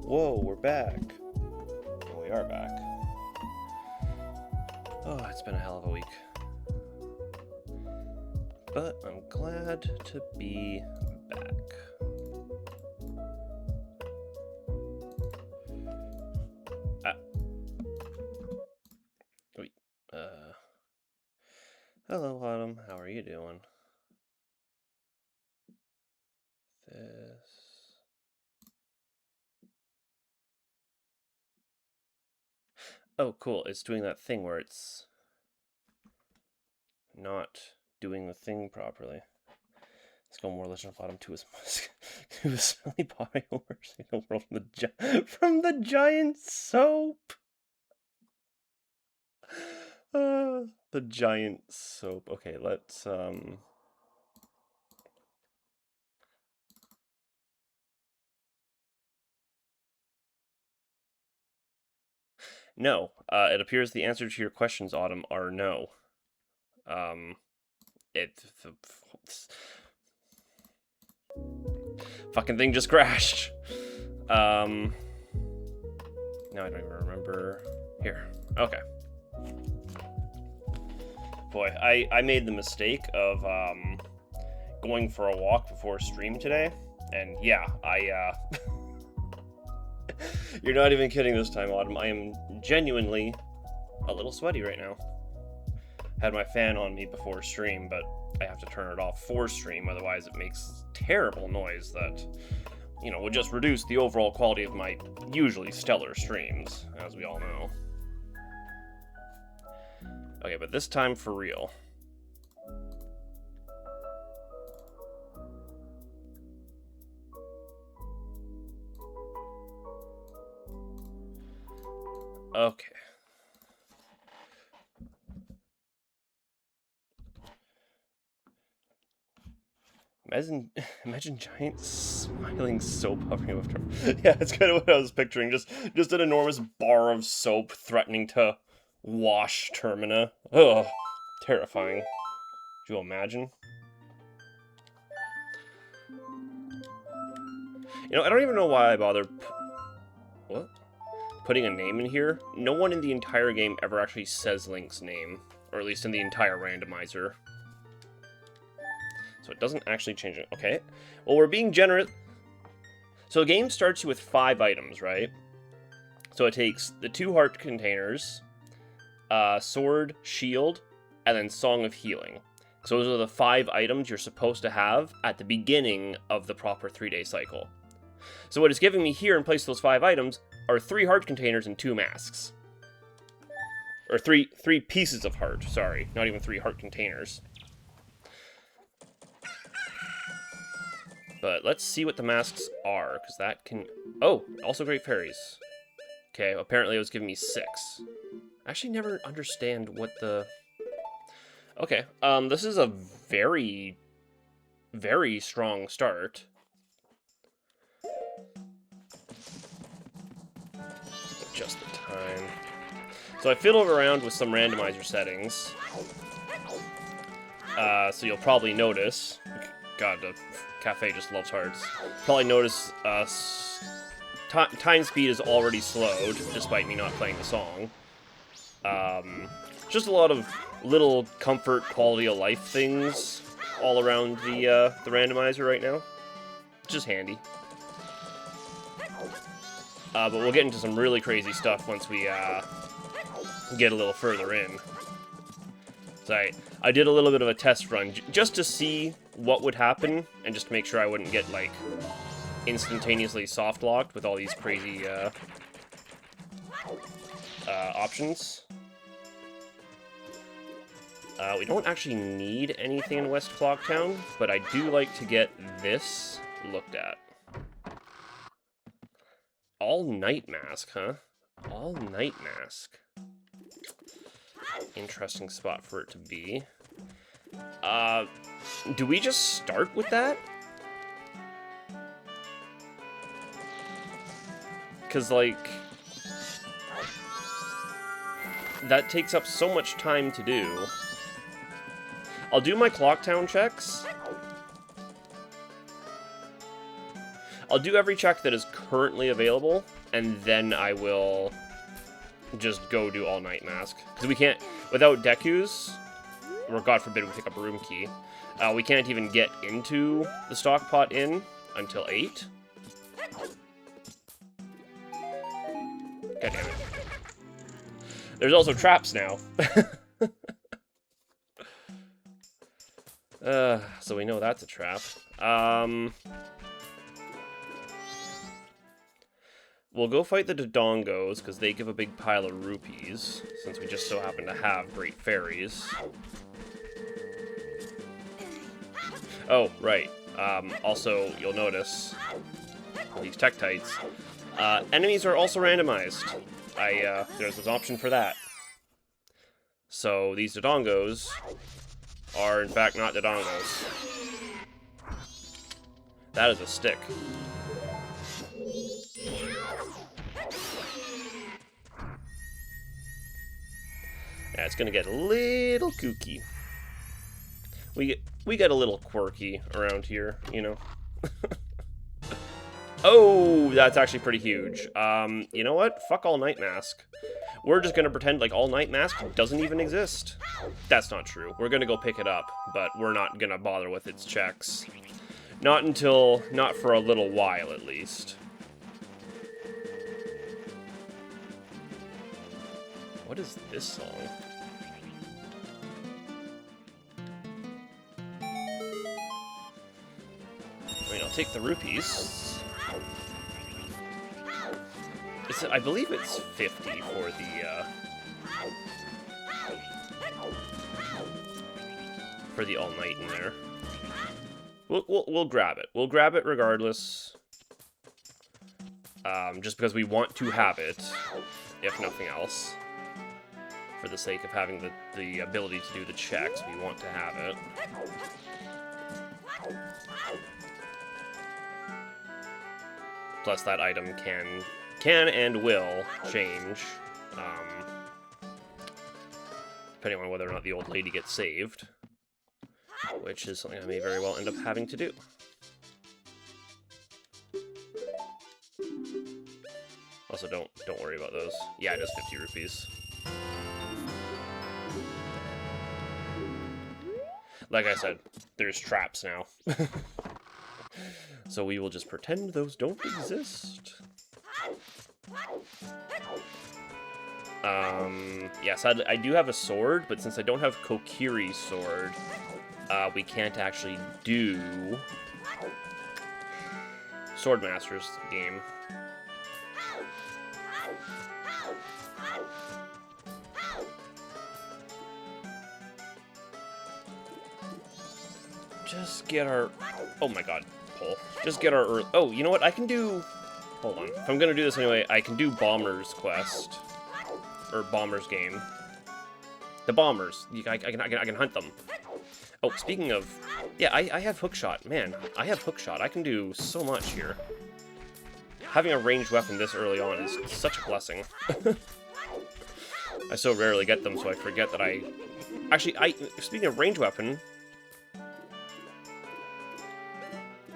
Whoa, we're back. Well, we are back. Oh, it's been a hell of a week. But I'm glad to be back. Wait. Hello, Autumn. How are you doing? Oh, cool. It's doing that thing where it's not doing the thing properly. Let's go more Legend of Autumn 2 is smelly body horse in the world from the giant soap. The giant soap. Okay, let's No. It appears the answer to your questions, Autumn, are no. Fucking thing just crashed. Now I don't even remember. Here. Okay. Boy, I made the mistake of going for a walk before stream today, and yeah, you're not even kidding this time, Autumn. I am genuinely a little sweaty right now. Had my fan on me before stream, but I have to turn it off for stream, otherwise it makes terrible noise that, you know, would just reduce the overall quality of my usually stellar streams, as we all know. Okay, but this time for real. Okay. Imagine giant smiling soap hovering over him. Yeah, it's kind of what I was picturing. Just an enormous bar of soap threatening to wash Termina. Ugh, terrifying. Could you imagine? You know, I don't even know why I bother putting a name in here. No one in the entire game ever actually says Link's name, or at least in the entire randomizer. So it doesn't actually change it. Okay. Well, we're being generous. So the game starts you with 5 items, right? So it takes the 2 heart containers, sword, shield, and then Song of Healing. So those are the 5 items you're supposed to have at the beginning of the proper 3-day cycle. So what it's giving me here in place of those 5 items are 3 heart containers and 2 masks. Or 3 pieces of heart, sorry. Not even 3 heart containers. But let's see what the masks are, because that can... Oh, also Great Fairies. Okay, apparently it was giving me 6. I actually never understand what the... Okay, this is a very, very strong start. Adjust the time. So I fiddled around with some randomizer settings. So you'll probably notice... God, the cafe just loves hearts. Probably notice time speed is already slowed, despite me not playing the song. Just a lot of little comfort, quality of life things all around the randomizer right now. Just handy. But we'll get into some really crazy stuff once we get a little further in. So I did a little bit of a test run just to see what would happen, and just to make sure I wouldn't get, like, instantaneously soft-locked with all these crazy options. We don't actually need anything in West Clocktown, but I do like to get this looked at. All-night mask, huh? All-night mask. Interesting spot for it to be. Do we just start with that? Because, like, that takes up so much time to do. I'll do my Clocktown checks. I'll do every check that is currently available, and then I will just go do All Night Mask. Because we can't, without Deku's, or God forbid we pick up a room key, we can't even get into the stock pot inn until 8. God damn it. There's also traps now. So we know that's a trap. We'll go fight the Dodongos, because they give a big pile of rupees, since we just so happen to have great fairies. Oh, right. Also, you'll notice, these Tektites, enemies are also randomized. There's an option for that. So, these Dodongos are, in fact, not Dodongos. That is a stick. Yeah, it's gonna get a little kooky. We get a little quirky around here, you know. Oh, that's actually pretty huge. You know what? Fuck All Night Mask. We're just gonna pretend like All Night Mask doesn't even exist. That's not true. We're gonna go pick it up, but we're not gonna bother with its checks. Not for a little while at least. What is this song? I mean, I'll take the rupees. I believe it's 50 for the all night in there. We'll grab it. We'll grab it regardless. Just because we want to have it, if nothing else. For the sake of having the ability to do the checks, we want to have it. Plus, that item can and will change, depending on whether or not the old lady gets saved, which is something I may very well end up having to do. Also, don't worry about those. Yeah, it is 50 rupees. Like I said, there's traps now. So we will just pretend those don't exist. Yes, I do have a sword, but since I don't have Kokiri's sword, we can't actually do Swordmaster's game. Just get our... Oh my god, pull. Just get our... Oh, you know what? I can do... Hold on. If I'm gonna do this anyway, I can do Bomber's quest. Or Bomber's game. The Bombers. I can hunt them. Oh, speaking of... Yeah, I have Hookshot. Man, I have Hookshot. I can do so much here. Having a ranged weapon this early on is such a blessing. I so rarely get them, so I forget that I... Actually, speaking of ranged weapon...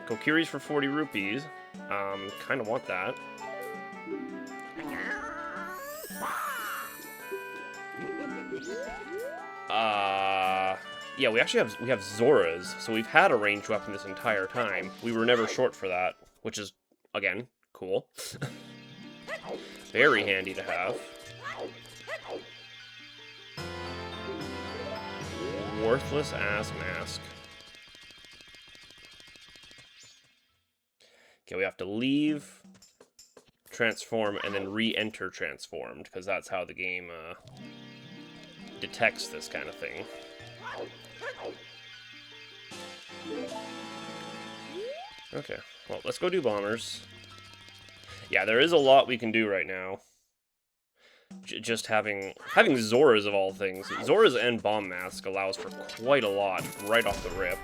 Kokiri's for 40 rupees. Kind of want that. Yeah, we have Zora's, so we've had a ranged weapon this entire time. We were never short for that, which is, again, cool. Very handy to have. Worthless ass mask. Okay, we have to leave, transform, and then re-enter transformed, because that's how the game detects this kind of thing. Okay, well, let's go do Bombers. Yeah, there is a lot we can do right now. Just having Zora's of all things. Zora's and Bomb Mask allows for quite a lot right off the rip.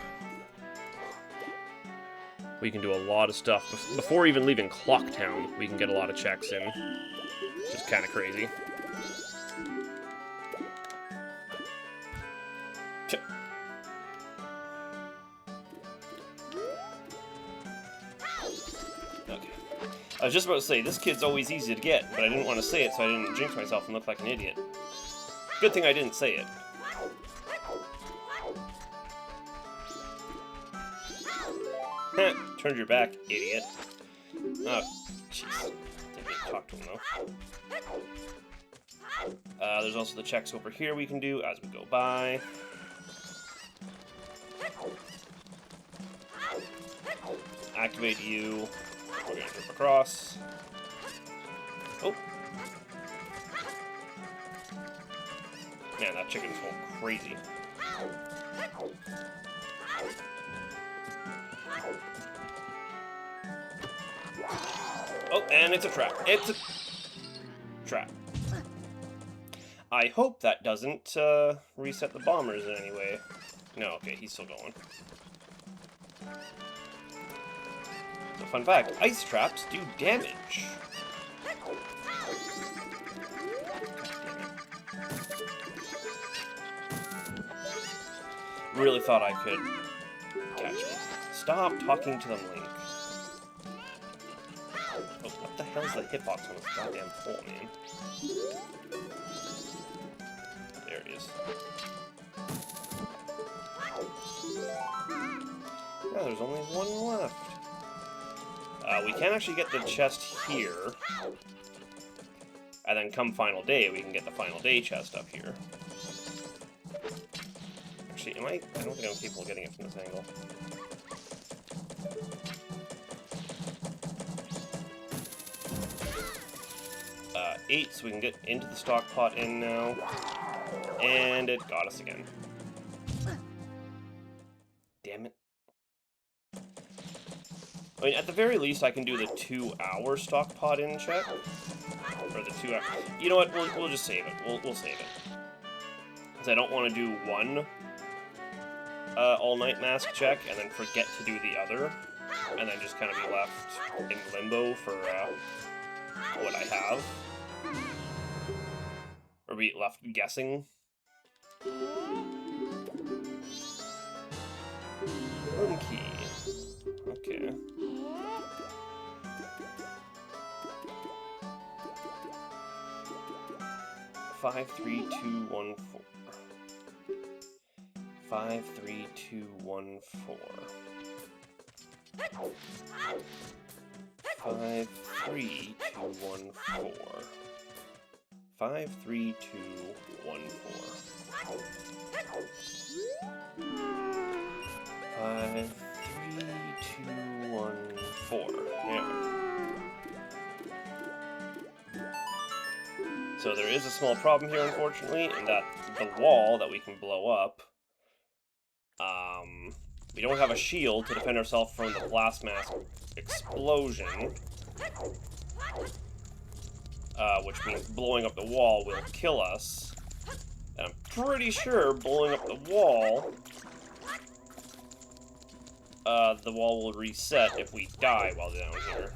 We can do a lot of stuff. Before even leaving Clocktown, we can get a lot of checks in. Which is kind of crazy. I was just about to say, this kid's always easy to get, but I didn't want to say it so I didn't jinx myself and look like an idiot. Good thing I didn't say it. Heh, turned your back, idiot. Oh, jeez. Didn't need to talk to him, though. There's also the checks over here we can do as we go by. Activate you. We're gonna jump across. Oh. Man, that chicken's going crazy. Oh, and it's a trap. It's a trap. I hope that doesn't reset the bombers in any way. No, okay, he's still going. So, fun fact, ice traps do damage. Really thought I could catch me. Stop talking to them, Link. Oh, what the hell's the hitbox on this goddamn pole, man? There it is. Oh, there's only one left. We can actually get the chest here. And then come final day, we can get the final day chest up here. Actually, I don't think I'm capable of getting it from this angle. 8, so we can get into the stock pot in now. And it got us again. Damn it. I mean, at the very least, I can do the 2-hour stock pot in check. Or the 2 hour. You know what? We'll just save it. We'll save it. Because I don't want to do one all-night mask check and then forget to do the other. And then just kind of be left in limbo for what I have. Or be left guessing. Room key. Okay. Five, 3, 2, 1, 4. 5, 3, 2, 1, 4. 5, 3, 2, 1, 4. 5, 3, 2, 1, 4. 5, 3, 2, 1, 4. Yeah. So there is a small problem here, unfortunately, in that the wall that we can blow up, we don't have a shield to defend ourselves from the blast mask explosion, which means blowing up the wall will kill us. And I'm pretty sure blowing up the wall will reset if we die while down here.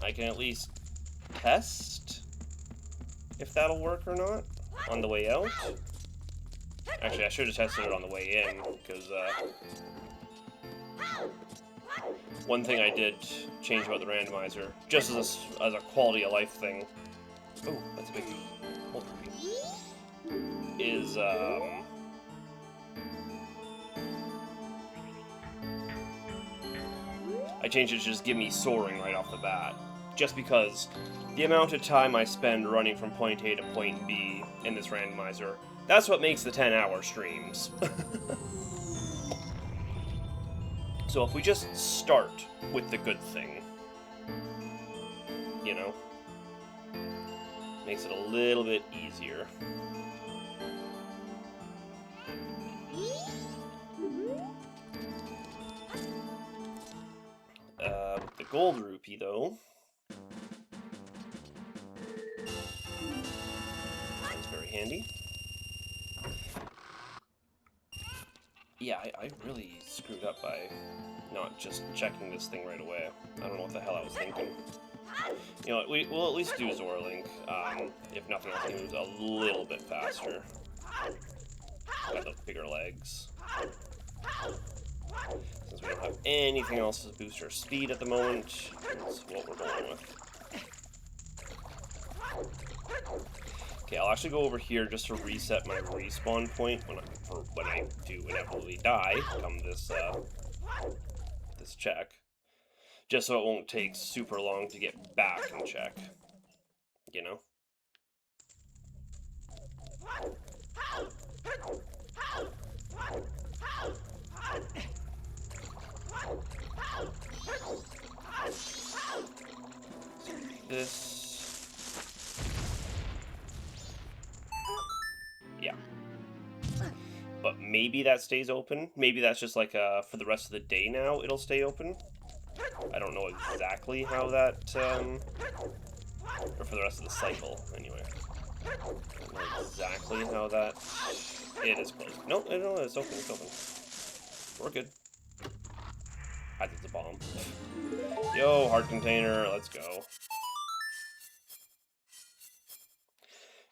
I can at least test if that'll work or not on the way out. Actually, I should have tested it on the way in, because one thing I did change about the randomizer, just as a quality of life thing. Oh, that's a big hold repeat. Is I changed it to just give me soaring right off the bat. Just because the amount of time I spend running from point A to point B in this randomizer, that's what makes the 10-hour streams. So if we just start with the good thing, you know, makes it a little bit easier. With the gold rupee, though, that's very handy. Yeah, I really screwed up by not just checking this thing right away. I don't know what the hell I was thinking. You know what, we'll at least do Zorlink. If nothing else, he moves a little bit faster. Got the bigger legs. Since we don't have anything else to boost our speed at the moment, that's what we're going with. Okay, I'll actually go over here just to reset my respawn point when I do inevitably die come this this check, just so it won't take super long to get back and check, you know. This. Yeah. But maybe that stays open. Maybe that's just like for the rest of the day now it'll stay open. I don't know exactly how that, or for the rest of the cycle, anyway. I don't know exactly how that... It is closed. No, it's open, it's open. We're good. I think it's a bomb. Yo, heart container, let's go.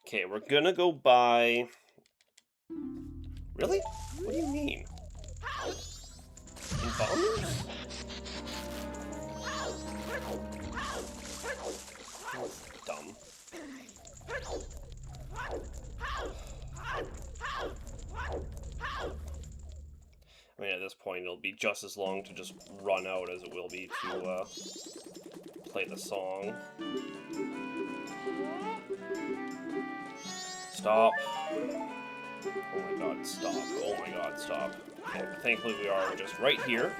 Okay, we're gonna go buy... Really? What do you mean? In bombers? That's dumb. I mean, at this point, it'll be just as long to just run out as it will be to play the song. Stop. Oh my god, stop. Oh my god, stop. Okay, thankfully we are just right here.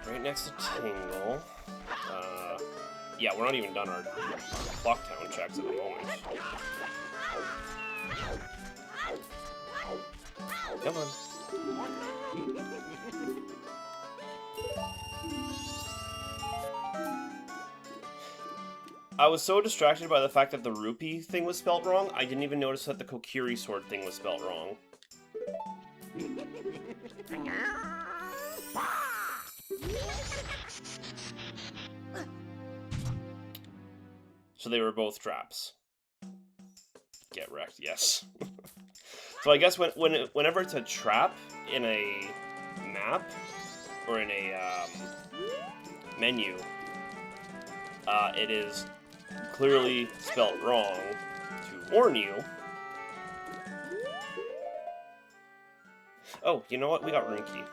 Right next to Tingle. Yeah, we're not even done our Clocktown checks at the moment. Come on. I was so distracted by the fact that the rupee thing was spelt wrong, I didn't even notice that the Kokiri sword thing was spelt wrong. So they were both traps. Get wrecked, yes. So I guess whenever it's a trap in a map or in a menu, it is clearly spelt wrong to warn you. Oh, you know what? We got Rune Key.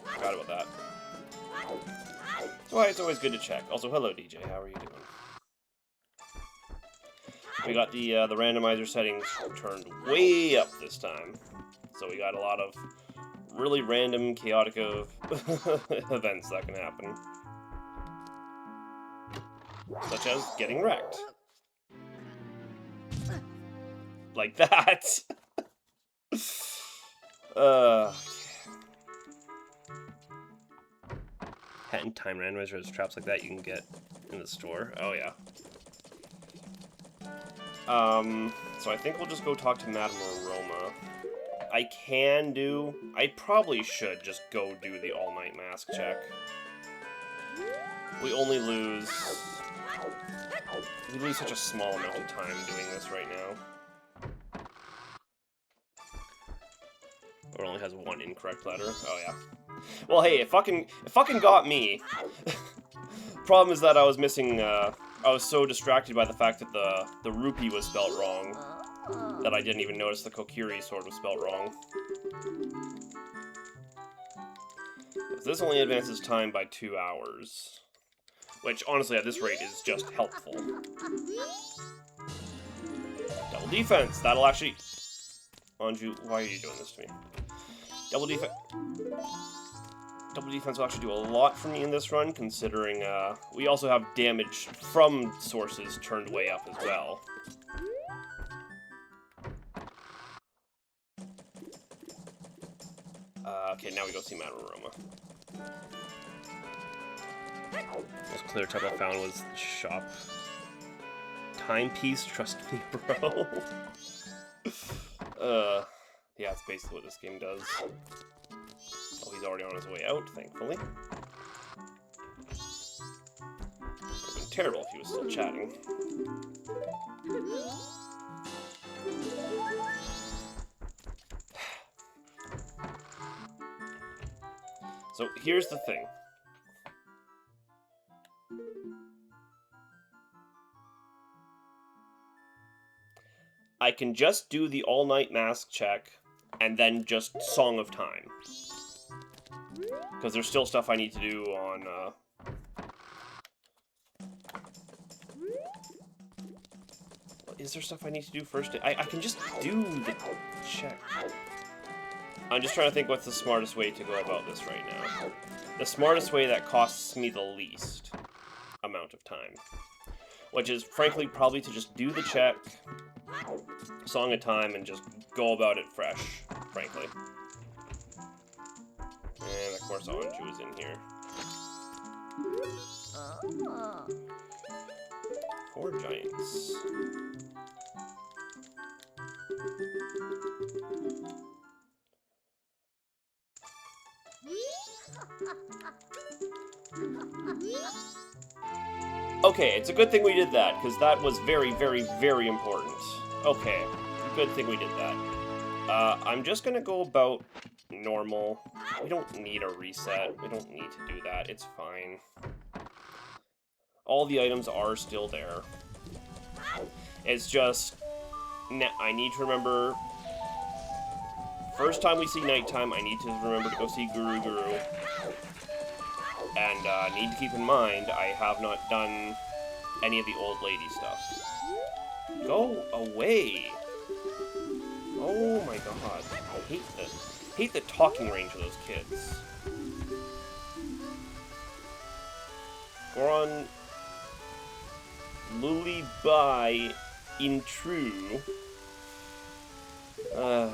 Forgot about that. That's why it's always good to check. Also, hello DJ, how are you doing? We got the randomizer settings turned way up this time. So we got a lot of really random, chaotic events that can happen. Such as getting wrecked. Like that. Hat and time randomizers, traps like that you can get in the store. Oh yeah. So I think we'll just go talk to Madame Aroma. I probably should just go do the all-night mask check. We only lose... We lose such a small amount of time doing this right now. Or only has one incorrect letter. Oh yeah. Well hey, it fucking got me. Problem is that I was missing, I was so distracted by the fact that the rupee was spelt wrong that I didn't even notice the Kokiri sword was spelt wrong. This only advances time by 2 hours. Which, honestly, at this rate is just helpful. Double defense! That'll actually... Anju, why are you doing this to me? Double defense... Double defense will actually do a lot for me in this run, considering we also have damage from sources turned way up as well. Okay, now we go see Madame Aroma. Most clear type I found was shop. Timepiece, trust me, bro. Yeah, that's basically what this game does. Oh, he's already on his way out, thankfully. It would have been terrible if he was still chatting. So here's the thing. I can just do the all-night mask check and then just Song of Time. Because there's still stuff I need to do on, Is there stuff I need to do first? I can just do the check. I'm just trying to think what's the smartest way to go about this right now. The smartest way that costs me the least amount of time. Which is, frankly, probably to just do the check, Song of Time, and just go about it fresh, frankly. And, of course, Anju is in here. 4 giants. Okay, it's a good thing we did that, because that was very, very, very important. Okay, good thing we did that. I'm just gonna go about normal. We don't need a reset. We don't need to do that. It's fine. All the items are still there. It's just... I need to remember... First time we see nighttime, I need to remember to go see Guru Guru. And need to keep in mind, I have not done any of the old lady stuff. Go away! Oh my god. I hate the talking range of those kids. Goron... Lullaby in true. I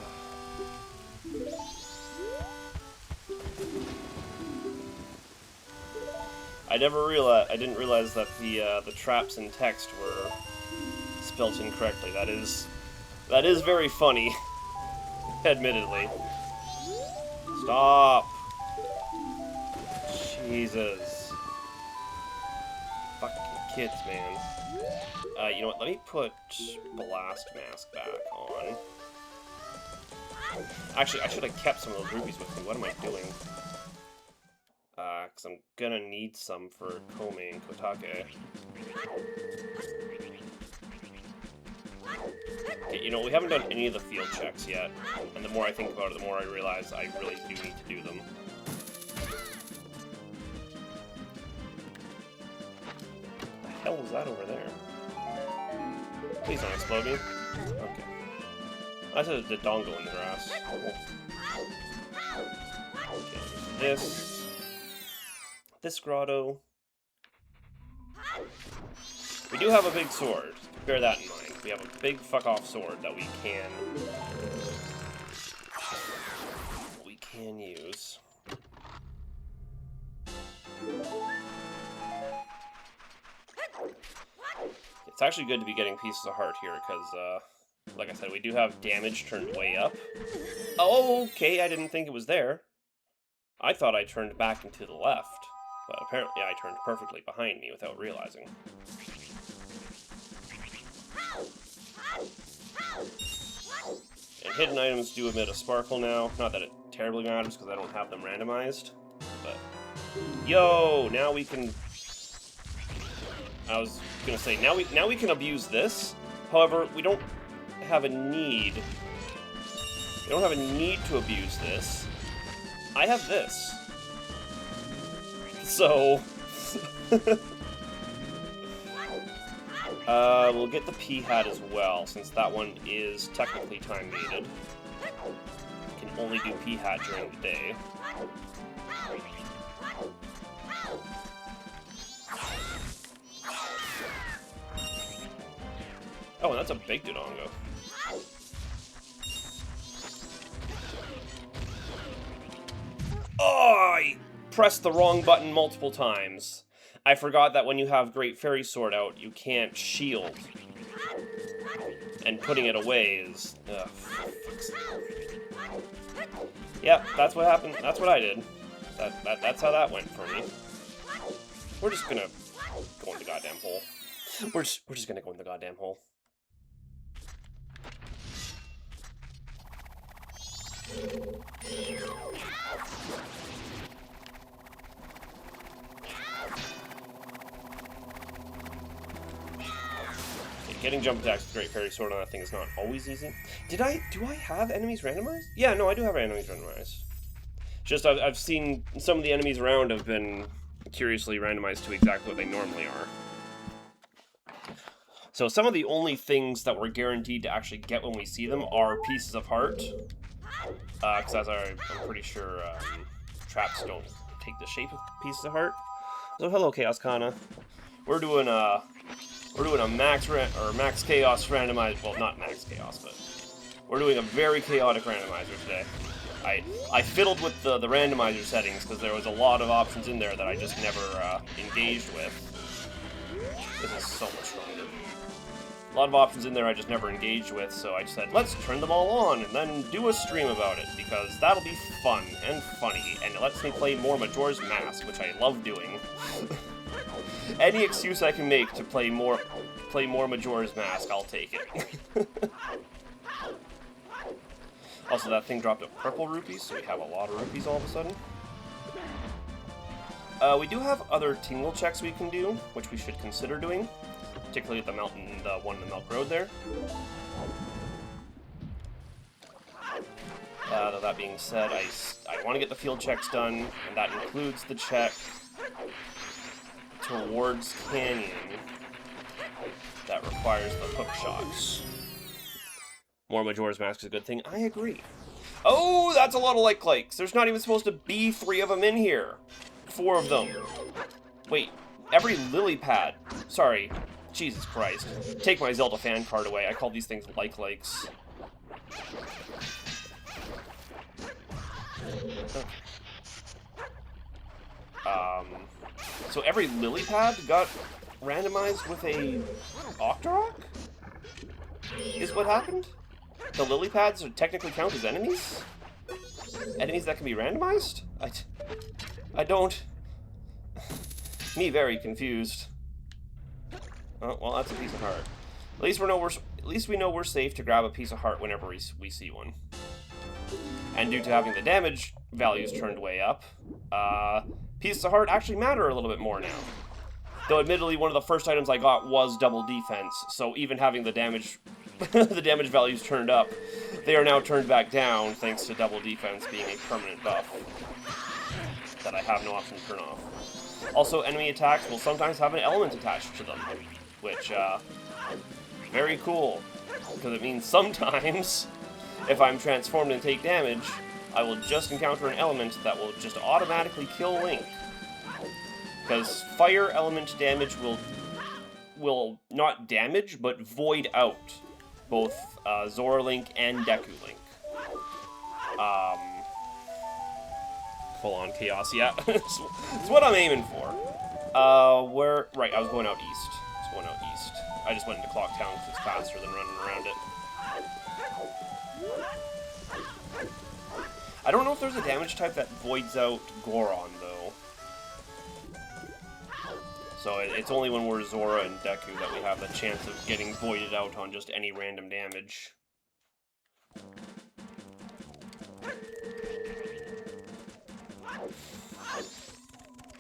didn't realize that the traps in text were spelt incorrectly. That is very funny. Admittedly. Stop. Jesus. Fucking kids, man. You know what? Let me put Blast Mask back on. Actually, I should have kept some of those rubies with me. What am I doing? Because I'm gonna need some for Kome and Kotake. Okay, you know, we haven't done any of the field checks yet. And the more I think about it, the more I realize I really do need to do them. What the hell was that over there? Please don't explode me. Okay. I said the dongo in the grass. Okay, this grotto. We do have a big sword. Bear that in mind. We have a big fuck-off sword that we can use. It's actually good to be getting pieces of heart here, because, like I said, we do have damage turned way up. Oh, okay, I didn't think it was there. I thought I turned back and to the left, but apparently I turned perfectly behind me without realizing. And hidden items do emit a sparkle now. Not that it terribly matters, because I don't have them randomized, but... Yo! Now we can... I was gonna say, now we can abuse this. However, we don't have a need. We don't have a need to abuse this. I have this. So... we'll get the P-hat as well, since that one is technically time-gated. Can only do P-hat during the day. Oh, and that's a big Dodongo. Oh, I pressed the wrong button multiple times. I forgot that when you have Great Fairy Sword out, you can't shield. And putting it away is... Ugh, yep, that's what happened. That's what I did. That's how that went for me. We're just gonna go in the goddamn hole. We're just gonna go in the goddamn hole. Getting jump attacks with Great Fairy Sword on that thing is not always easy. Do I have enemies randomized? Yeah, no, I do have enemies randomized. Just I've seen some of the enemies around have been curiously randomized to exactly what they normally are. So some of the only things that we're guaranteed to actually get when we see them are pieces of heart. Because as I'm pretty sure traps don't take the shape of pieces of heart. So hello, Chaos Kana. We're doing a max chaos randomizer. Well, not max chaos, but we're doing a very chaotic randomizer today. I fiddled with the randomizer settings because there was a lot of options in there that I just never engaged with. This is so much stronger. A lot of options in there I just never engaged with, so I just said, let's turn them all on and then do a stream about it, because that'll be fun and funny, and it lets me play more Majora's Mask, which I love doing. Any excuse I can make to play more Majora's Mask, I'll take it. Also, that thing dropped a purple rupees, so we have a lot of rupees all of a sudden. We do have other tingle checks we can do, which we should consider doing. Particularly at the one in the Milk Road there. Though that being said, I want to get the field checks done, and that includes the check towards Canyon that requires the hook shots. More Majora's Mask is a good thing. I agree. Oh, that's a lot of like-likes. There's not even supposed to be 3 of them in here. 4 of them. Wait, every lily pad. Sorry. Jesus Christ. Take my Zelda fan card away. I call these things like-likes. So every lily pad got randomized with a Octorok? Is what happened? The lily pads technically count as enemies? Enemies that can be randomized? I don't... Me very confused. Oh, well, that's a piece of heart. At least we know we're safe to grab a piece of heart whenever we see one. And due to having the damage values turned way up, pieces of heart actually matter a little bit more now. Though admittedly, one of the first items I got was double defense, so even having the damage the damage values turned up, they are now turned back down thanks to double defense being a permanent buff that I have no option to turn off. Also, enemy attacks will sometimes have an element attached to them, which, very cool, because it means sometimes, if I'm transformed and take damage, I will just encounter an element that will just automatically kill Link. Because fire element damage will not damage, but void out both Zora Link and Deku Link. Full-on chaos, yeah. It's what I'm aiming for. Right, I was going out east. I just went into Clock Town because it's faster than running around it. I don't know if there's a damage type that voids out Goron, though. So it's only when we're Zora and Deku that we have the chance of getting voided out on just any random damage.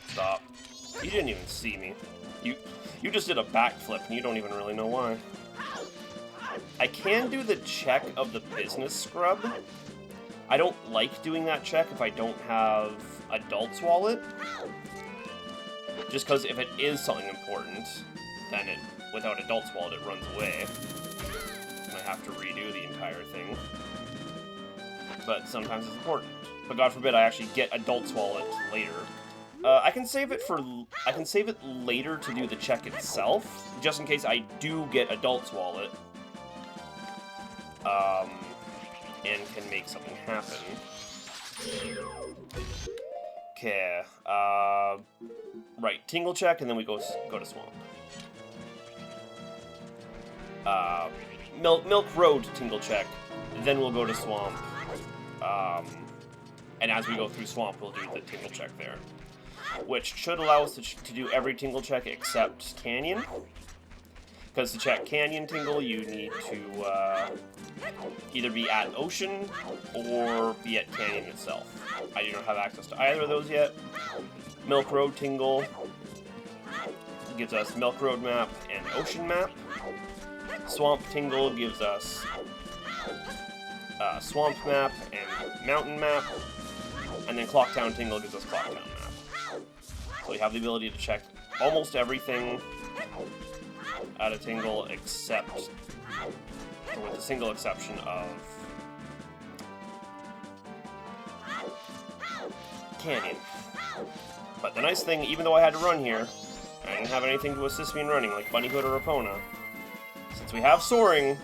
Stop. You didn't even see me. You just did a backflip, and you don't even really know why. I can do the check of the business scrub. I don't like doing that check if I don't have Adult's Wallet. Just because if it is something important, then without Adult's Wallet, it runs away. And I have to redo the entire thing. But sometimes it's important. But God forbid I actually get Adult's Wallet later. I can save it later to do the check itself, just in case I do get Adult's Wallet. And can make something happen. Okay, right, Tingle check, and then we go to Swamp. Milk Road Tingle check, then we'll go to Swamp. And as we go through Swamp, we'll do the Tingle check there. Which should allow us to do every Tingle check except Canyon. Because to check Canyon Tingle, you need to either be at Ocean or be at Canyon itself. I do not have access to either of those yet. Milk Road Tingle gives us Milk Road map and Ocean map. Swamp Tingle gives us Swamp Map and Mountain Map, and then Clocktown Tingle gives us Clocktown Map. So we have the ability to check almost everything out of Tingle except, or with the single exception of Canyon. But the nice thing, even though I had to run here, I didn't have anything to assist me in running, like Bunnyhood or Epona. Since we have soaring,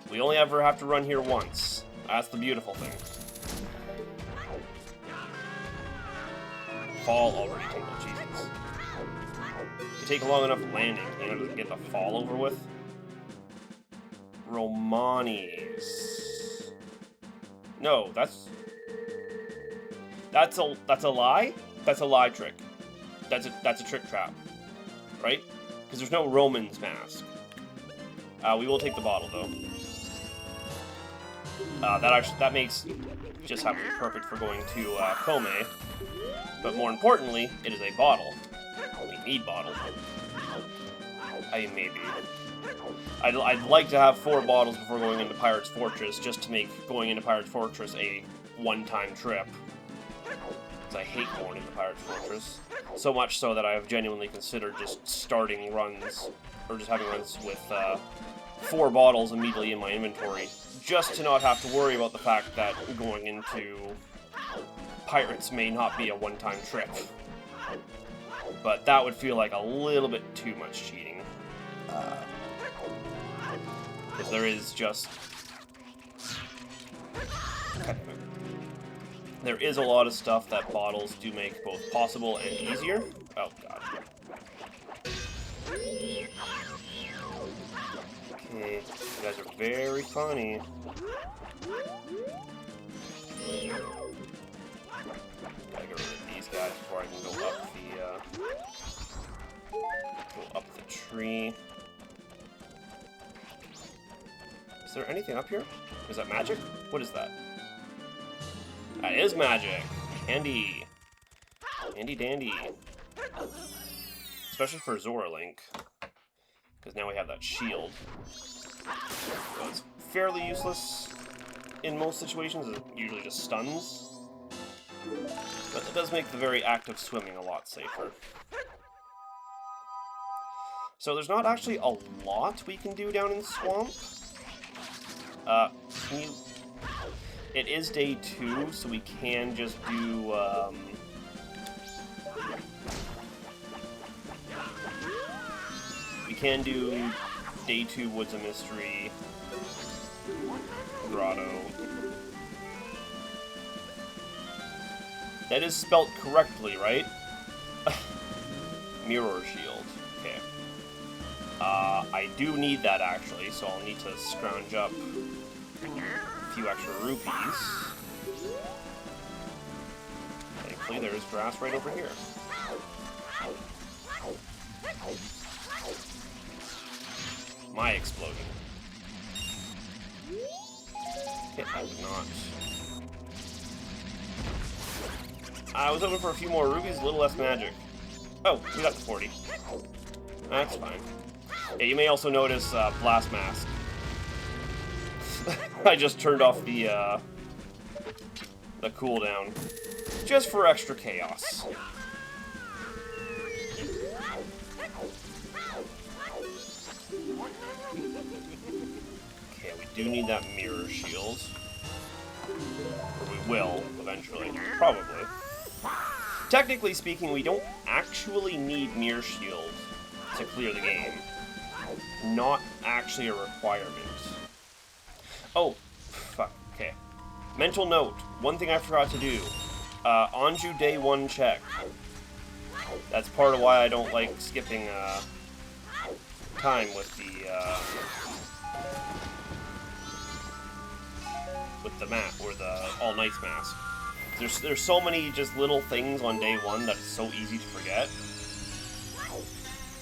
we only ever have to run here once. That's the beautiful thing. Fall already, Tingle, Jesus. You take a long enough landing, you know, to get the fall over with. Romani's. No, that's a lie? That's a lie trick. That's a trick trap, right? Because there's no Roman's mask. We will take the bottle though. That makes just happen to be perfect for going to Kome. But more importantly, it is a bottle. We need bottles. I mean, maybe. I'd like to have 4 bottles before going into Pirate's Fortress, just to make going into Pirate's Fortress a one-time trip. Because I hate going into Pirate's Fortress. So much so that I have genuinely considered just starting runs, or just having runs with 4 bottles immediately in my inventory, just to not have to worry about the fact that going into Pirates may not be a one-time trip. But that would feel like a little bit too much cheating. Because there is just... There is a lot of stuff that bottles do make both possible and easier. Oh, God. Okay, you guys are very funny. Gotta get rid of these guys before I can go up the tree. Is there anything up here? Is that magic? What is that? That is magic! Handy. Handy dandy. Especially for Zora Link. Because now we have that shield. So it's fairly useless in most situations. It usually just stuns. But it does make the very act of swimming a lot safer. So there's not actually a lot we can do down in the swamp. It is day 2, so we can just do, we can do day 2 Woods of Mystery, Grotto. That is spelt correctly, right? Mirror Shield. Okay. I do need that, actually, so I'll need to scrounge up a few extra rupees. Thankfully, there's grass right over here. My explosion. Okay, I did not. I was hoping for a few more rubies, a little less magic. Oh, we got the 40. That's fine. Yeah, you may also notice Blast Mask. I just turned off the cooldown, just for extra chaos. Okay, we do need that mirror shield. Or we will, eventually. Probably. Technically speaking, we don't actually need mirror shield to clear the game. Not actually a requirement. Oh, fuck, okay. Mental note, one thing I forgot to do. Anju day 1 check. That's part of why I don't like skipping time with the map, or the All Nights mask. There's so many just little things on day 1 that it's so easy to forget.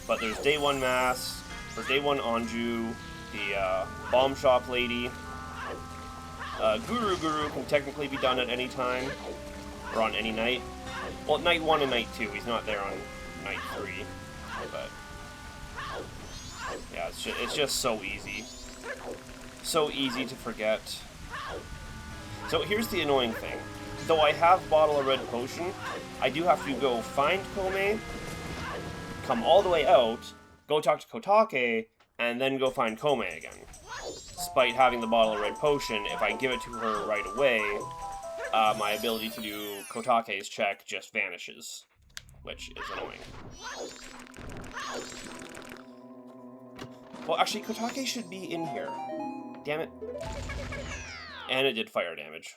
But there's day 1 mask, or day 1 Anju, the bomb shop lady. Guru can technically be done at any time, or on any night. Well, night 1 and night 2, he's not there on night 3, but... Yeah, it's just so easy. So easy to forget. So here's the annoying thing. Though I have Bottle of Red Potion, I do have to go find Kome, come all the way out, go talk to Kotake, and then go find Kome again. Despite having the Bottle of Red Potion, if I give it to her right away, my ability to do Kotake's check just vanishes, which is annoying. Well, actually, Kotake should be in here. Damn it. And it did fire damage.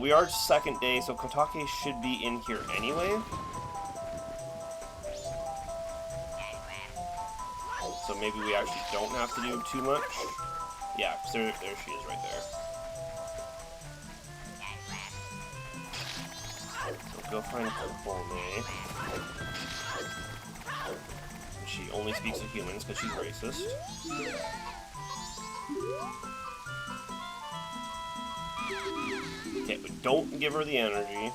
We are second day, so Kotake should be in here anyway. So maybe we actually don't have to do too much. Yeah, there she is right there. So go find Kome. She only speaks to humans because she's racist. Okay, but don't give her the energy.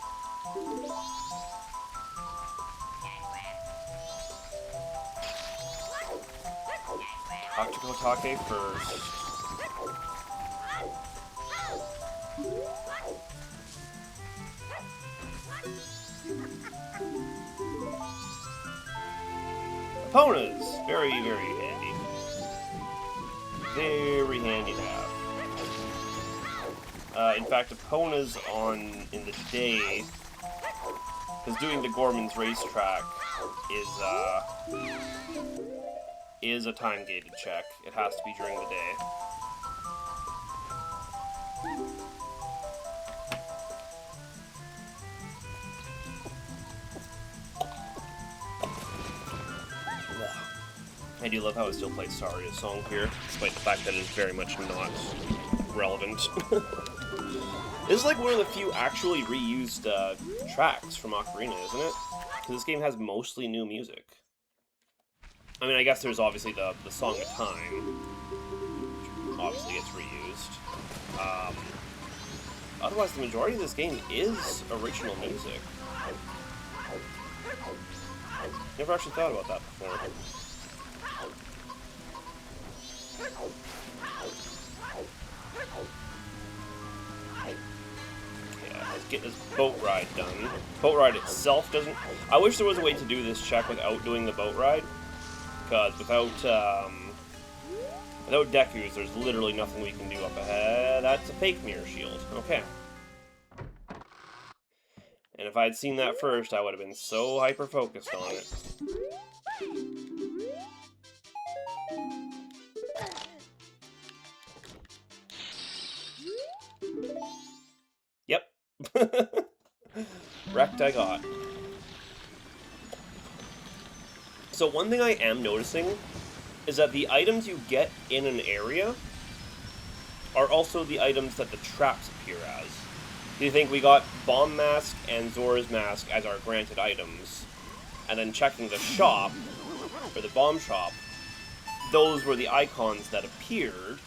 Talk to Kotake first. Eponas! Very, very handy. Very handy to have. In fact, Epona's in the day, because doing the Gorman's racetrack is a time-gated check. It has to be during the day. I do love how it still plays Saria's song here, despite the fact that it is very much not relevant. This is like one of the few actually reused tracks from Ocarina, isn't it? Because this game has mostly new music. I mean, I guess there's obviously the Song of Time, which obviously gets reused. Otherwise, the majority of this game is original music. Never actually thought about that before. Yeah, let's get this boat ride done. Boat ride itself doesn't... I wish there was a way to do this check without doing the boat ride. Because without Deku's, there's literally nothing we can do up ahead. That's a fake mirror shield. Okay. And if I had seen that first, I would have been so hyper-focused on it. Yep. Wrecked I got. So one thing I am noticing is that the items you get in an area are also the items that the traps appear as. You think we got Bomb Mask and Zora's Mask as our granted items, and then checking the shop, or the bomb shop, those were the icons that appeared,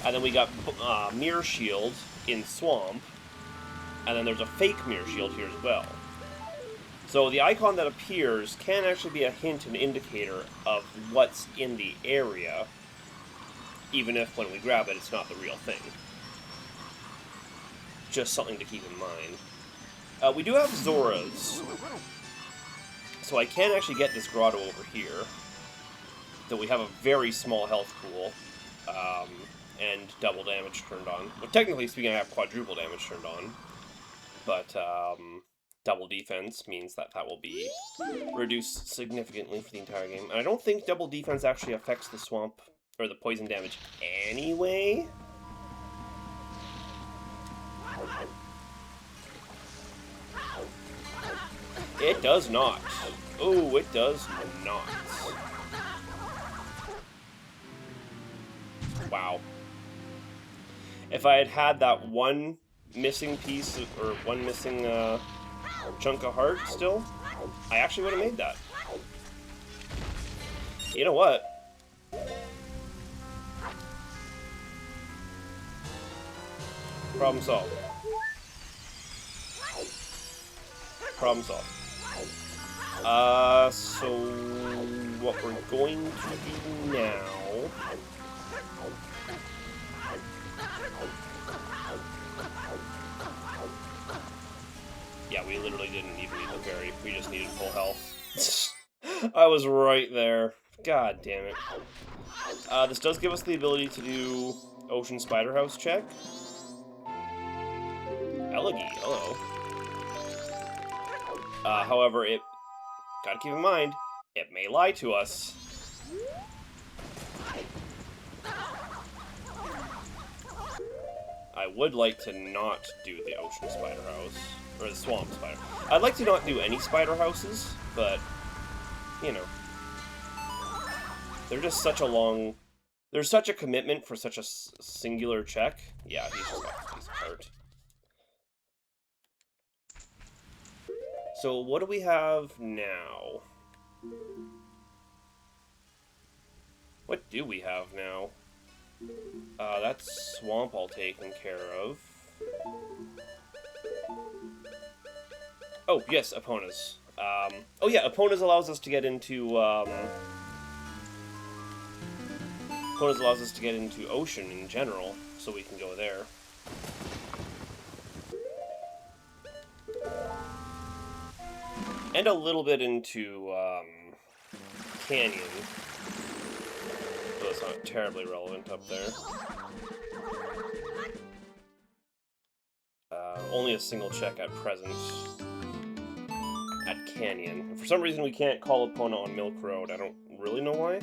and then we got Mirror Shield in Swamp, and then there's a fake Mirror Shield here as well. So the icon that appears can actually be a hint and indicator of what's in the area, even if when we grab it, it's not the real thing. Just something to keep in mind. We do have Zora's, so I can actually get this grotto over here, though we have a very small health pool, and double damage turned on. Well, technically speaking, I have quadruple damage turned on, but double defense means that that will be reduced significantly for the entire game. And I don't think double defense actually affects the swamp, or the poison damage anyway. It does not. Oh, it does not. Wow. If I had had that one missing piece, or one missing chunk of heart still, I actually would have made that. You know what? Problem solved. Problem solved. So what we're going to do now... Yeah, we literally didn't even need the fairy. We just needed full health. I was right there. God damn it. This does give us the ability to do Ocean Spider House check. Elegy, hello. However, gotta keep in mind, it may lie to us. I would like to not do the Ocean Spider House, or the Swamp Spider. I'd like to not do any Spider Houses, but, you know. They're just such a long... There's such a commitment for such a singular check. Yeah, he's just got a piece of heart. So, what do we have now? What do we have now? That's Swamp all taken care of. Oh, yes, Epona's. Oh yeah, Epona's allows us to get into, Epona's allows us to get into Ocean in general, so we can go there. And a little bit into, Canyon. Though it's not terribly relevant up there. Only a single check at present. At Canyon. For some reason we can't call Epona on Milk Road. I don't really know why.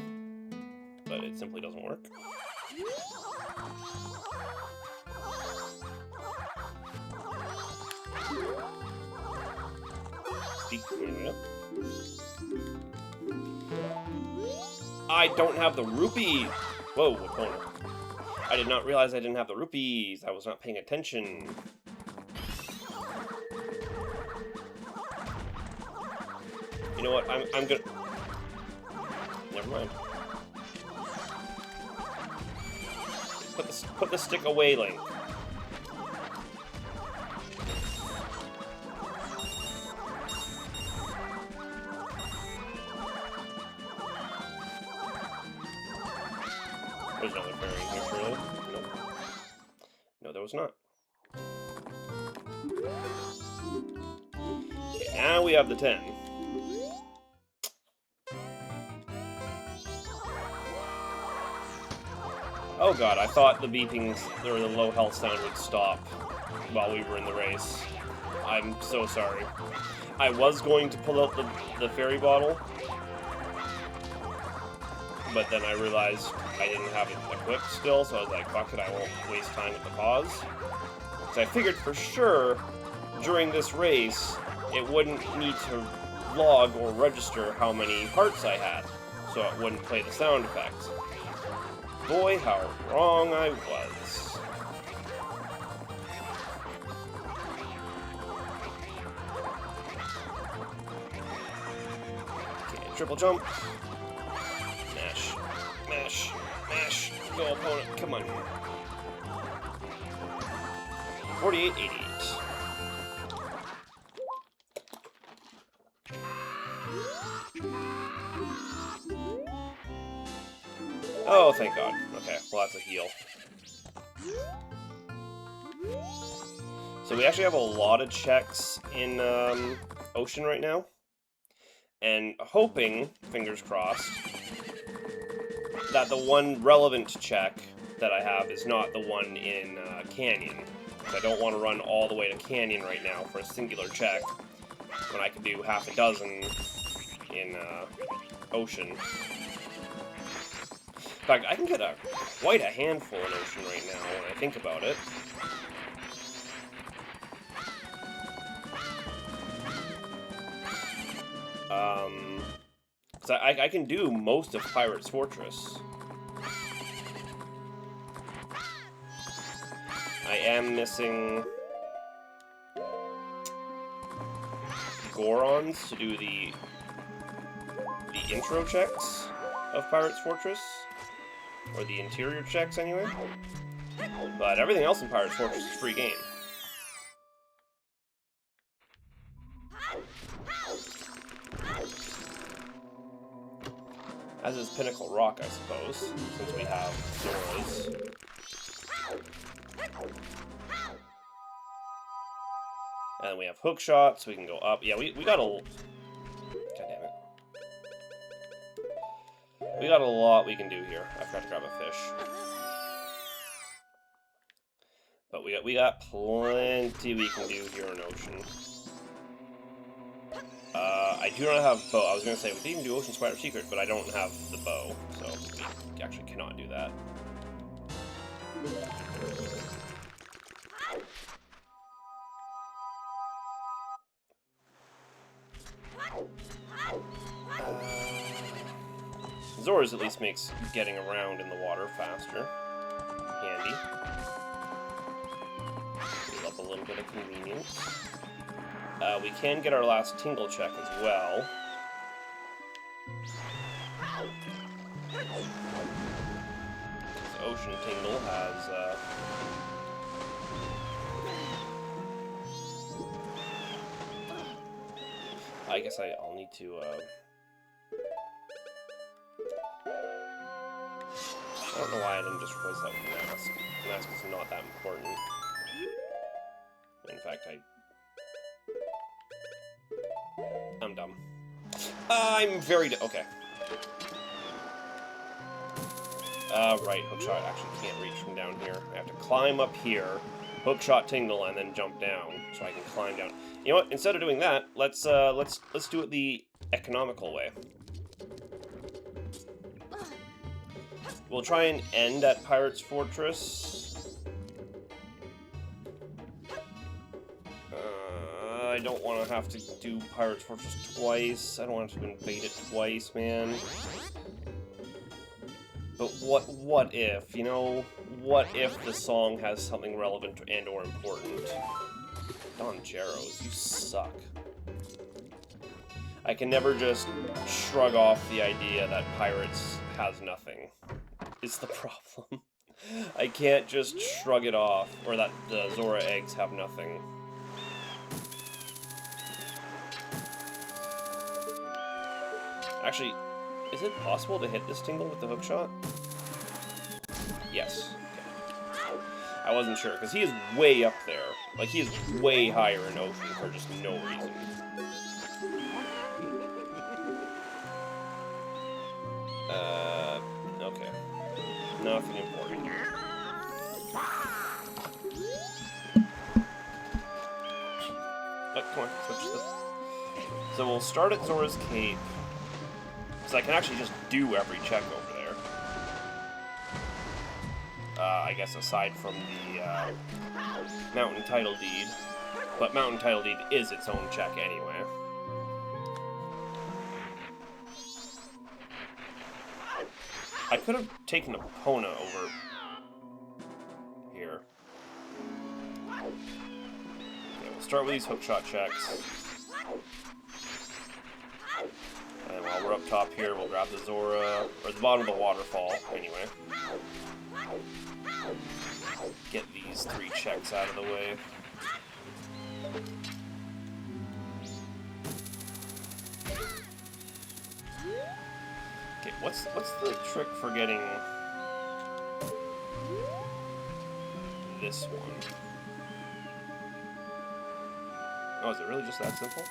But it simply doesn't work. I don't have the rupee! Whoa, Epona. I did not realize I didn't have the rupees. I was not paying attention. You know what? I'm gonna... Never mind. Put the stick away, Link. There's another fairy in here, surely? Nope. No, there was not. Okay, now we have the 10. Oh god, I thought the beepings, or the low health sound would stop while we were in the race. I'm so sorry. I was going to pull out the fairy bottle, but then I realized I didn't have it equipped still, so I was like, fuck it, I won't waste time with the pause. So I figured for sure, during this race, it wouldn't need to log or register how many hearts I had, so it wouldn't play the sound effect. Boy, how wrong I was. Okay, triple jump. Mash. Mash. Mash. Go, opponent. Come on. 48-88. Oh, thank God. Okay, well that's a heal. So we actually have a lot of checks in Ocean right now. And hoping, fingers crossed, that the one relevant check that I have is not the one in Canyon. I don't want to run all the way to Canyon right now for a singular check, when I could do half a dozen in Ocean. In fact, I can get quite a handful in Ocean right now when I think about it. Because I can do most of Pirate's Fortress. I am missing Gorons to do the intro checks of Pirate's Fortress. Or the interior checks, anyway. But everything else in Pirate's Fortress is free game. As is Pinnacle Rock, I suppose, since we have Zoras. And then we have hook shots, so we can go up. Yeah, we got a... God damn it. We got a lot we can do here. I forgot to grab a fish. But we got plenty we can do here in Ocean. I do not have bow. I was going to say, we can even do Ocean Spider Secret, but I don't have the bow, so we actually cannot do that. Zora's at least makes getting around in the water faster. Handy. Give up a little bit of convenience. We can get our last tingle check as well. This Ocean Tingle has, I guess I'll need to, I don't know why I didn't just replace that with Mask. Mask is not that important. In fact, I'm dumb. I'm very okay. Right, hookshot actually can't reach from down here. I have to climb up here, hookshot tingle, and then jump down, so I can climb down. You know what? Instead of doing that, let's do it the economical way. We'll try and end at Pirate's Fortress. I don't want to have to do Pirate's Fortress twice. I don't want to invade it twice, man. But what if, you know, what if the song has something relevant and or important? Don Jaros, you suck. I can never just shrug off the idea that Pirates has nothing. Is the problem. I can't just shrug it off, or that the Zora eggs have nothing. Actually, is it possible to hit this tingle with the hookshot? Yes. Okay. I wasn't sure, because he is way up there. Like, he is way higher in Ocean for just no reason. Okay. Nothing important. Oh, come on, switch the... So we'll start at Zora's Cape. Because I can actually just do every check over there. I guess aside from the Mountain Title Deed. But Mountain Title Deed is its own check anyway. I could have taken Epona over here. Okay, we'll start with these hookshot checks. And while we're up top here, we'll grab the Zora, or the bottom of the waterfall, anyway. Get these 3 checks out of the way. Okay, what's the trick for getting this one? Oh, is it really just that simple?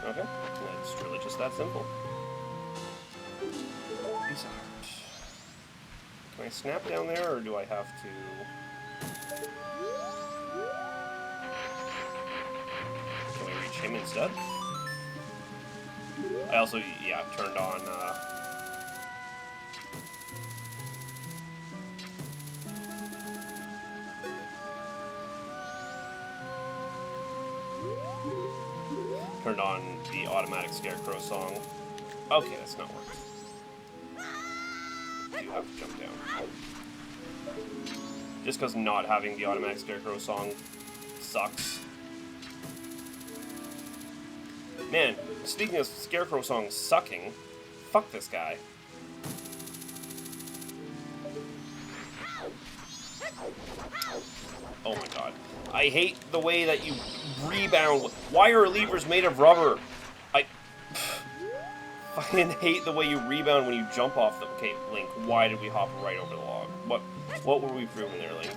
Okay, it's really just that simple. These aren't. Can I snap down there, or do I have to... Can we reach him instead? I also, yeah, turned on, the automatic Scarecrow song. Okay, that's not working. I do have to jump down. Just because not having the automatic Scarecrow song sucks. Man, speaking of Scarecrow songs sucking, fuck this guy. Oh my god. I hate the way that you rebound. Why are levers made of rubber? I fucking hate the way you rebound when you jump off them. Okay, Link, why did we hop right over the log? What were we proving there, Link?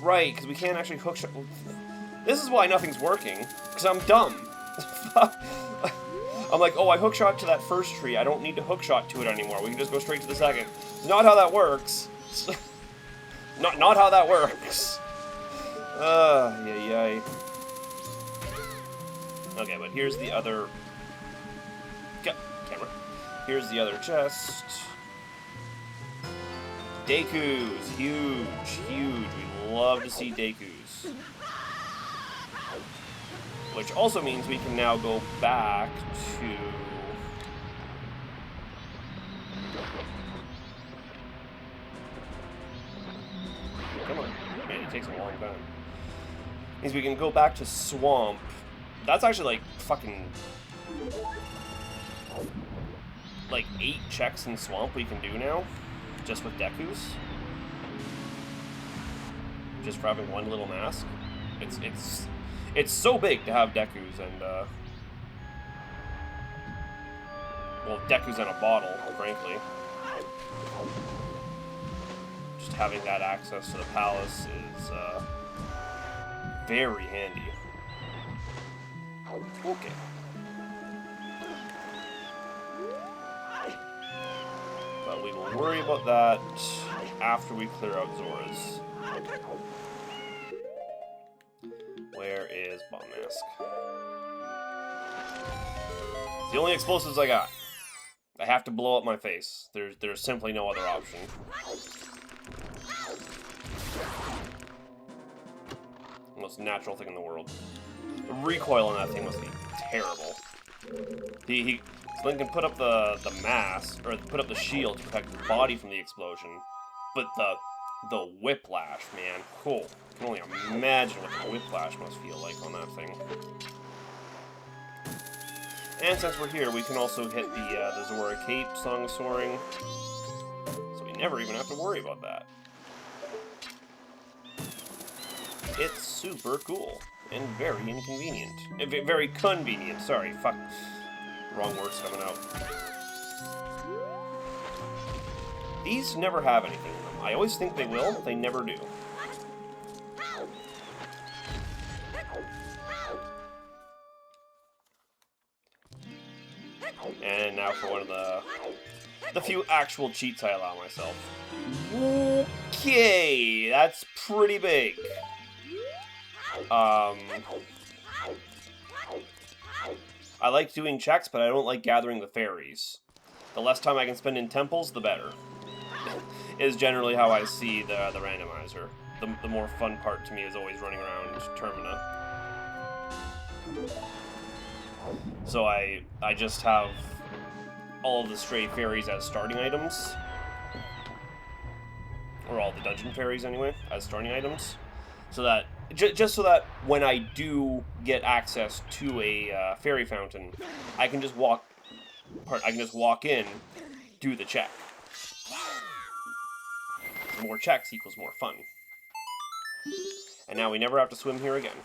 Right, because we can't actually hook shot. This is why nothing's working, because I'm dumb. I'm like, oh, I hookshot to that first tree. I don't need to hookshot to it anymore. We can just go straight to the second. It's not how that works. not how that works. Yay. Okay, but here's the other... Camera. Here's the other chest. Deku's. Huge. We love to see Deku's. Which also means we can now go back to... Come on. Man, it takes a long time. Means we can go back to Swamp. That's actually like fucking... like 8 checks in Swamp we can do now. Just with Deku's. Just for having one little mask. It's so big to have Deku's and, well, Deku's in a bottle, frankly. Just having that access to the palace is, very handy. Okay. But we will worry about that after we clear out Zora's. Where is Bomb Mask? It's the only explosives I got. I have to blow up my face. There's simply no other option. Most natural thing in the world. The recoil on that thing must be terrible. Link can put up the mask, or put up the shield to protect his body from the explosion, but the whiplash, man. Cool. I can only imagine what the whiplash must feel like on that thing. And since we're here, we can also hit the Zora Cape, Song of Soaring. So we never even have to worry about that. It's super cool. And very inconvenient. Very convenient, sorry, fuck. Wrong words coming out. These never have anything in them. I always think they will, they never do. And now for one of the few actual cheats I allow myself. Okay, that's pretty big. I like doing checks, but I don't like gathering the fairies. The less time I can spend in temples, the better. Is generally how I see the randomizer. The more fun part to me is always running around Termina. So I just have all of the stray fairies as starting items. Or all the dungeon fairies, anyway, as starting items. So that, just so that when I do get access to a fairy fountain, I can just walk in, do the check. More checks equals more fun. And now we never have to swim here again.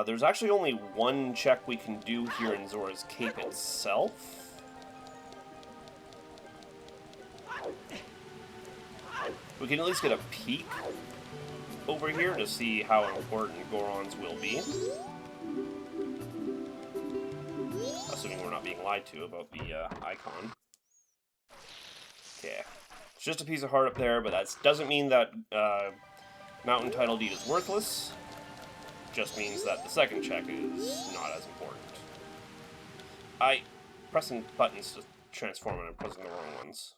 There's actually only one check we can do here in Zora's Cape itself. We can at least get a peek over here to see how important Gorons will be. Assuming we're not being lied to about the icon. Okay. It's just a piece of heart up there, but that doesn't mean that Mountain Title Deed is worthless. Just means that the second check is not as important. Pressing buttons to transform and I'm pressing the wrong ones.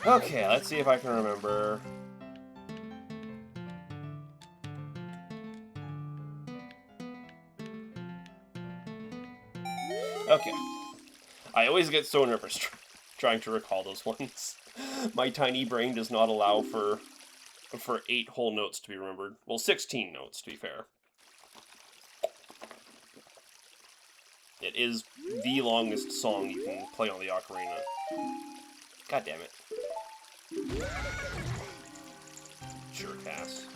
Okay, let's see if I can remember. Okay. I always get so nervous trying to recall those ones. My tiny brain does not allow for 8 whole notes to be remembered. Well, 16 notes, to be fair. It is the longest song you can play on the ocarina. God damn it. Sure, Cass.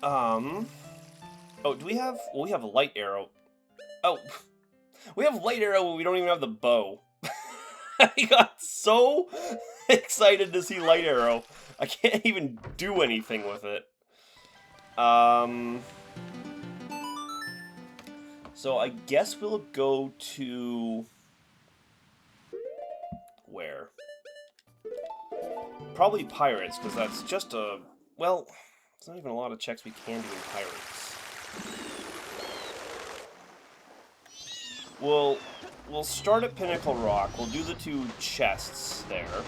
Oh, do we have... Well, we have light arrow. Oh, we have light arrow, but we don't even have the bow. I got so excited to see light arrow. I can't even do anything with it. So I guess we'll go to... Where? Probably Pirates, because that's just a... Well, there's not even a lot of checks we can do in Pirates. We'll start at Pinnacle Rock. We'll do the 2 chests there,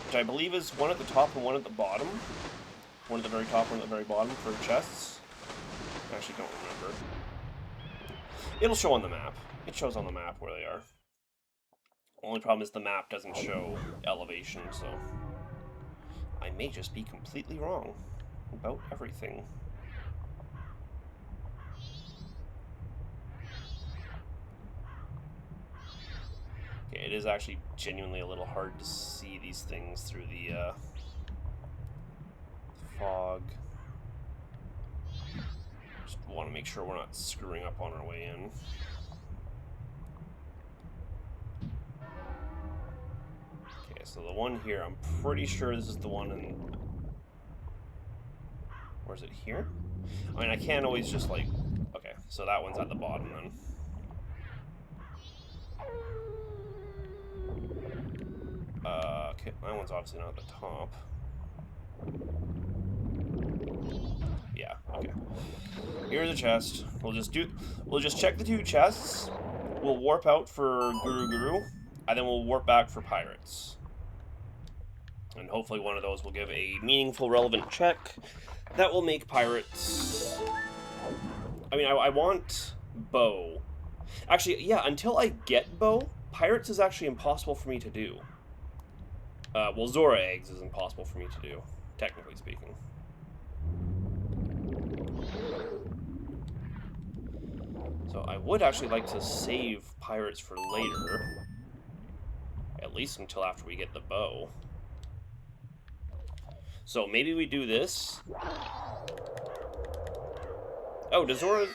which I believe is one at the top and one at the bottom. One at the very top, one at the very bottom for chests. I actually don't remember. It'll show on the map. It shows on the map where they are. Only problem is the map doesn't show elevation, so I may just be completely wrong about everything. Okay, it is actually genuinely a little hard to see these things through the fog. Just want to make sure we're not screwing up on our way in. Okay, so the one here, I'm pretty sure this is the one in... Or is it here? I mean, I can't always just, like... Okay, so that one's at the bottom, then. Okay, that one's obviously not at the top. Yeah, okay. Here's a chest. We'll just check the 2 chests. We'll warp out for Guru Guru, and then we'll warp back for Pirates. And hopefully one of those will give a meaningful, relevant check that will make Pirates... I mean, I want Bow. Actually, yeah, until I get Bow, Pirates is actually impossible for me to do. Well, Zora Eggs is impossible for me to do, technically speaking. So I would actually like to save Pirates for later. At least until after we get the bow. So maybe we do this. Oh, does Zora...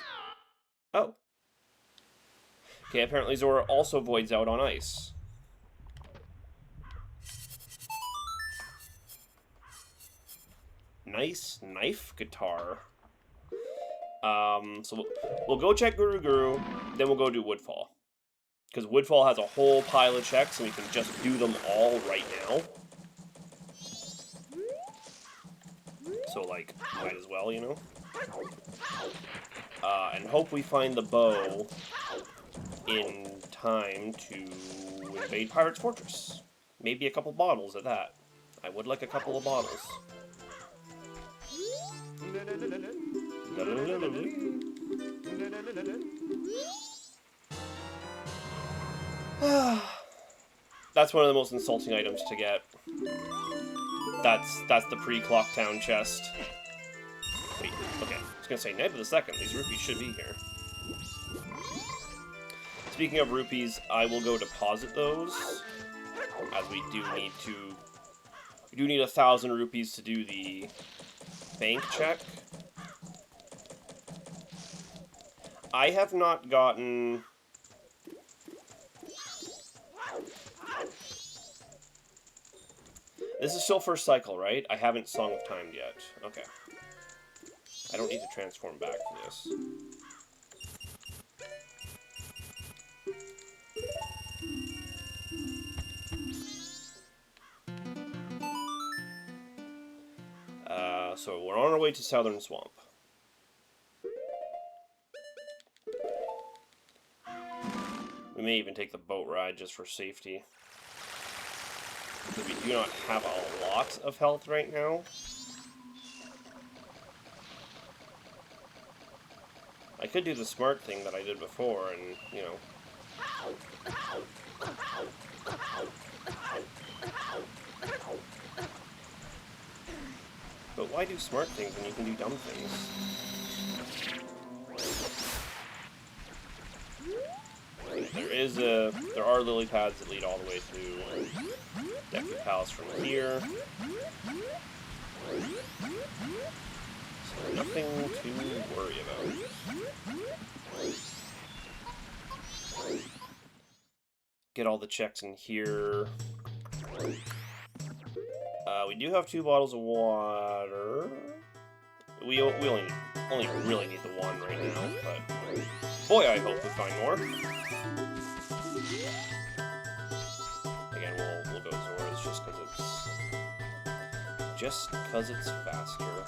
Oh. Okay, apparently Zora also voids out on ice. Nice knife guitar. So we'll go check Guru Guru, then we'll go do Woodfall. Because Woodfall has a whole pile of checks, and we can just do them all right now. So, like, might as well, you know? And hope we find the bow in time to invade Pirate's Fortress. Maybe a couple bottles at that. I would like a couple of bottles. That's one of the most insulting items to get. That's the pre-Clock Town chest. Wait, okay. I was gonna say, Night of the Second. These rupees should be here. Speaking of rupees, I will go deposit those, as we do need to... We do need 1,000 rupees to do the bank check. I have not gotten... This is still first cycle, right? I haven't Song of Time yet. Okay. I don't need to transform back for this. So we're on our way to Southern Swamp. We may even take the boat ride just for safety. Because we do not have a lot of health right now. I could do the smart thing that I did before and, you know... But why do smart things when you can do dumb things? There are lily pads that lead all the way to Deku Palace from here. So nothing to worry about. Get all the checks in here. We do have 2 bottles of water. We only really need the 1 right now, but boy, I hope we find more. Again, we'll go Zora's just because it's faster,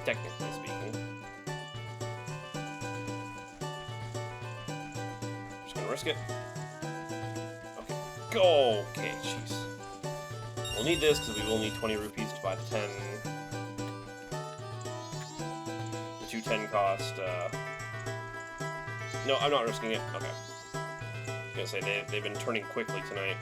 technically speaking. Just gonna risk it. Okay, go. Okay, jeez. We'll need this because we will need 20 rupees to buy the 10. The 2 10 cost. No, I'm not risking it. Okay. I was gonna say they've been turning quickly tonight.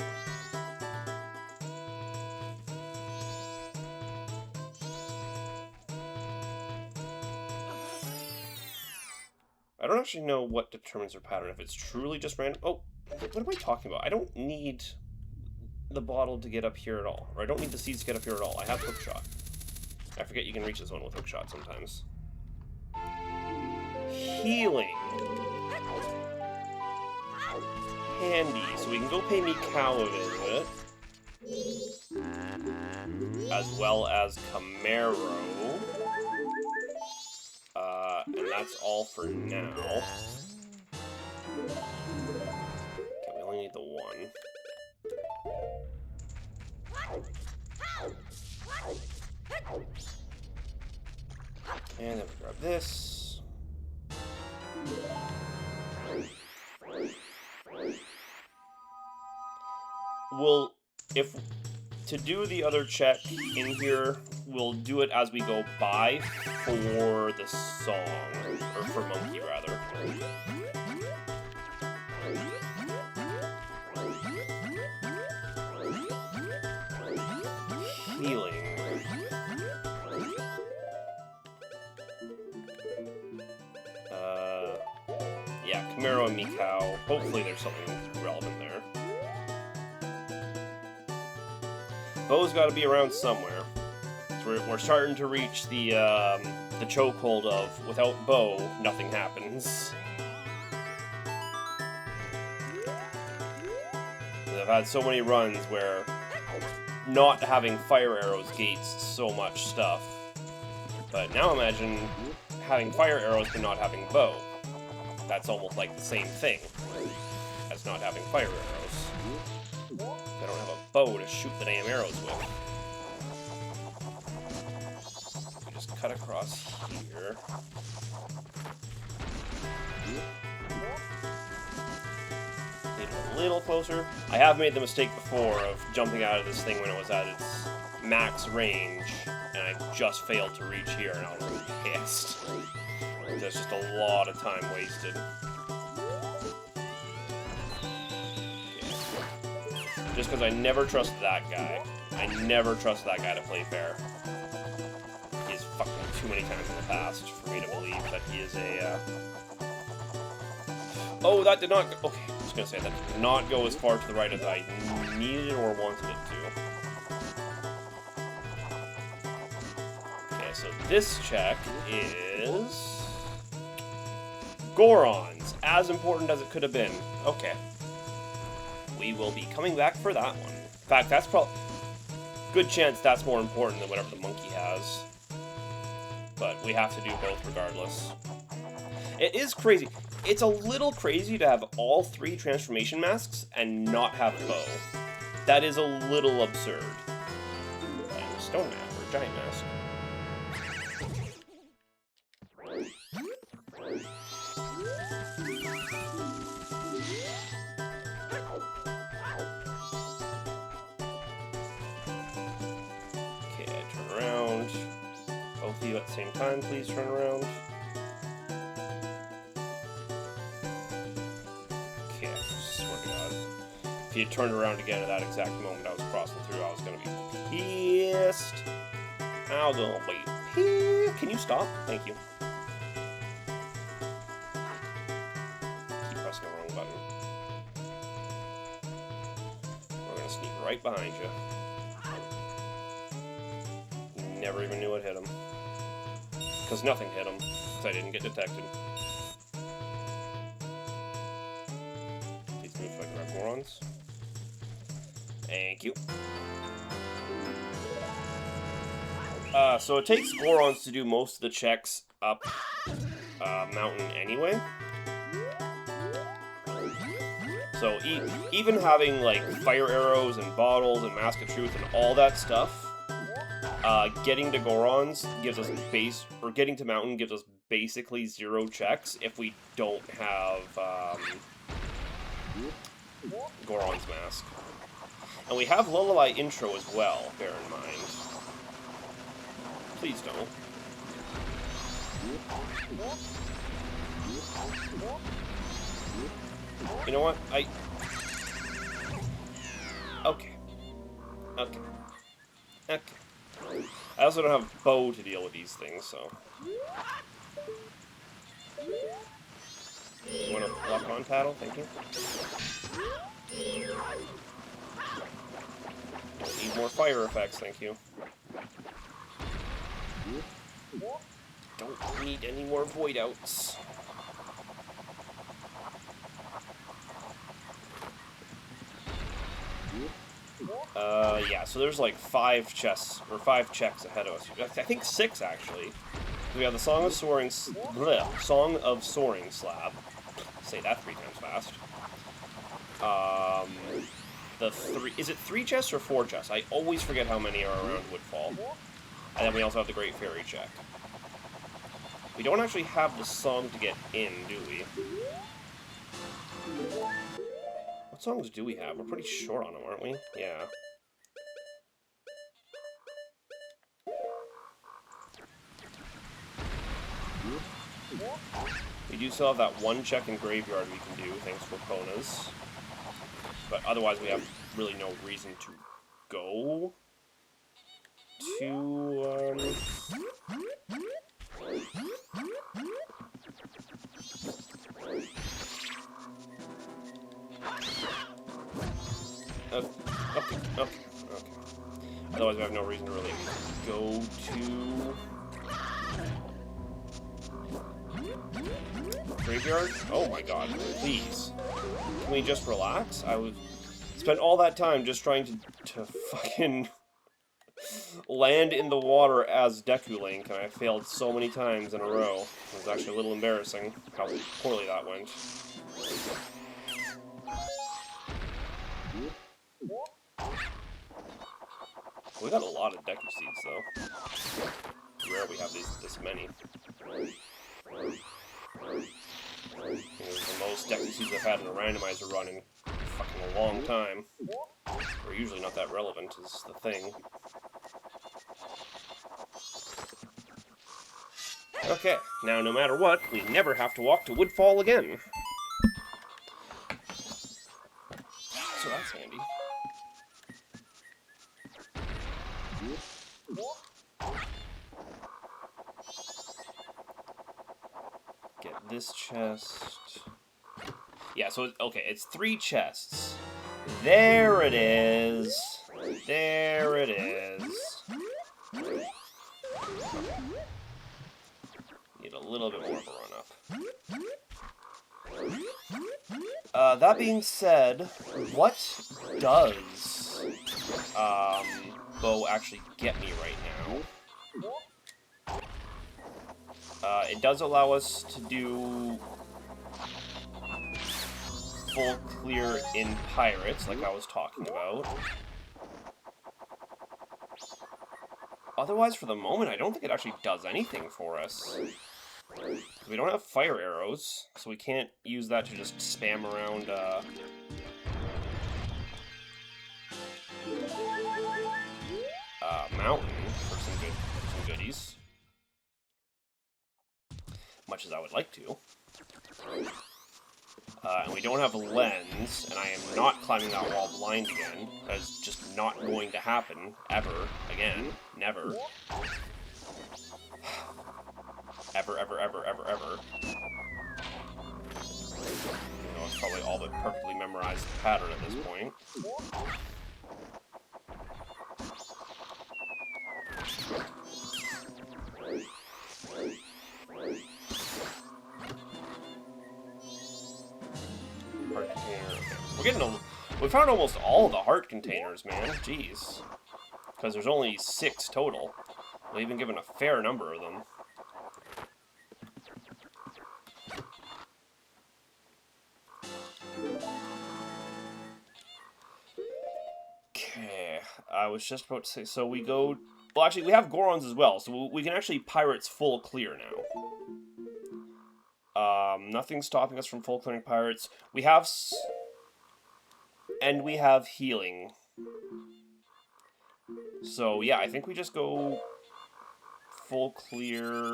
I don't actually know what determines their pattern. If it's truly just random. Oh, what am I talking about? I don't need the bottle to get up here at all. Or I don't need the seeds to get up here at all. I have hookshot. I forget you can reach this one with hookshot sometimes. Healing. Handy. So we can go pay Mikau a visit. As well as Camaro. And that's all for now. Okay, we only need the 1. And then we grab this. To do the other check in here, we'll do it as we go by for the song, or for Monkey, rather. Healing. Yeah, Camaro and Mikau. Hopefully there's something relevant there. Bo's got to be around somewhere. So we're starting to reach the chokehold of without Bo, nothing happens. I've had so many runs where not having fire arrows gates so much stuff. But now imagine having fire arrows but not having Bo. That's almost like the same thing as not having fire arrows. I don't have a bow to shoot the damn arrows with. We just cut across here. Get a little closer. I have made the mistake before of jumping out of this thing when it was at its max range, and I just failed to reach here, and I was really pissed. That's just a lot of time wasted. Just because I never trust that guy. I never trust that guy to play fair. He's fucked me too many times in the past for me to believe that he is a, Oh, that did not go... Okay, I was going to say, that did not go as far to the right as I needed or wanted it to. Okay, so this check is... Goron's. As important as it could have been. Okay. We will be coming back for that one. In fact, that's probably... Good chance that's more important than whatever the monkey has. But we have to do both regardless. It is crazy. It's a little crazy to have all 3 transformation masks and not have Bo. That is a little absurd. And a stone mask or a giant mask. Both of you at the same time, please turn around. Okay, I swear to God. If you turned around again at that exact moment I was crossing through, I was gonna be pissed. I'll go wait. Can you stop? Thank you. Keep pressing the wrong right behind you. Never even knew it hit him. Because nothing hit him. Because I didn't get detected. Please move so I can grab Gorons. Thank you. So it takes Gorons to do most of the checks up mountain anyway. So even having like fire arrows and bottles and Mask of Truth and all that stuff, getting to Gorons gives us getting to mountain gives us basically 0 checks if we don't have Goron's Mask. And we have Lullaby intro as well, bear in mind. Please don't. You know what? Okay. I also don't have bow to deal with these things, so... You want to lock on paddle? Thank you. Need more fire effects, thank you. Don't need any more void outs. Yeah, so there's like 5 chests, or 5 checks ahead of us. I think 6, actually. We have the Song of Soaring Slab. Say that 3 times fast. Is it 3 chests or 4 chests? I always forget how many are around Woodfall. And then we also have the Great Fairy check. We don't actually have the song to get in, do we? What songs do we have? We're pretty short on them, aren't we? Yeah. We do still have that 1 check in Graveyard we can do, thanks for Konas. But otherwise we have really no reason to go to, Okay. Otherwise we have no reason to really go to... Graveyard? Oh my god, please. Can we just relax? I would spend all that time just trying to fucking land in the water as Deku Link, and I failed so many times in a row. It was actually a little embarrassing how poorly that went. We got a lot of Deku Seeds, though. It's rare we have this many. It was the most Deku Seeds I've had in a randomizer run in fucking a long time. They're usually not that relevant, is the thing. Okay, now no matter what, we never have to walk to Woodfall again. So that's handy. Get this chest. Yeah, so, okay, it's 3 chests. There it is. There it is. Need a little bit more of a run-up. That being said, what does bow actually get me right now? It does allow us to do full clear in Pirates, like I was talking about. Otherwise, for the moment, I don't think it actually does anything for us. We don't have fire arrows, so we can't use that to just spam around, mountain for some goodies. Much as I would like to. And we don't have a lens, and I am not climbing that wall blind again. That is just not going to happen, ever, again, never. Ever. You know, it's probably all but perfectly memorized pattern at this point. We found almost all the heart containers, man. Jeez. Because there's only 6 total. We've been given a fair number of them. Okay, I was just about to say, so we go... Well, actually, we have Gorons as well, so we can actually Pirates full clear now. Nothing's stopping us from full clearing Pirates. We have... And we have healing. So, yeah, I think we just go full clear.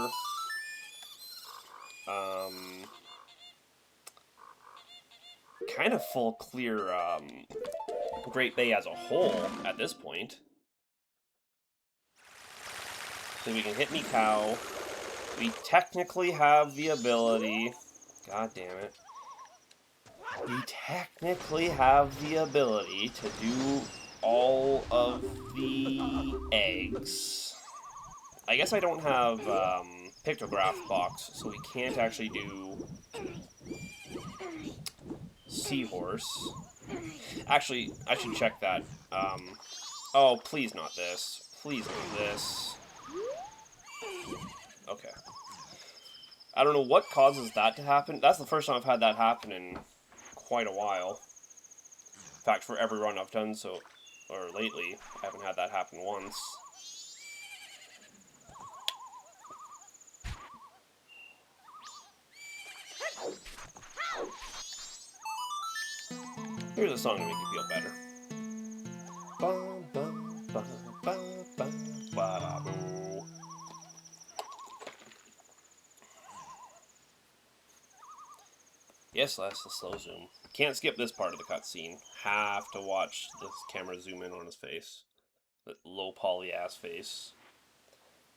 Kind of full clear, Great Bay as a whole at this point. So we can hit me cow. We technically have the ability. God damn it. We technically have the ability to do all of the eggs. I guess I don't have pictograph box, so we can't actually do seahorse. Actually, I should check that. Oh, please not this. Please not this. Okay. I don't know what causes that to happen. That's the first time I've had that happen in quite a while. In fact, for every run I've done so, or lately, I haven't had that happen once. Here's a song to make you feel better. Bum, bum, bum, bum, bum, ba-da-boo. Yes, that's the slow zoom. Can't skip this part of the cutscene. Have to watch this camera zoom in on his face. That low poly ass face.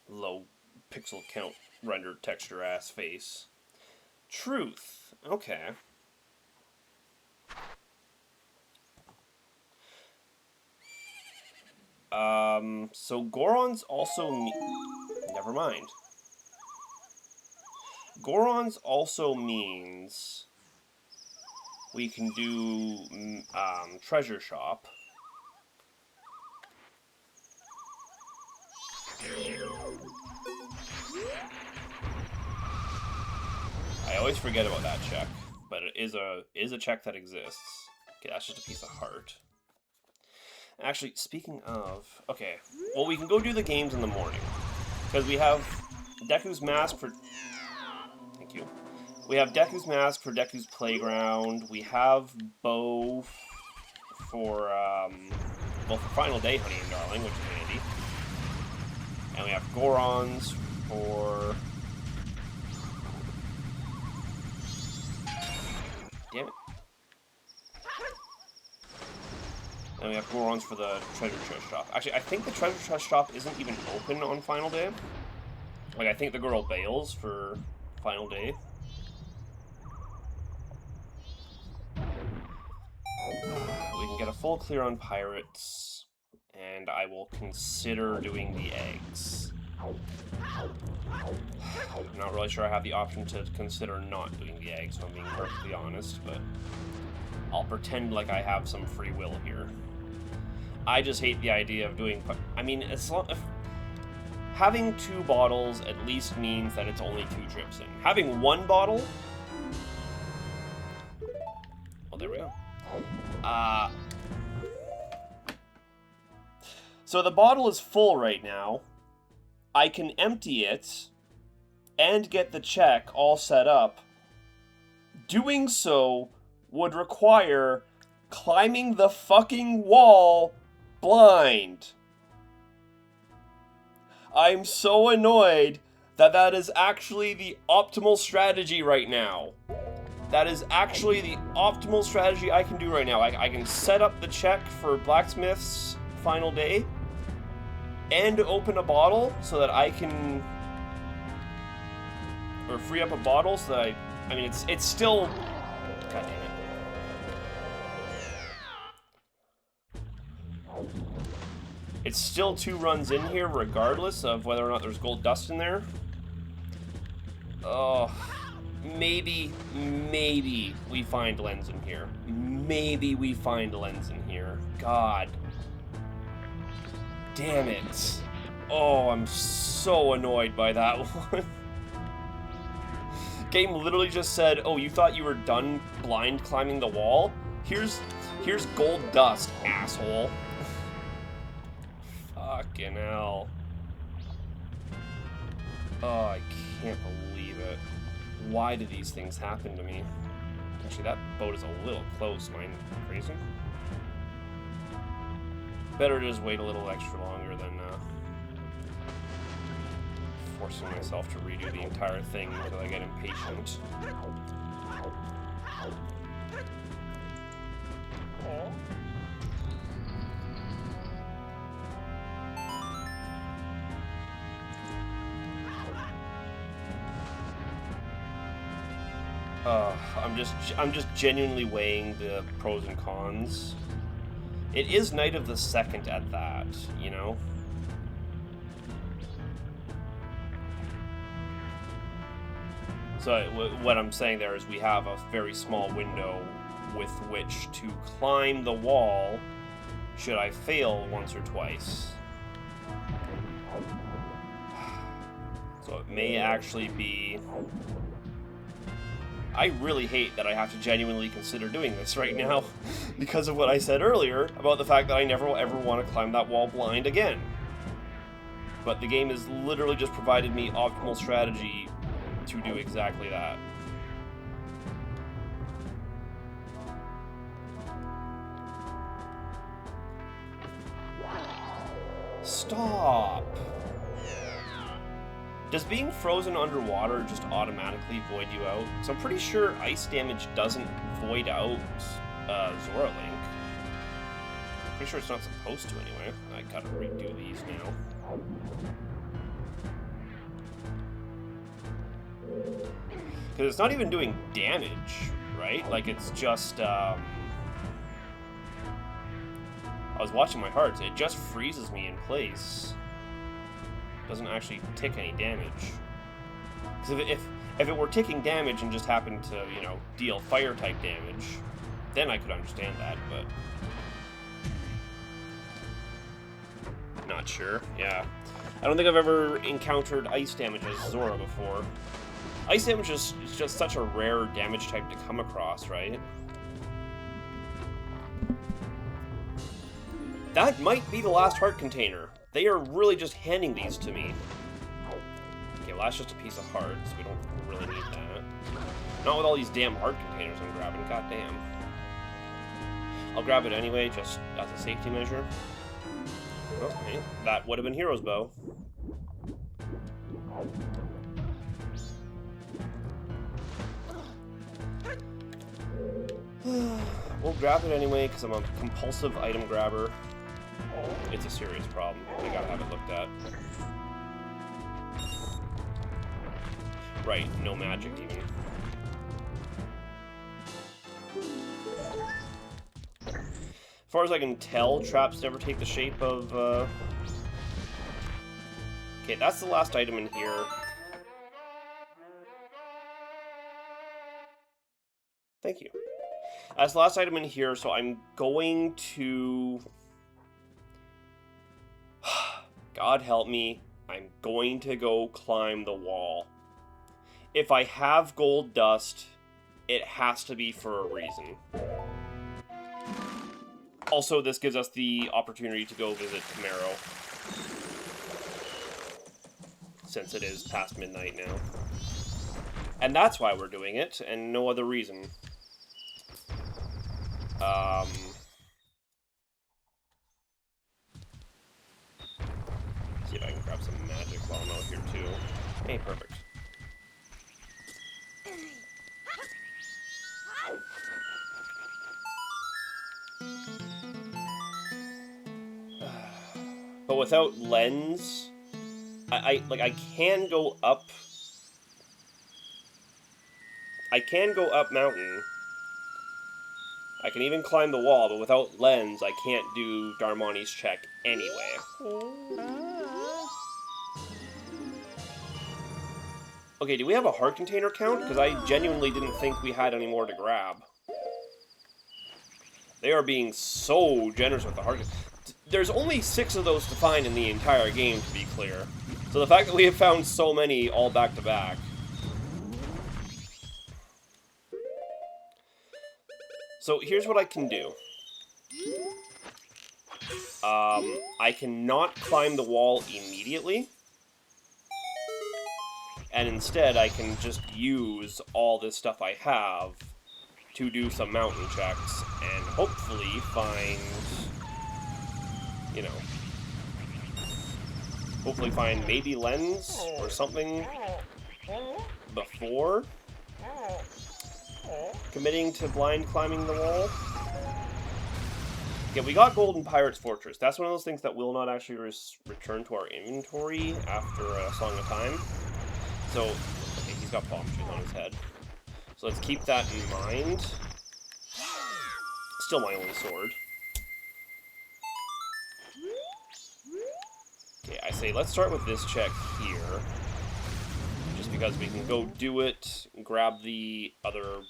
Low pixel count rendered texture ass face. Truth. Okay. So Gorons also never mind. Gorons also means we can do treasure shop. I always forget about that check, but it is a check that exists. Okay, that's just a piece of heart. Actually, speaking of... Okay, well, we can go do the games in the morning. Because we have Deku's Mask for... Thank you. We have Deku's Mask for Deku's Playground. We have Bow for, well, for Final Day, Honey and Darling, which is handy. And we have Gorons for... Damn it. And we have Gorons for the treasure chest shop. Actually, I think the treasure chest shop isn't even open on Final Day. Like, I think the girl bails for Final Day. We can get a full clear on pirates, and I will consider doing the eggs. I'm not really sure I have the option to consider not doing the eggs, if I'm being perfectly honest, but I'll pretend like I have some free will here. I just hate the idea of doing... I mean, as long, having 2 bottles at least means that it's only 2 trips in. Having 1 bottle... Well, there we go. So the bottle is full right now. I can empty it and get the check all set up. Doing so would require climbing the fucking wall blind. I'm so annoyed that that is actually the optimal strategy right now. That is actually the optimal strategy I can do right now. I can set up the check for Blacksmith's Final Day and open a bottle so that I can... Or free up a bottle so that I mean, it's still... God damn it. It's still 2 runs in here, regardless of whether or not there's gold dust in there. Oh, maybe we find lens in here. Maybe we find lens in here. God. Damn it. Oh, I'm so annoyed by that one. Game literally just said, oh, you thought you were done blind climbing the wall? Here's gold dust, asshole. Fucking hell. Oh, I can't believe it. Why do these things happen to me? Actually, that boat is a little close. Am I crazy? Better to just wait a little extra longer than forcing myself to redo the entire thing until I get impatient. I'm just genuinely weighing the pros and cons. It is Night of the Second at that, you know? So what I'm saying there is we have a very small window with which to climb the wall should I fail once or twice. So it may actually be... I really hate that I have to genuinely consider doing this right now because of what I said earlier about the fact that I never will ever want to climb that wall blind again. But the game has literally just provided me optimal strategy to do exactly that. Stop! Does being frozen underwater just automatically void you out? So I'm pretty sure ice damage doesn't void out Zora Link. Pretty sure it's not supposed to anyway. I gotta redo these now. Because it's not even doing damage, right? Like, it's just, I was watching my hearts. It just freezes me in place. Doesn't actually tick any damage. Because if it were ticking damage and just happened to, you know, deal fire-type damage, then I could understand that, but... Not sure, yeah. I don't think I've ever encountered ice damage as Zora before. Ice damage is just such a rare damage type to come across, right? That might be the last heart container. They are really just handing these to me. Okay, well that's just a piece of heart, so we don't really need that. Not with all these damn heart containers I'm grabbing, goddamn. I'll grab it anyway, just as a safety measure. Okay, that would have been Hero's Bow. We'll grab it anyway, because I'm a compulsive item grabber. It's a serious problem. I gotta have it looked at. Right, no magic even. As far as I can tell, traps never take the shape of, Okay, that's the last item in here. Thank you. That's the last item in here, so I'm going to... God help me, I'm going to go climb the wall. If I have gold dust, it has to be for a reason. Also, this gives us the opportunity to go visit Camaro. Since it is past midnight now. And that's why we're doing it, and no other reason. See if I can grab some magic while I'm out here too. Hey, perfect. But without lens, I can go up. I can go up mountain. I can even climb the wall, but without lens, I can't do Darmani's check anyway. Okay, do we have a heart container count? Because I genuinely didn't think we had any more to grab. They are being so generous with the heart. There's only 6 of those to find in the entire game, to be clear. So the fact that we have found so many all back to back. So here's what I can do. I cannot climb the wall immediately. And instead, I can just use all this stuff I have to do some mountain checks and hopefully find, you know, hopefully find maybe lens or something before committing to blind climbing the wall. Okay, we got Golden Pirate's Fortress. That's one of those things that will not actually return to our inventory after a Song of Time. So, okay, he's got palm trees on his head. So let's keep that in mind. Still my only sword. Okay, I say let's start with this check here. Just because we can go do it, grab the other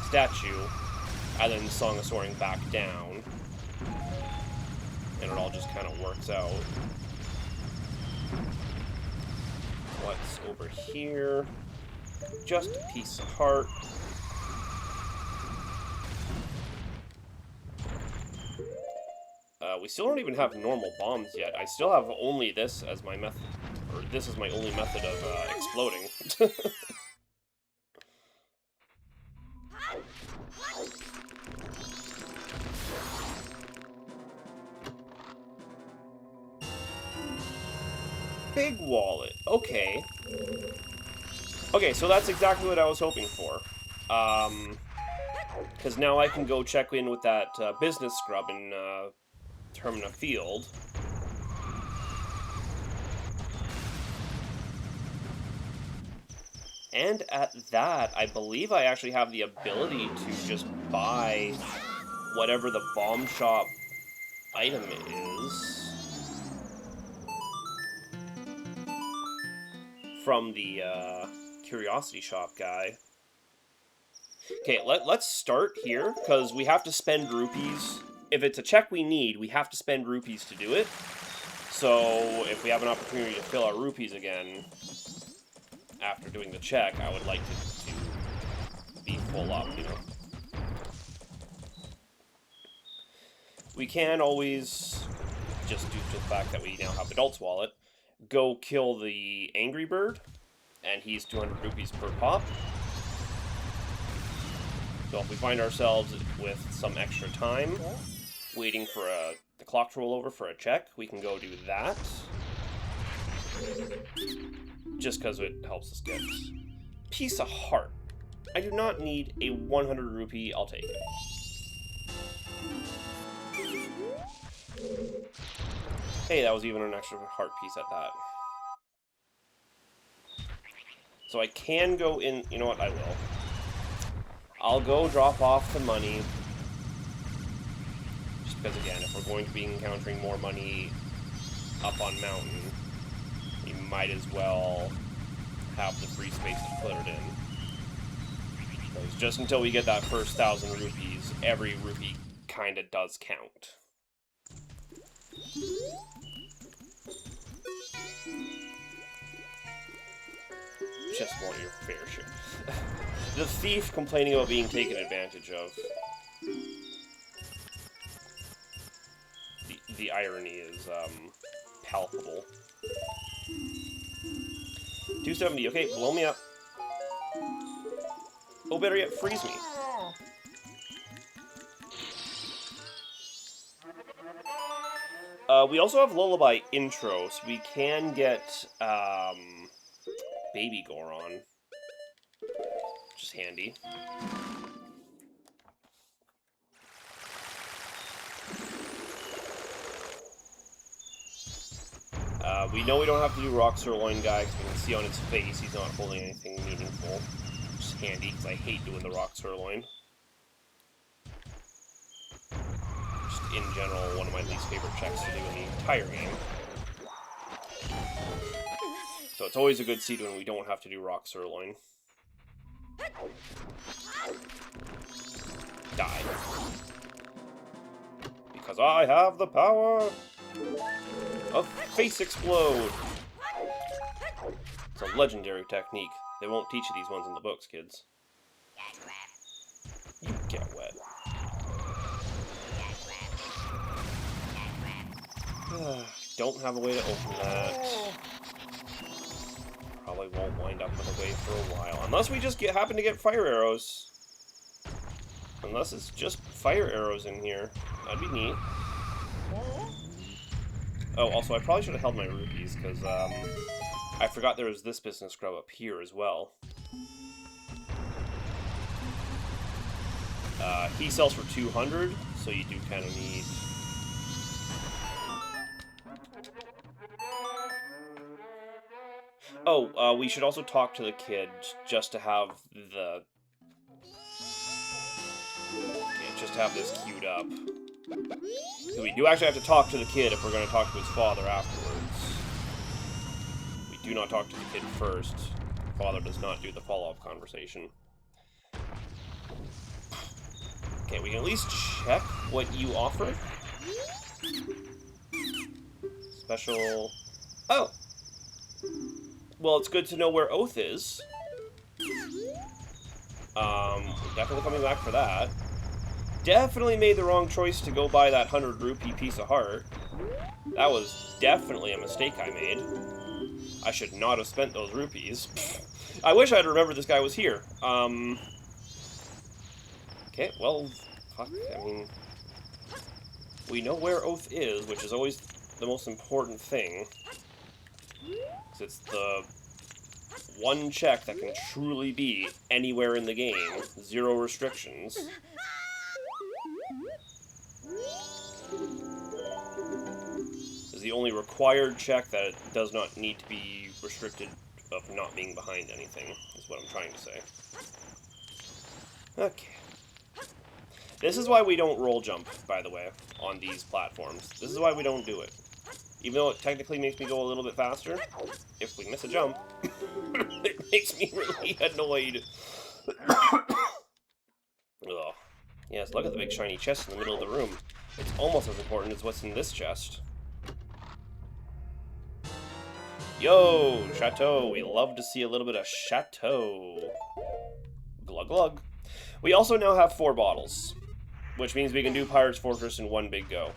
statue, and then Song of Soaring back down. And it all just kind of works out. What's over here? Just a piece of heart. We still don't even have normal bombs yet. I still have only this as my method, or this is my only method of exploding. Big wallet. Okay. Okay, so that's exactly what I was hoping for. Because now I can go check in with that business scrub in Termina Field. And at that, I believe I actually have the ability to just buy whatever the bomb shop item is from the curiosity shop guy. Okay, let's start here, because we have to spend rupees. If it's a check we need, we have to spend rupees to do it. So if we have an opportunity to fill our rupees again after doing the check, I would like to be full up, you know. We can always, just due to the fact that we now have Adult's Wallet, go kill the Angry Bird, and he's 200 rupees per pop. So if we find ourselves with some extra time, waiting for the clock to roll over for a check, we can go do that. Just because it helps us get piece of heart. I do not need a 100 rupee, I'll take it. Hey, that was even an extra heart piece at that. So I can go in, you know what, I will. I'll go drop off the money. Just because, again, if we're going to be encountering more money up on mountain, we might as well have the free space to put it in. Because just until we get that first 1,000 rupees, every rupee kind of does count. Just want your fair share. The thief complaining about being taken advantage of. The irony is palpable. 270. Okay, blow me up. Oh, better yet, freeze me. We also have Lullaby intro, so we can get Baby Goron. Which is handy. We know we don't have to do Rock Sirloin Guy, because we can see on his face he's not holding anything meaningful. Which is handy, because I hate doing the Rock Sirloin. Just in general, one of my least favorite checks to do in the entire game. So it's always a good seed when we don't have to do rock sirloin. Die. Because I have the power of face explode. It's a legendary technique. They won't teach you these ones in the books, kids. You get wet. Don't have a way to open that. Probably won't wind up with a way for a while. Unless we just happen to get fire arrows. Unless it's just fire arrows in here. That'd be neat. Oh, also, I probably should have held my rupees, because I forgot there was this business scrub up here as well. He sells for 200, so you do kind of need... Oh, we should also talk to the kid, just to have the... Okay, just to have this queued up. So we do actually have to talk to the kid if we're going to talk to his father afterwards. We do not talk to the kid first. Father does not do the follow-up conversation. Okay, we can at least check what you offer. Special... Oh! Well, it's good to know where Oath is. Definitely coming back for that. Definitely made the wrong choice to go buy that 100 rupee piece of heart. That was definitely a mistake I made. I should not have spent those rupees. I wish I'd remembered this guy was here. Okay, well, fuck, I mean... We know where Oath is, which is always the most important thing. Because it's the one check that can truly be anywhere in the game. 0 restrictions. Is the only required check that it does not need to be restricted of not being behind anything, is what I'm trying to say. Okay. This is why we don't roll jump, by the way, on these platforms. This is why we don't do it. Even though it technically makes me go a little bit faster, if we miss a jump, it makes me really annoyed. Ugh. Yes, look at the big shiny chest in the middle of the room. It's almost as important as what's in this chest. Yo, Chateau. We love to see a little bit of Chateau. Glug glug. We also now have 4 bottles, which means we can do Pirate's Fortress in one big go.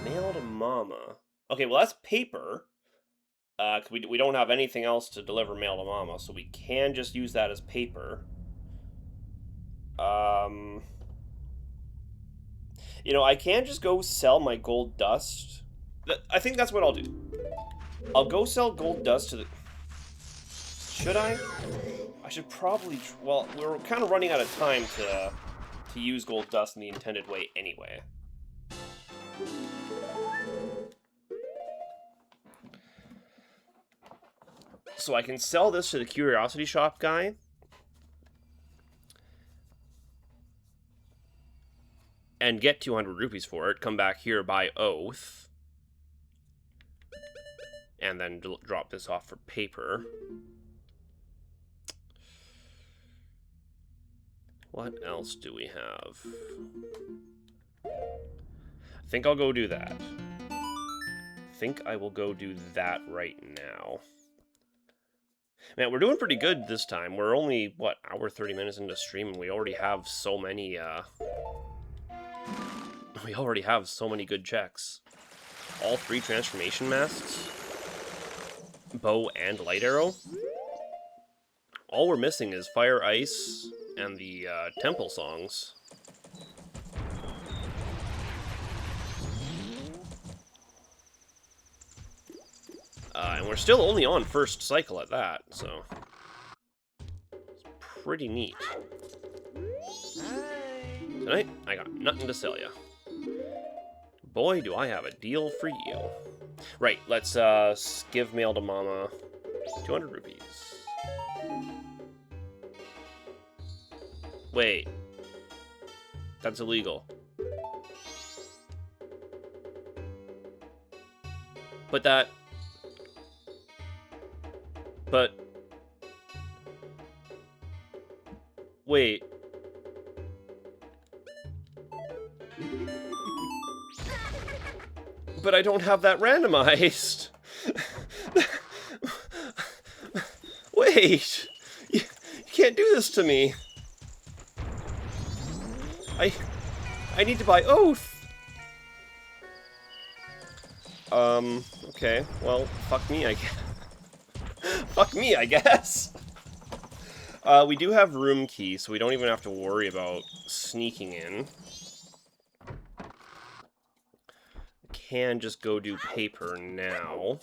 Mail to Mama. Okay, well that's paper. Cause we don't have anything else to deliver mail to Mama, so we can just use that as paper. You know, I can just go sell my gold dust. I think that's what I'll do. I'll go sell gold dust to the... Should I? I should probably... Well, we're kind of running out of time to use gold dust in the intended way anyway. So I can sell this to the curiosity shop guy. And get 200 rupees for it. Come back here, buy Oath. And then drop this off for paper. What else do we have? I think I'll go do that. I think I will go do that right now. Man, we're doing pretty good this time. We're only, what, hour 30 minutes into stream, and we already have so many, we already have so many good checks. All 3 transformation masks. Bow and light arrow. All we're missing is fire, ice, and the, temple songs. And we're still only on first cycle at that, so... It's pretty neat. Tonight, I got nothing to sell ya. Boy, do I have a deal for you. Right, let's give mail to Mama 200 rupees. Wait. That's illegal. But that... But... Wait. But I don't have that randomized. Wait. You can't do this to me. I need to buy Oath. Okay. Well, fuck me, I guess. Fuck me, I guess. We do have room key, so we don't even have to worry about sneaking in. Can just go do paper now.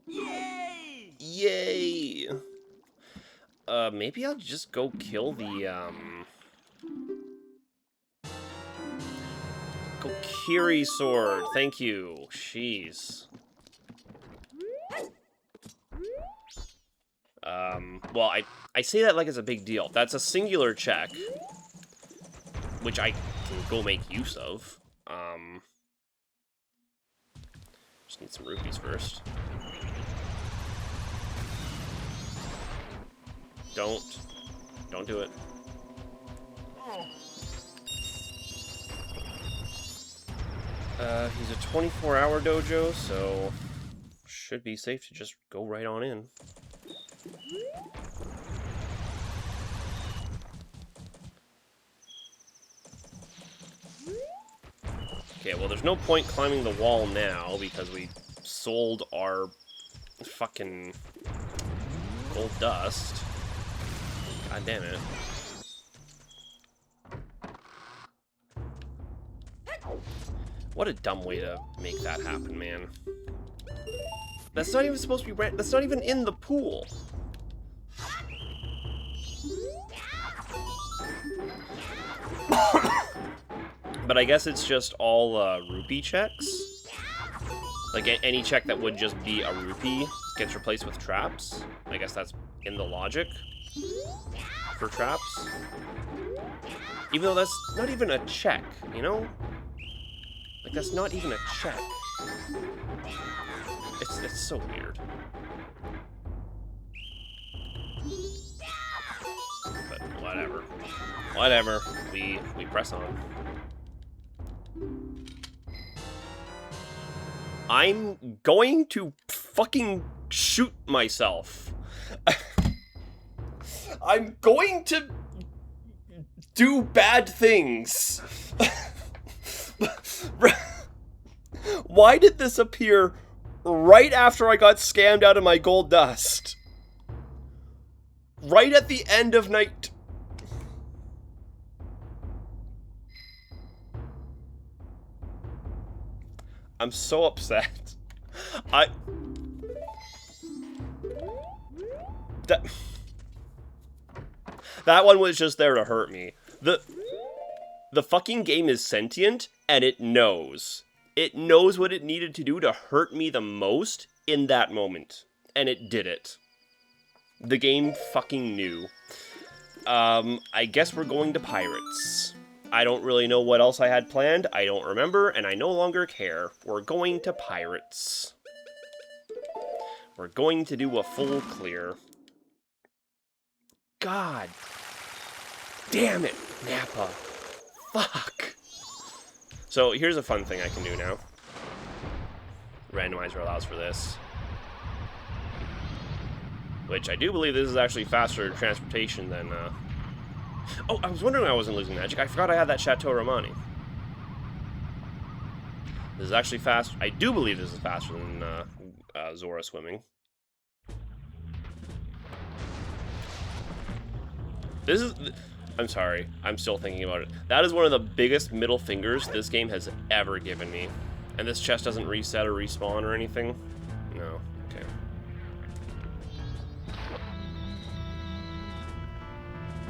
Yay! Yay! Maybe I'll just go kill the, Kokiri sword. Thank you. Jeez. Well, I say that like it's a big deal. That's a singular check, which I can go make use of. Just need some rupees first. Don't do it. He's a 24-hour dojo, so should be safe to just go right on in. Okay, well, there's no point climbing the wall now because we sold our fucking gold dust. God damn it. What a dumb way to make that happen, man. That's not even supposed to be that's not even in the pool. But I guess it's just all rupee checks. Like any check that would just be a rupee gets replaced with traps. I guess that's in the logic for traps. Even though that's not even a check, you know? Like, that's not even a check. It's so weird. But whatever. Whatever. We press on. I'm going to fucking shoot myself. I'm going to do bad things. Why did this appear right after I got scammed out of my gold dust? Right at the end of night. I'm so upset. That one was just there to hurt me. The fucking game is sentient, and it knows. It knows what it needed to do to hurt me the most in that moment. And it did it. The game fucking knew. I guess we're going to Pirates. I don't really know what else I had planned. I don't remember, and I no longer care. We're going to Pirates. We're going to do a full clear. God damn it, Nappa. Fuck. So here's a fun thing I can do now. Randomizer allows for this. Which I do believe this is actually faster transportation than, Oh, I was wondering why I wasn't losing magic. I forgot I had that Chateau Romani. This is actually fast. I do believe this is faster than, Zora swimming. This is... I'm sorry. I'm still thinking about it. That is one of the biggest middle fingers this game has ever given me. And this chest doesn't reset or respawn or anything? No. Okay.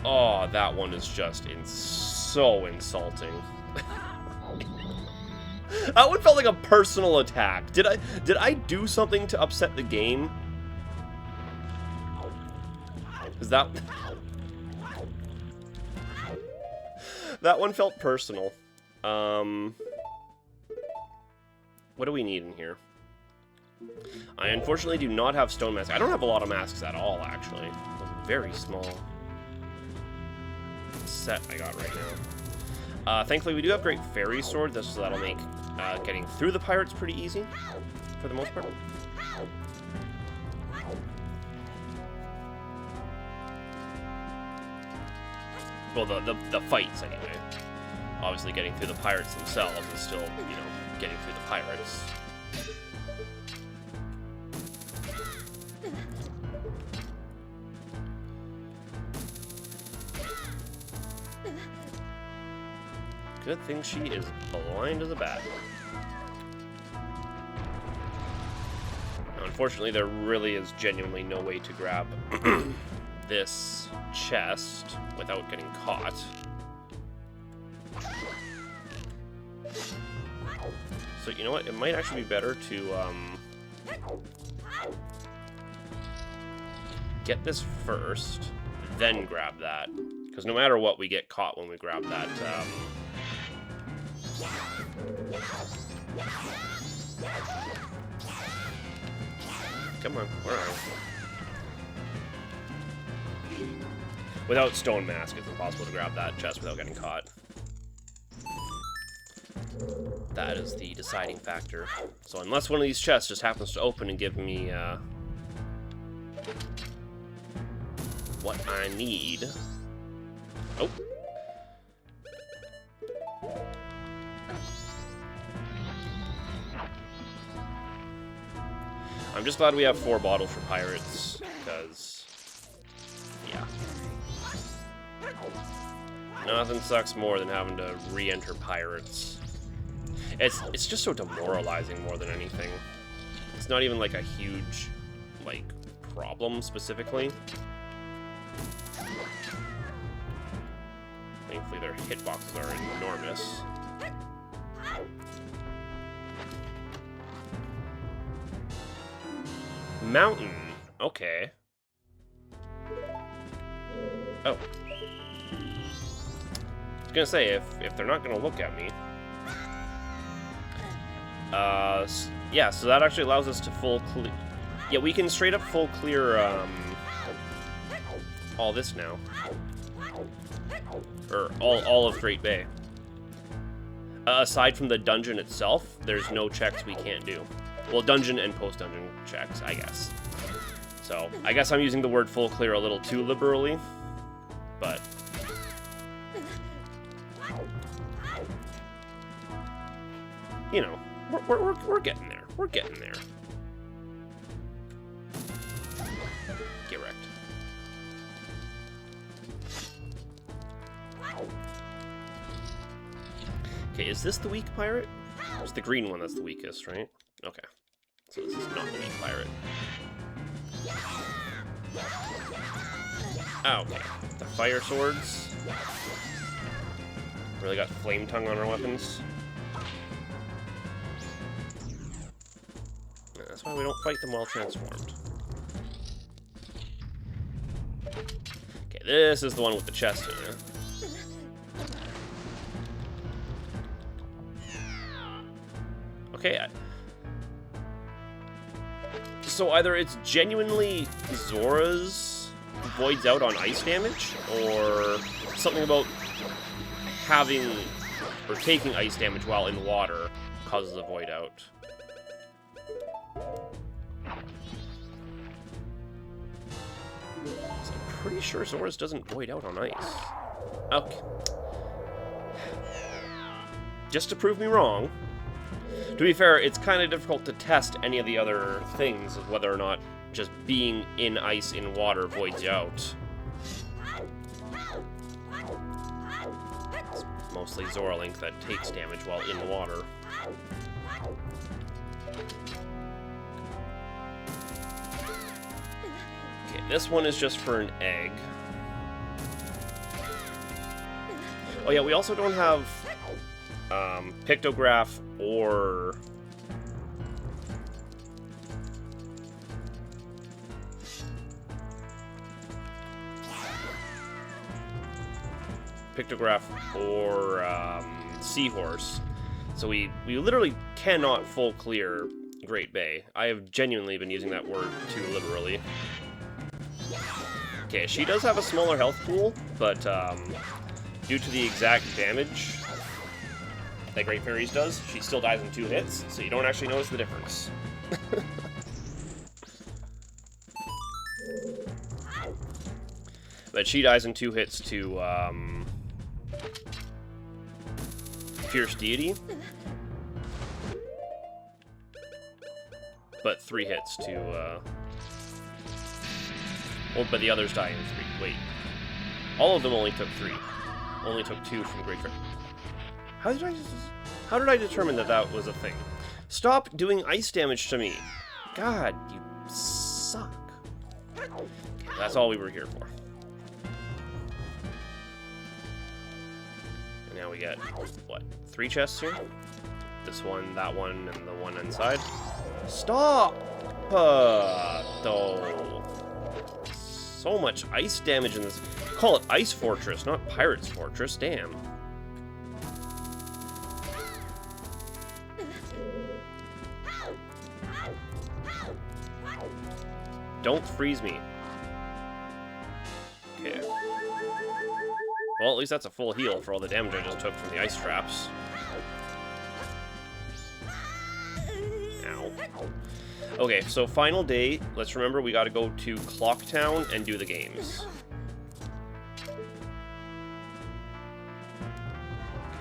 Oh, that one is just so insulting. That one felt like a personal attack. Did I do something to upset the game? Is that... that one felt personal. What do we need in here? I unfortunately do not have stone masks. I don't have a lot of masks at all, actually. It's a very small set I got right now. Thankfully, we do have great fairy sword. So that'll make getting through the pirates pretty easy, for the most part. Well, the fights, anyway. Obviously, getting through the pirates themselves is still, you know, getting through the pirates. Good thing she is blind as a bat. Now, unfortunately, there really is genuinely no way to grab this chest without getting caught. So, you know what? It might actually be better to get this first, then grab that. Because no matter what, we get caught when we grab that. Come on, where are we? Without stone mask, it's impossible to grab that chest without getting caught. That is the deciding factor. So unless one of these chests just happens to open and give me what I need. Oh. I'm just glad we have 4 bottles for pirates, because, yeah. Nothing sucks more than having to re-enter pirates. It's just so demoralizing more than anything. It's not even like a huge, like, problem specifically. Thankfully their hitboxes are enormous. Mountain. Okay. Oh. I was gonna say, if they're not gonna look at me. Yeah, so that actually allows us to full clear. Yeah, we can straight up full clear, all this now. Or all of Great Bay. Aside from the dungeon itself, there's no checks we can't do. Well, dungeon and post-dungeon checks, I guess. So, I guess I'm using the word full clear a little too liberally, but... you know, we're getting there. We're getting there. Get wrecked. Okay, is this the weak pirate? It's the green one that's the weakest, right? Okay. So this is not the weak pirate. Oh, okay. The fire swords. Really got flame tongue on our weapons. That's why we don't fight them while transformed. Okay, this is the one with the chest in it. Okay, so either it's genuinely Zora's voids out on ice damage, or something about having or taking ice damage while in water causes a void out. So I'm pretty sure Zora's doesn't void out on ice. Okay. Just to prove me wrong. To be fair, it's kind of difficult to test any of the other things, of whether or not just being in ice in water voids you out. It's mostly Zora Link that takes damage while in the water. Okay, this one is just for an egg. Oh yeah, we also don't have pictograph or pictograph, or seahorse. So we literally cannot full clear Great Bay. I have genuinely been using that word too literally. Okay, she does have a smaller health pool, but due to the exact damage that Great Fairies does, she still dies in 2 hits, so you don't actually notice the difference. But she dies in 2 hits to Fierce Deity, but 3 hits to well, but the others die in 3. Wait, all of them only took 3. Only took 2 from Great Fairy. How did I determine that that was a thing? Stop doing ice damage to me. God, you suck. Okay, that's all we were here for. And now we get, what, 3 chests here? This one, that one, and the one inside. Stop! Though. So much ice damage in this. Call it Ice Fortress, not Pirate's Fortress. Damn. Don't freeze me. Okay. Well, at least that's a full heal for all the damage I just took from the ice traps. Ow. Okay, so final day. Let's remember we gotta go to Clocktown and do the games.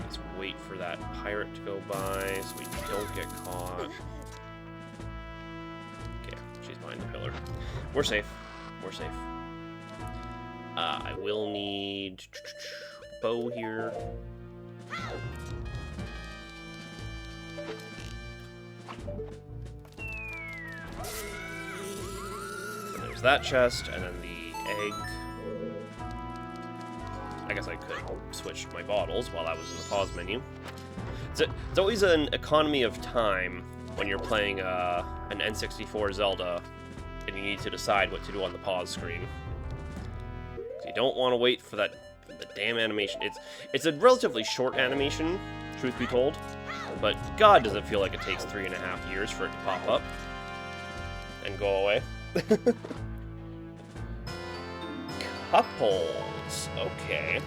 Let's wait for that pirate to go by so we don't get caught. Okay, she's behind the pillar. We're safe. We're safe. I will need bow here. And there's that chest, and then the egg. I guess I could switch my bottles while I was in the pause menu. It's always an economy of time when you're playing an N64 Zelda and you need to decide what to do on the pause screen. You don't want to wait for the damn animation. It's a relatively short animation, truth be told, but God, does it feel like it takes 3.5 years for it to pop up and go away. Couples. Okay.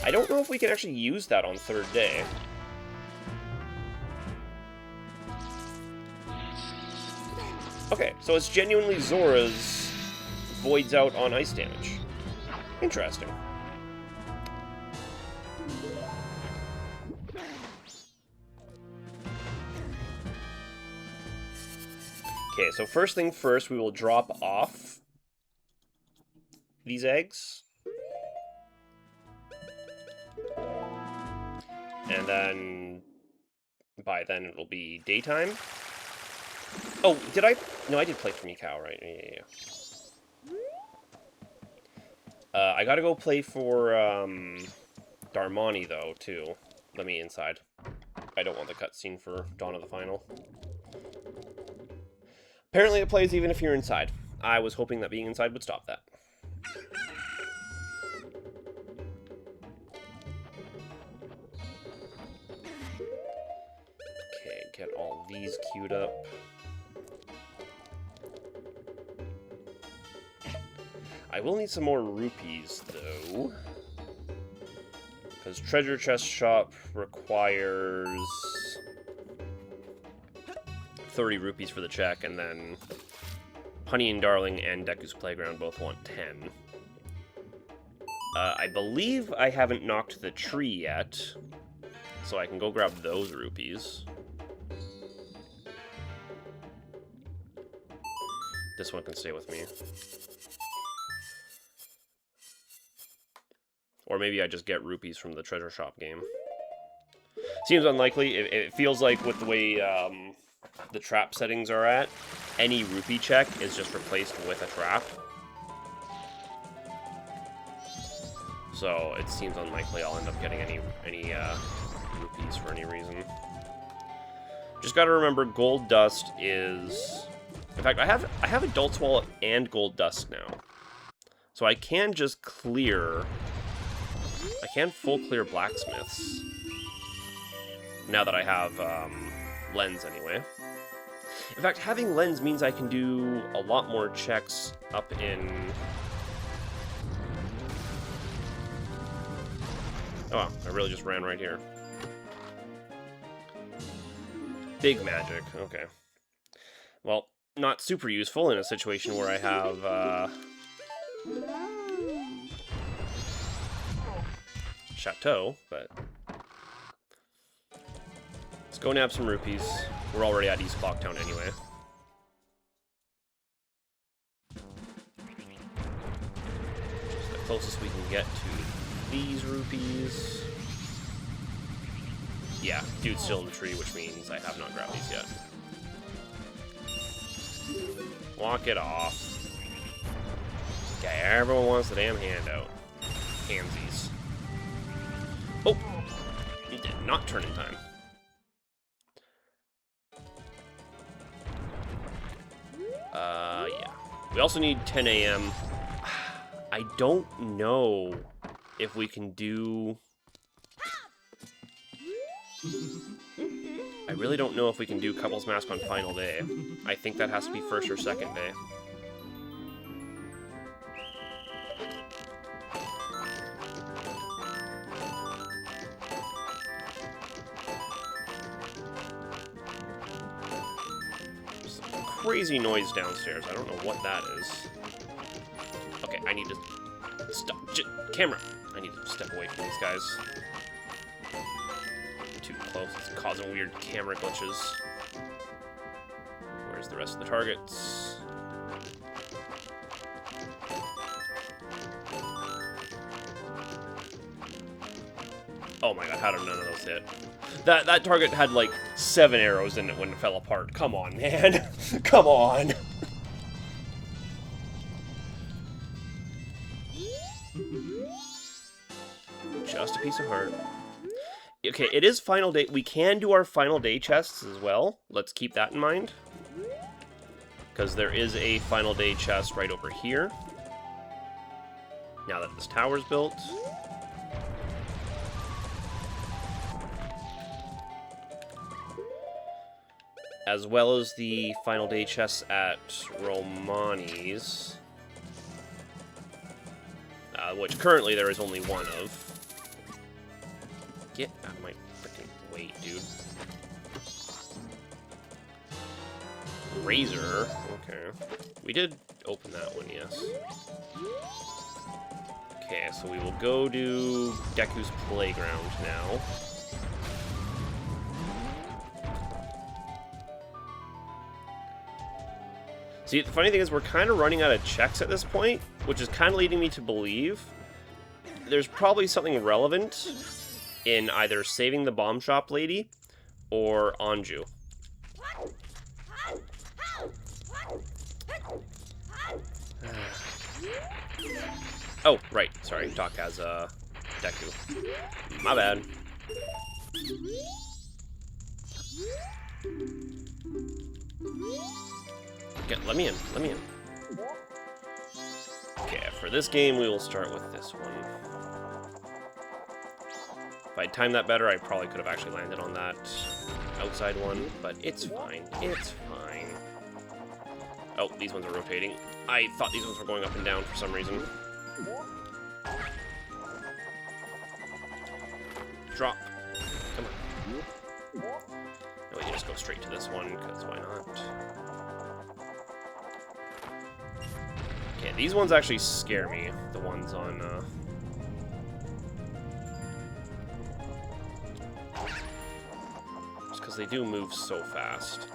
I don't know if we can actually use that on 3rd day. Okay, so it's genuinely Zora's voids out on ice damage. Interesting. Okay, so first thing first, we will drop off these eggs. And then, by then it'll be daytime. Oh, did I? No, I did play for Mikau, right? Yeah. I gotta go play for, Darmani, though, too. Let me inside. I don't want the cutscene for Dawn of the Final. Apparently it plays even if you're inside. I was hoping that being inside would stop that. Okay, get all these queued up. I will need some more rupees, though. Because Treasure Chest Shop requires 30 rupees for the check, and then Honey and Darling and Deku's Playground both want 10. I believe I haven't knocked the tree yet, so I can go grab those rupees. This one can stay with me. Or maybe I just get rupees from the treasure shop game. Seems unlikely. It feels like with the way the trap settings are at, any rupee check is just replaced with a trap. So it seems unlikely I'll end up getting any rupees for any reason. Just gotta remember, gold dust is... In fact, I have Adult's Wallet and gold dust now. So I can just clear I can full clear blacksmiths. Now that I have lens anyway. In fact, having lens means I can do a lot more checks up in... Oh, wow, I really just ran right here. Big magic, okay. Well, not super useful in a situation where I have, Chateau, but... Let's go nab some rupees. We're already at East Clocktown anyway. Just the closest we can get to these rupees. Yeah, dude's still in the tree, which means I have not grabbed these yet. Walk it off. Okay, everyone wants the damn handout. Handsies. Oh! He did not turn in time. Yeah. We also need 10 a.m. I don't know if we can do... I really don't know if we can do Couples Mask on final day. I think that has to be first or second day. Crazy noise downstairs. I don't know what that is. Okay, I need to stop. Camera. I need to step away from these guys. Too close. It's causing weird camera glitches. Where's the rest of the targets? Oh my god, how did none of those hit? That target had like 7 arrows in it when it fell apart. Come on, man. Come on. Just a piece of heart. Okay, it is final day. We can do our final day chests as well. Let's keep that in mind. Because there is a final day chest right over here. Now that this tower's built. As well as the final day chests at Romani's. Which currently there is only one of. Get out of my freaking way, dude. Razor. Okay. We did open that one, yes. Okay, so we will go to Deku's Playground now. See, the funny thing is we're kind of running out of checks at this point, which is kind of leading me to believe there's probably something relevant in either saving the bomb shop lady or Anju. Oh, right. Sorry, Doc has Deku. My bad. Let me in. Let me in. Okay, for this game, we will start with this one. If I'd timed that better, I probably could have actually landed on that outside one, but it's fine. It's fine. Oh, these ones are rotating. I thought these ones were going up and down for some reason. Drop. Come on. No, we can just go straight to this one, because why not? Okay, these ones actually scare me. The ones on, just because they do move so fast.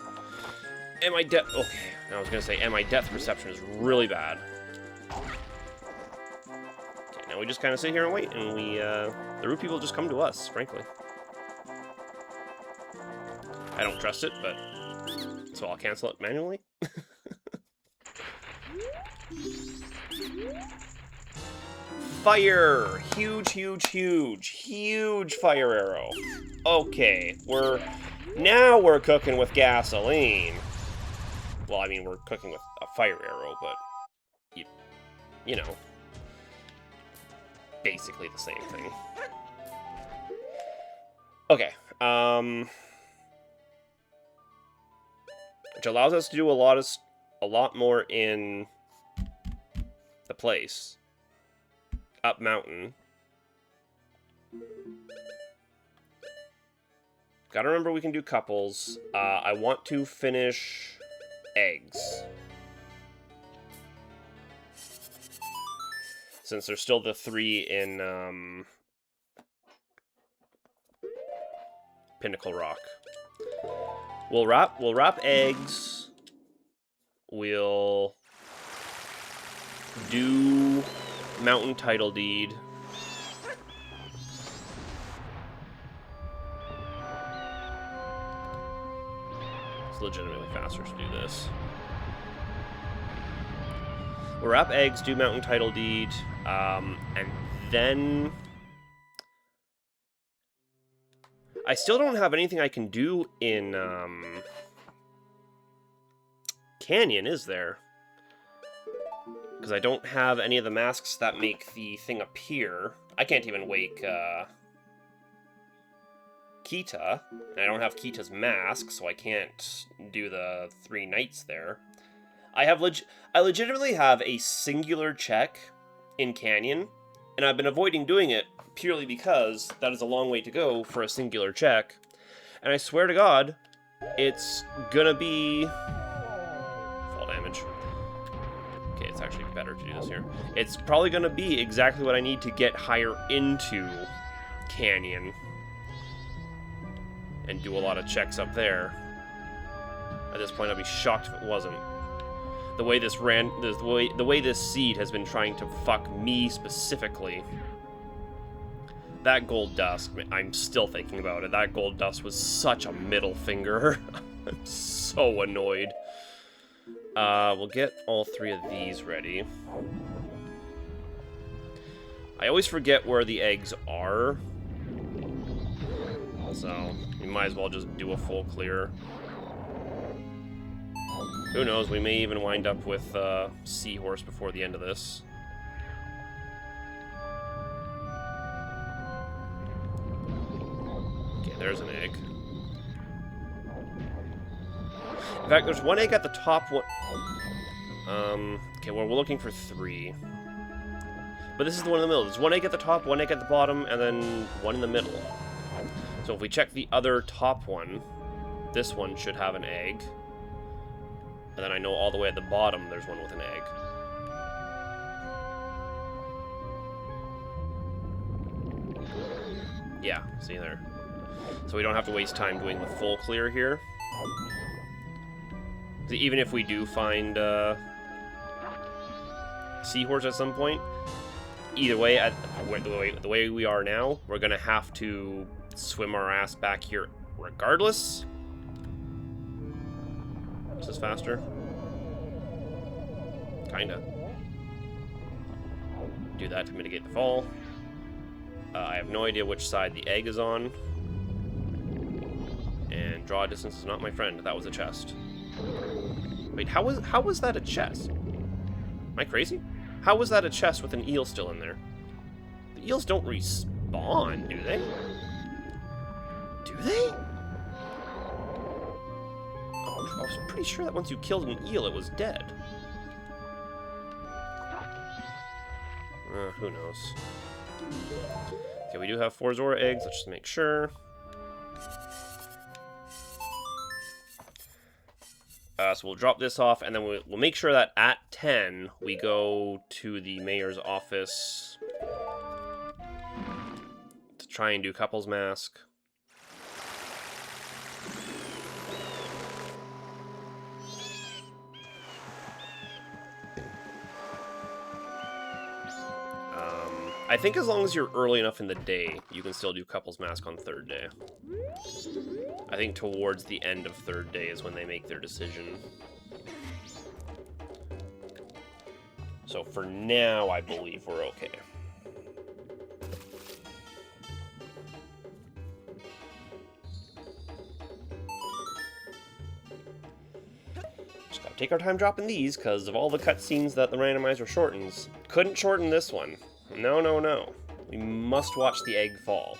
And my depth... Okay, I was going to say, and my depth perception is really bad. Okay, now we just kind of sit here and wait, and we, the root people just come to us, frankly. I don't trust it, but... So I'll cancel it manually. Fire! Huge, huge, huge, huge fire arrow. Okay, now we're cooking with gasoline. Well, I mean, we're cooking with a fire arrow, but you know. basically the same thing. Okay. Which allows us to do a lot more in the place. Up mountain. Gotta remember we can do couples. I want to finish eggs. Since there's still the 3 in Pinnacle Rock. We'll wrap eggs. We'll do mountain title deed. It's legitimately faster to do this. We'll wrap eggs, do mountain title deed, and then I still don't have anything I can do in Canyon, is there? Because I don't have any of the masks that make the thing appear. I can't even wake Kita, and I don't have Kita's mask, so I can't do the 3 nights there. I legitimately have a singular check in Canyon, and I've been avoiding doing it purely because that is a long way to go for a singular check. And I swear to God, it's gonna be fall damage. Okay, it's actually better to do this here. It's probably gonna be exactly what I need to get higher into Canyon and do a lot of checks up there. At this point, I'd be shocked if it wasn't. The way this the way this seed has been trying to fuck me specifically. That gold dust, I'm still thinking about it. That gold dust was such a middle finger. I'm so annoyed. We'll get all 3 of these ready. I always forget where the eggs are. So, we might as well just do a full clear. Who knows, we may even wind up with Seahorse before the end of this. Okay, there's an egg. In fact, there's 1 egg at the top. Okay, well, we're looking for 3. But this is the one in the middle. There's 1 egg at the top, 1 egg at the bottom, and then 1 in the middle. So if we check the other top one, this one should have an egg. And then I know all the way at the bottom there's one with an egg. Yeah, see there. So we don't have to waste time doing the full clear here. Even if we do find Seahorse at some point, either way, the way we are now, we're gonna have to swim our ass back here regardless. Is this faster? Kinda. Do that to mitigate the fall. I have no idea which side the egg is on. And draw distance is not my friend. That was a chest. Wait, how was that a chest? Am I crazy? How was that a chest with an eel still in there? The eels don't respawn, do they? Do they? I was pretty sure that once you killed an eel, it was dead. Who knows? Okay, we do have 4 Zora eggs. Let's just make sure. So we'll drop this off, and then we'll make sure that at 10, we go to the mayor's office to try and do couples mask. I think as long as you're early enough in the day, you can still do couples mask on 3rd day. I think towards the end of 3rd day is when they make their decision. So for now, I believe we're okay. Just gotta take our time dropping these because of all the cutscenes that the randomizer shortens. Couldn't shorten this one. No, no, no. We must watch the egg fall.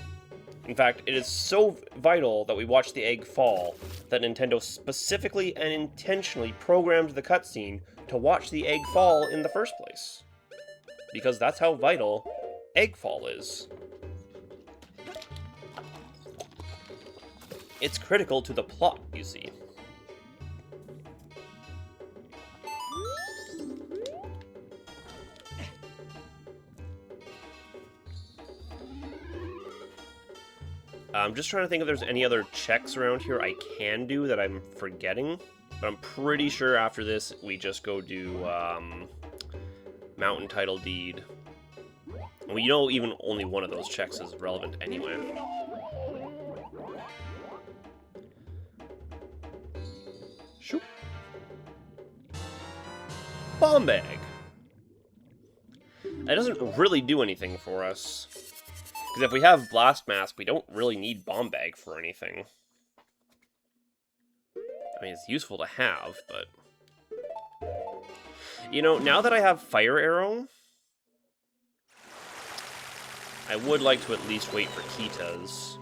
In fact, it is so vital that we watch the egg fall that Nintendo specifically and intentionally programmed the cutscene to watch the egg fall in the first place. Because that's how vital egg fall is. It's critical to the plot, you see. I'm just trying to think if there's any other checks around here I can do that I'm forgetting. But I'm pretty sure after this, we just go do Mountain Title Deed. And you know even only one of those checks is relevant anyway. Shoot. Bomb bag. That doesn't really do anything for us. Because if we have Blast Mask, we don't really need Bomb Bag for anything. I mean, it's useful to have, but... You know, now that I have Fire Arrow, I would like to at least wait for Kitas,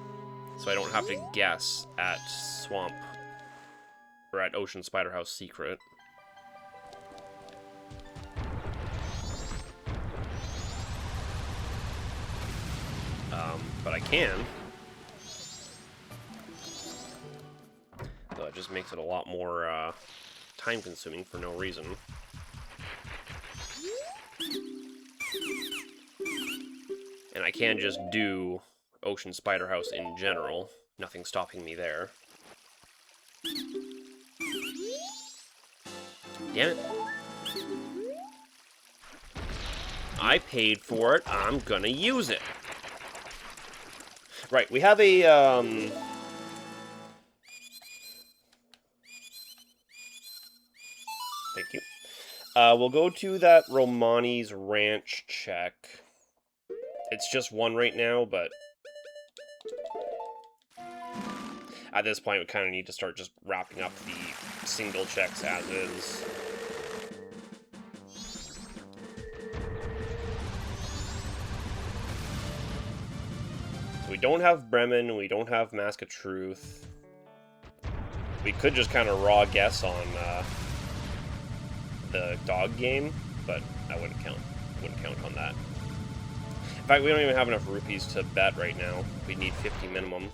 so I don't have to guess at Swamp, or at Ocean Spider House Secret. But I can. Though it just makes it a lot more time-consuming for no reason. And I can just do Ocean Spider House in general. Nothing stopping me there. Damn it. I paid for it. I'm gonna use it. Right, we have a, Thank you. We'll go to that Romani's Ranch check. It's just one right now, but... At this point, we kind of need to start just wrapping up the single checks as is. We don't have Bremen, we don't have Mask of Truth. We could just kind of raw guess on the dog game, but I wouldn't count on that. In fact, we don't even have enough rupees to bet right now. We need 50 minimum.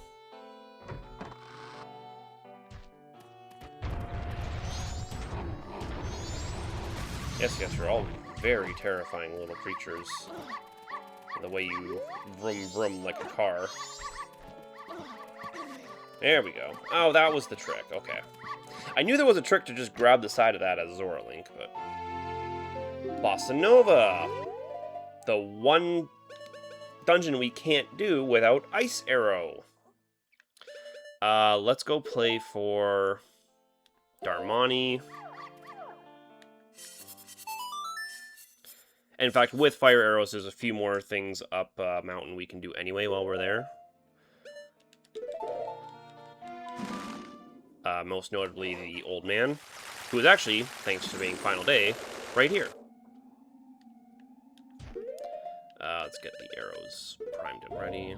Yes, you're all very terrifying little creatures. The way you vroom vroom like a car. There we go. Oh, that was the trick. Okay. I knew there was a trick to just grab the side of that as Zora Link, but... Bossa Nova! The one dungeon we can't do without Ice Arrow. Let's go play for... Darmani. In fact, with Fire Arrows, there's a few more things up mountain we can do anyway while we're there. Most notably the Old Man, who is actually, thanks to being Final Day, right here. Let's get the arrows primed and ready.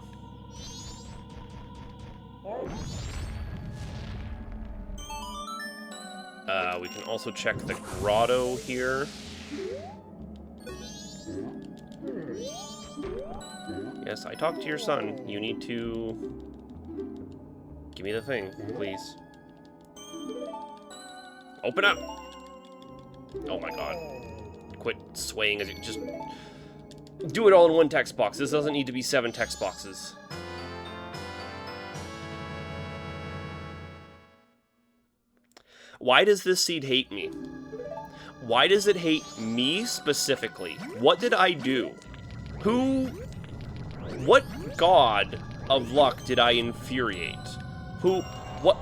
We can also check the grotto here. Yes, I talked to your son. You need to... Give me the thing, please. Open up! Oh my god. Quit swaying as you... Just... Do it all in one text box. This doesn't need to be 7 text boxes. Why does this seed hate me? Why does it hate me specifically? What did I do? Who... What god of luck did I infuriate? Who... What...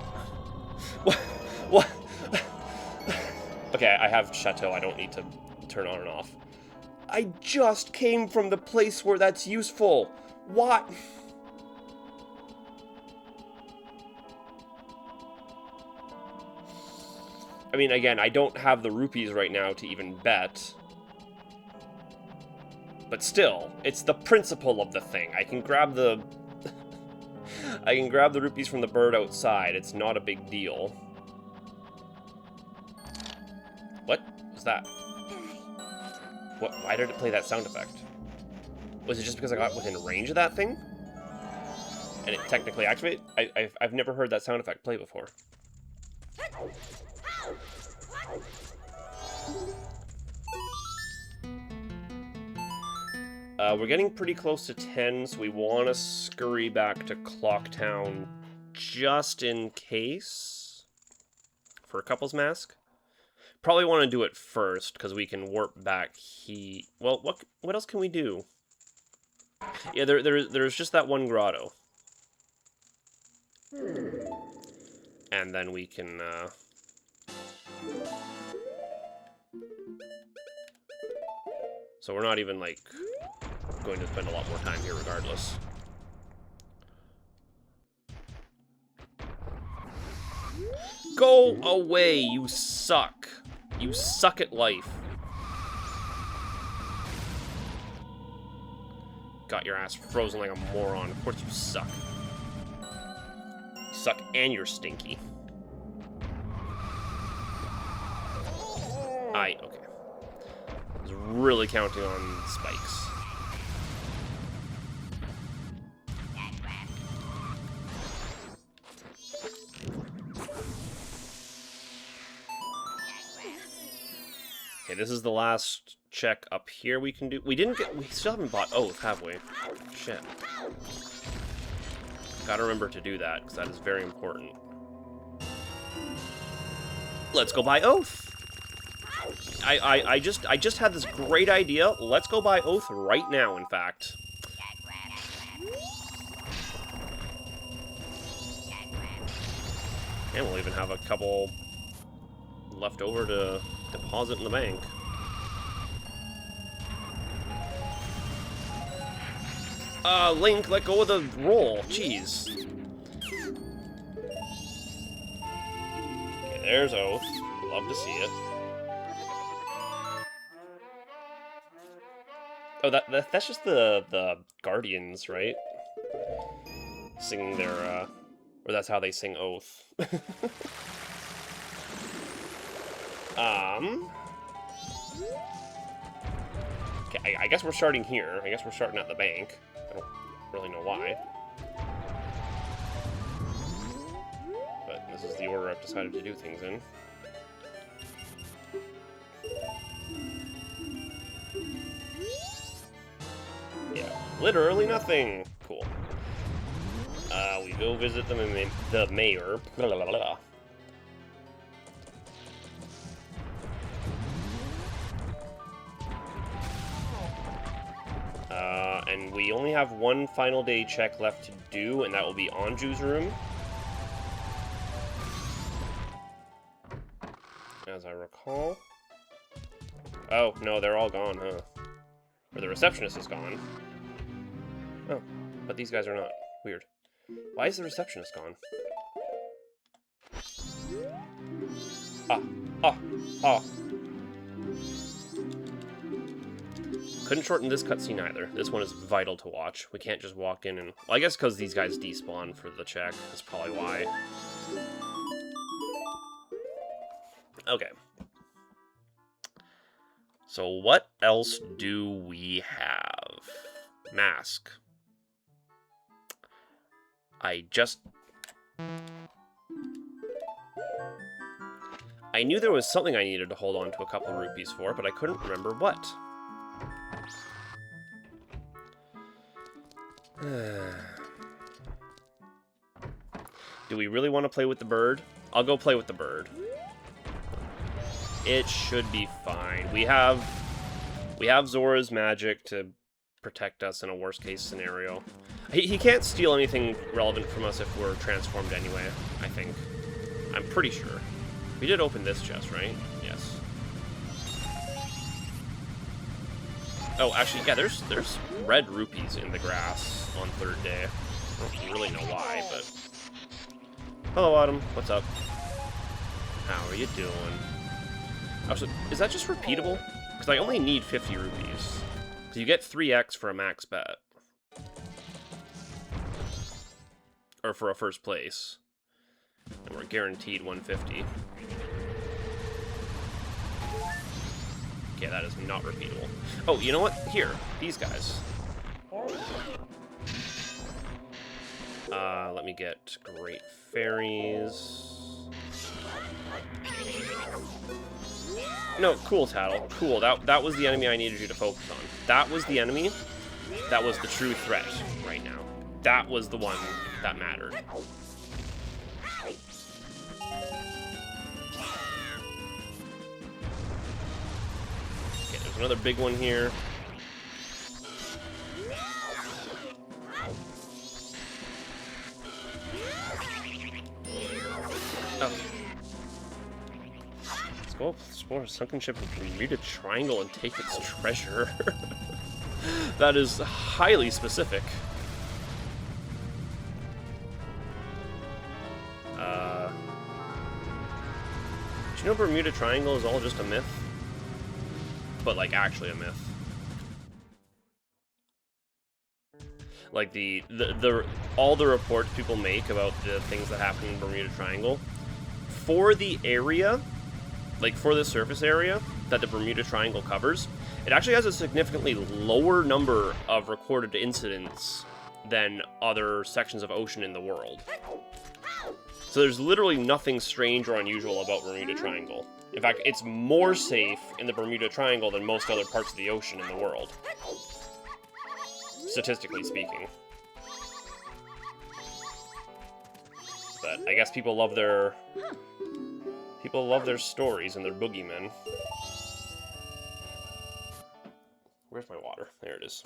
What... Okay, I have Chateau. I don't need to turn on and off. I just came from the place where that's useful. What? I mean, again, I don't have the rupees right now to even bet. But still, it's the principle of the thing. I can grab the... I can grab the rupees from the bird outside. It's not a big deal. What was that? What? Why did it play that sound effect? Was it just because I got within range of that thing? And it technically activated? I've never heard that sound effect play before. We're getting pretty close to 10, so we want to scurry back to Clocktown just in case for a couple's mask. Probably want to do it first because we can warp back. Well, what else can we do? Yeah, there's just that one grotto, and then we can. So we're not even like going to spend a lot more time here regardless. Go away, you suck. You suck at life. Got your ass frozen like a moron. Of course you suck. You suck and you're stinky. Okay. I was really counting on spikes. Okay, this is the last check up here we can do. We still haven't bought Oath, have we? Shit. Gotta remember to do that, because that is very important. Let's go buy Oath! I just had this great idea. Let's go buy Oath right now, in fact. And we'll even have a couple left over to deposit in the bank. Link, let go of the roll. Jeez. Okay, there's Oath. Love to see it. Oh, that's just the Guardians, right? Singing their, or that's how they sing Oath. Okay, I guess we're starting here. I guess we're starting at the bank. I don't really know why. But this is the order I've decided to do things in. Yeah, literally nothing. Cool. We go visit the mayor. Blah, blah, blah, blah. And we only have one final day check left to do, and that will be Anju's room. As I recall. Oh, no, they're all gone, huh? Or the receptionist is gone. Oh, but these guys are not. Weird. Why is the receptionist gone? Ah. Couldn't shorten this cutscene either. This one is vital to watch. We can't just walk in and... Well, I guess because these guys despawn for the check. That's probably why. Okay. So what else do we have? Mask. I knew there was something I needed to hold on to a couple rupees for, but I couldn't remember what. Do we really want to play with the bird? I'll go play with the bird. It should be fine. We have Zora's magic to protect us in a worst-case scenario. He can't steal anything relevant from us if we're transformed anyway, I think. I'm pretty sure. We did open this chest, right? Yes. Oh, actually, yeah, there's red rupees in the grass on third day. I don't really know why, but... Hello, Autumn. What's up? How are you doing? Oh, so is that just repeatable? Because I only need 50 rupees. So you get 3x for a max bet. Or for a first place. And we're guaranteed 150. Okay, that is not repeatable. Oh, you know what? Here, these guys. Let me get Great Fairies. No, cool, Tattle. Cool. That was the enemy I needed you to focus on. That was the enemy that was the true threat right now. That was the one that mattered. Okay, there's another big one here. Oh. Let's go explore a sunken ship with Bermuda Triangle and take its treasure. That is highly specific. Do you know Bermuda Triangle is all just a myth? But, like, actually a myth. Like, all the reports people make about the things that happen in Bermuda Triangle, for the area, like, for the surface area that the Bermuda Triangle covers, it actually has a significantly lower number of recorded incidents than other sections of ocean in the world. So there's literally nothing strange or unusual about Bermuda Triangle. In fact, it's more safe in the Bermuda Triangle than most other parts of the ocean in the world. Statistically speaking. But I guess people love their stories and their boogeymen. Where's my water? There it is.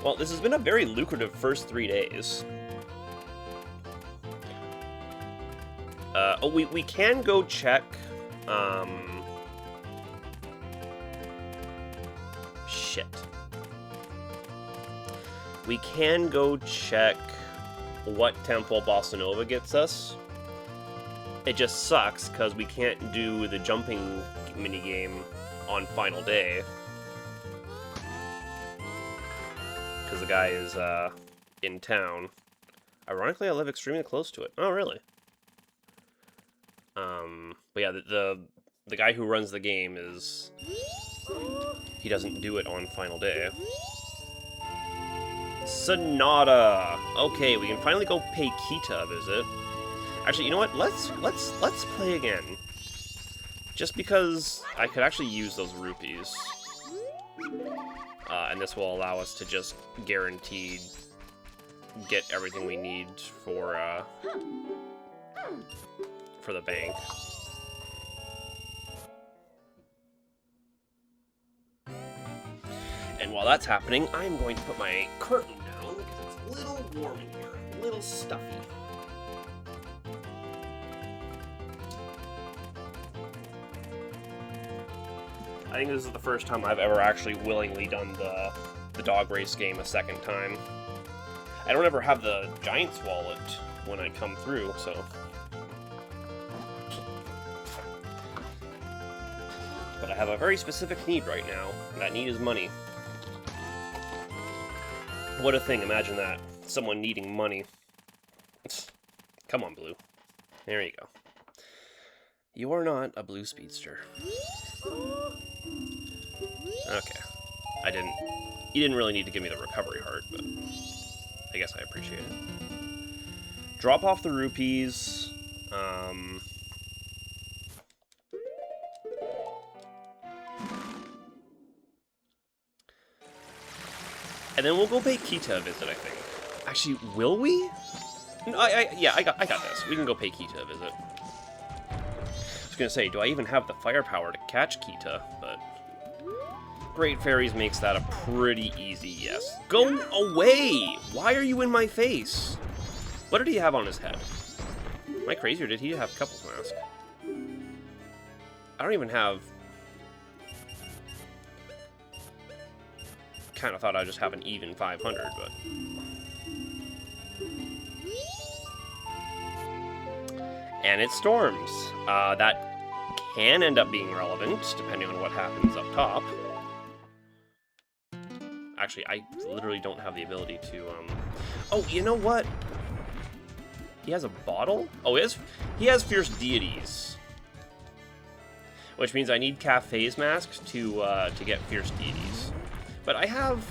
Well, this has been a very lucrative first 3 days. Oh, we can go check, shit. We can go check what Temple Bossa Nova gets us. It just sucks, because we can't do the jumping minigame on final day. Because the guy is, in town. Ironically, I live extremely close to it. Oh, really? But yeah, the guy who runs the game is... He doesn't do it on final day. Sonata! Okay, we can finally go pay Kita a visit. Actually, you know what? Let's play again. Just because I could actually use those rupees. And this will allow us to just guaranteed get everything we need for the bank. And while that's happening, I'm going to put my curtain down because it's a little warm in here, a little stuffy. I think this is the first time I've ever actually willingly done the dog race game a second time. I don't ever have the Giant's wallet when I come through, so... But I have a very specific need right now, and that need is money. What a thing, imagine that. Someone needing money. Come on, Blue. There you go. You are not a blue speedster. Okay. You didn't really need to give me the recovery heart, but I guess I appreciate it. Drop off the rupees. And then we'll go pay Kita a visit, I think. Actually, will we? No, yeah, I got this. We can go pay Kita a visit. I was gonna say, do I even have the firepower to catch Kita? But Great Fairies makes that a pretty easy yes. Go away! Why are you in my face? What did he have on his head? Am I crazy, or did he have Couple's Mask? I don't even have... Kind of thought I'd just have an even 500, but... And it storms. That can end up being relevant, depending on what happens up top. Actually, I literally don't have the ability to, Oh, you know what? He has a bottle? Oh, he has Fierce Deities. Which means I need Cafe's Mask to get Fierce Deities. But I have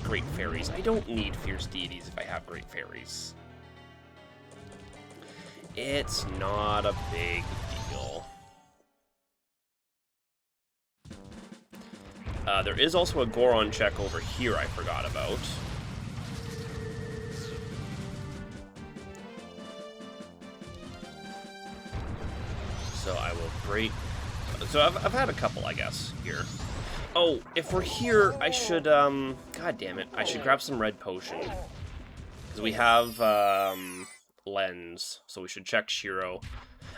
Great Fairies. I don't need Fierce Deities if I have Great Fairies. It's not a big deal. There is also a Goron check over here I forgot about. So I will break... So I've had a couple, I guess, here. Oh, if we're here, I should, God damn it. I should grab some red potion. Because we have, lens, so we should check Shiro.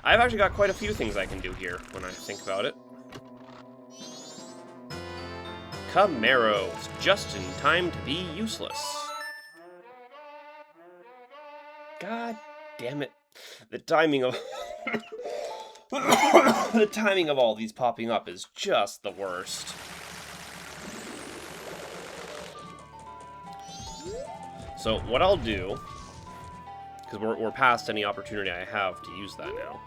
I've actually got quite a few things I can do here, when I think about it. Camaros, just in time to be useless. God damn it. The timing of... the timing of all these popping up is just the worst. So what I'll do, because we're past any opportunity I have to use that now,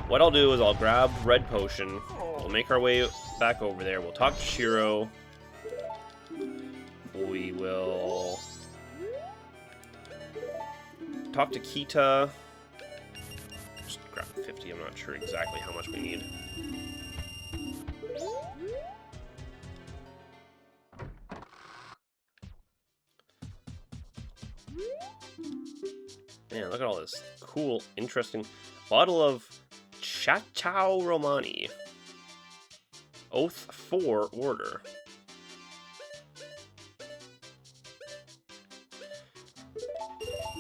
what I'll do is I'll grab red potion, we'll make our way back over there, we'll talk to Shiro, we will talk to Kita, just grab 50, I'm not sure exactly how much we need. Man, look at all this cool, interesting bottle of Chachao Romani. Oath for Order.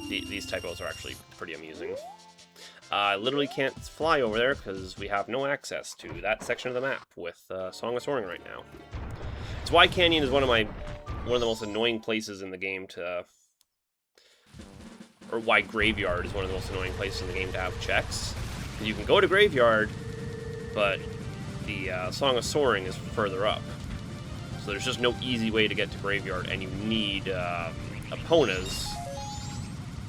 These typos are actually pretty amusing. I literally can't fly over there because we have no access to that section of the map with Song of Soaring right now. It's why Canyon is one of the most annoying places in the game to... Or why Graveyard is one of the most annoying places in the game to have checks. You can go to Graveyard, but the Song of Soaring is further up. So there's just no easy way to get to Graveyard, and you need Eponas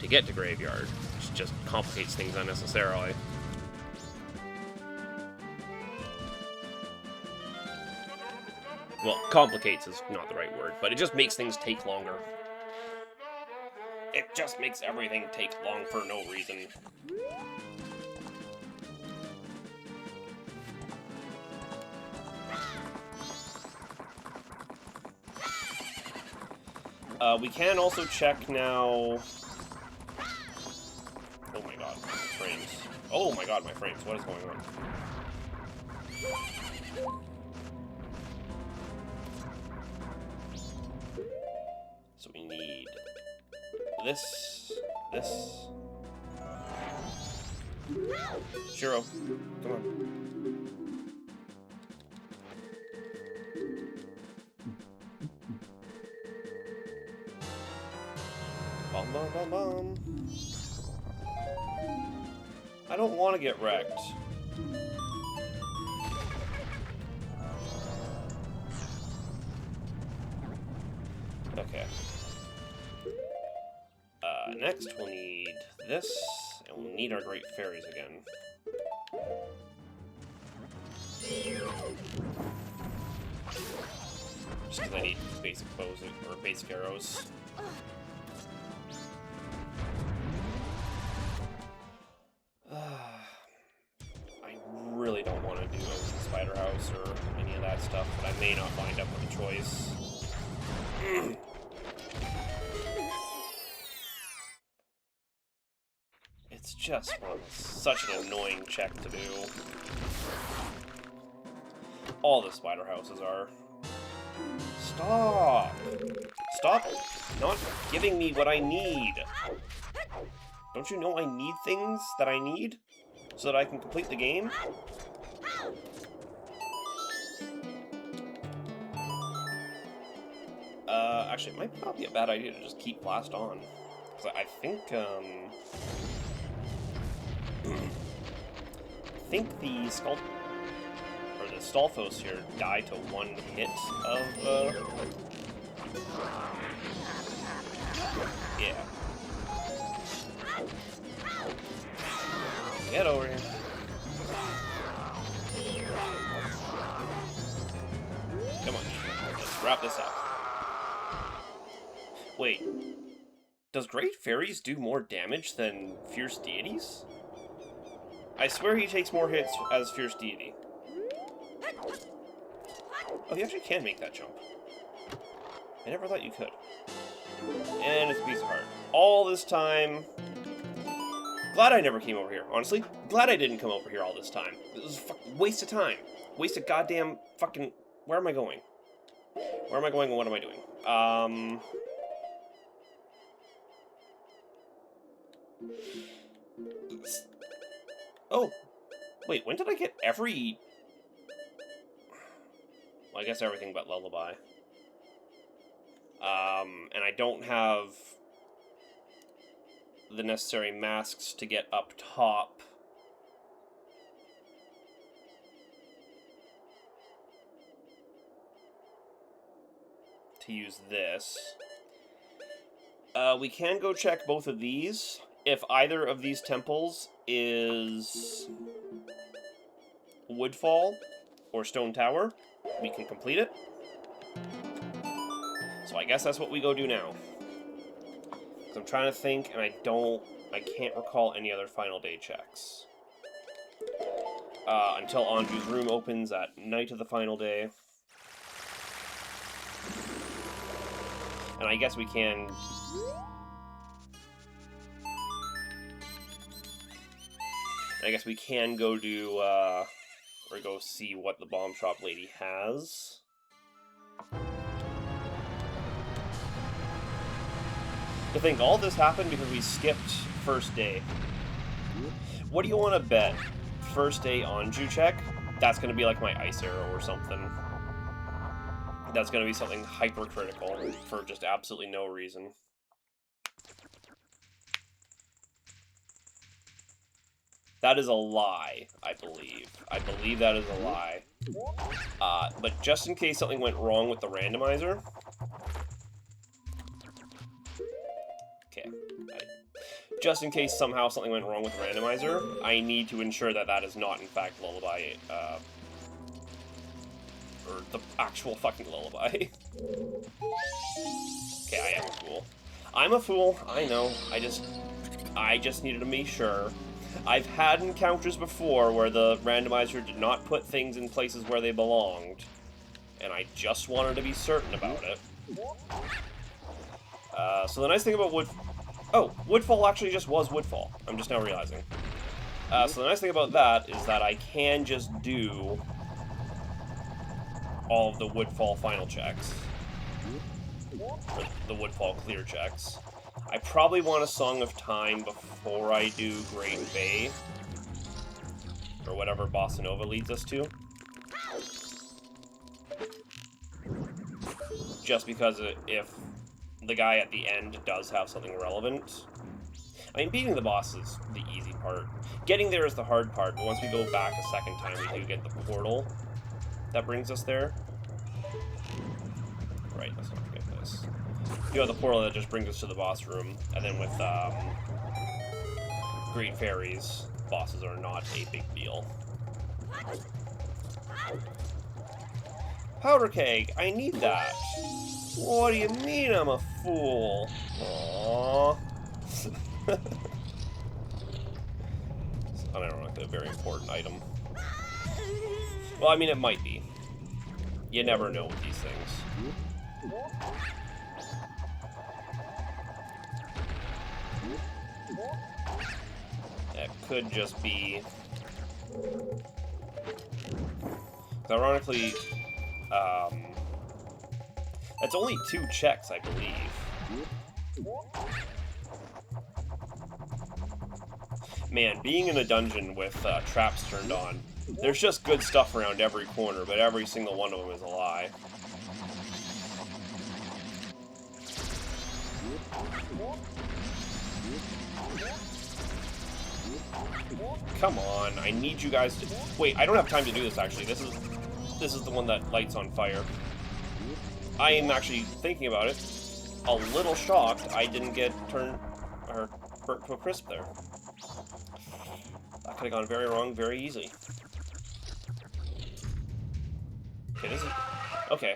to get to Graveyard, which just complicates things unnecessarily. Well, complicates is not the right word, but it just makes things take longer. It just makes everything take long for no reason. We can also check now... Oh my god, my frames. Oh my god, my frames. What is going on? So we need... this... Shiro, come on. Bum bum bum bum. I don't want to get wrecked. Okay. Next we'll need this, and we'll need our Great Fairies again. Just because I need basic bows, or basic arrows. I really don't want to do a Spider House or any of that stuff, but I may not wind up with a choice. It's just such an annoying check to do. All the Spider Houses are. Stop! Stop not giving me what I need! Don't you know I need things that I need so that I can complete the game? Actually, it might not be a bad idea to just keep Blast on. Because I think, I think the the Stalfos here die to one hit of, yeah. Get over here. Come on, let's wrap this up. Wait, does Great Fairies do more damage than Fierce Deities? I swear he takes more hits as Fierce Deity. Oh, you actually can make that jump. I never thought you could. And it's a piece of heart. All this time... Glad I never came over here, honestly. Glad I didn't come over here all this time. It was a fucking waste of time. Waste of goddamn fucking... Where am I going? Where am I going and what am I doing? Oh. Wait, when did I get every... Well, I guess everything but Lullaby. And I don't have the necessary masks to get up top. To use this. We can go check both of these. If either of these temples is Woodfall or Stone Tower, we can complete it. So I guess that's what we go do now. Because I'm trying to think, and I can't recall any other final day checks. Until Anju's room opens at night of the final day. And I guess we can... I guess we can go do, or go see what the bomb shop lady has. To think all this happened because we skipped first day. What do you want to bet? First day Anju check? That's going to be like my ice arrow or something. That's going to be something hypercritical for just absolutely no reason. That is a lie, I believe. I believe that is a lie. But just in case something went wrong with the randomizer... Okay. Just in case somehow something went wrong with the randomizer, I need to ensure that that is not, in fact, Lullaby, or the actual fucking Lullaby. Okay, I am a fool. I'm a fool, I know. I just needed to be sure. I've had encounters before where the randomizer did not put things in places where they belonged, and I just wanted to be certain about it. So the nice thing about Woodfall actually just was Woodfall. I'm just now realizing. So the nice thing about that is that I can just do all of the Woodfall final checks. Or the Woodfall clear checks. I probably want a Song of Time before I do Great Bay. Or whatever Bossa Nova leads us to. Just because if the guy at the end does have something relevant. I mean, beating the boss is the easy part. Getting there is the hard part, but once we go back a second time, we do get the portal that brings us there. Right, let's not forget this. You have the portal that just brings us to the boss room, and then with Great Fairies, bosses are not a big deal. Powder keg, I need that. What do you mean I'm a fool? Aww. Unironically, a very important item. Well, I mean, it might be. You never know with these things. It could just be... Ironically, that's only 2 checks, I believe. Man, being in a dungeon with traps turned on, there's just good stuff around every corner, but every single one of them is a lie. Come on, I need you guys to... Wait, I don't have time to do this, actually. This is... This is the one that lights on fire. I am actually thinking about it. A little shocked I didn't get turned or burnt to a crisp there. That could have gone very wrong very easily. Okay, this is... Okay.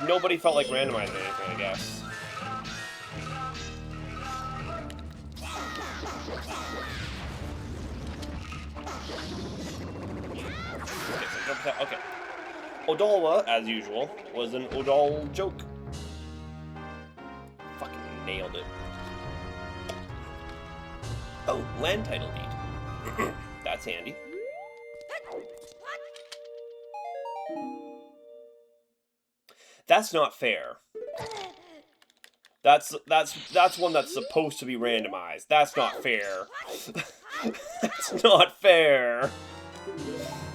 Nobody felt like randomizing anything, I guess. Okay. Odalwa, as usual, was an Odal joke. Fucking nailed it. Oh, land title deed. That's handy. That's not fair. That's one that's supposed to be randomized. That's not fair. That's not fair.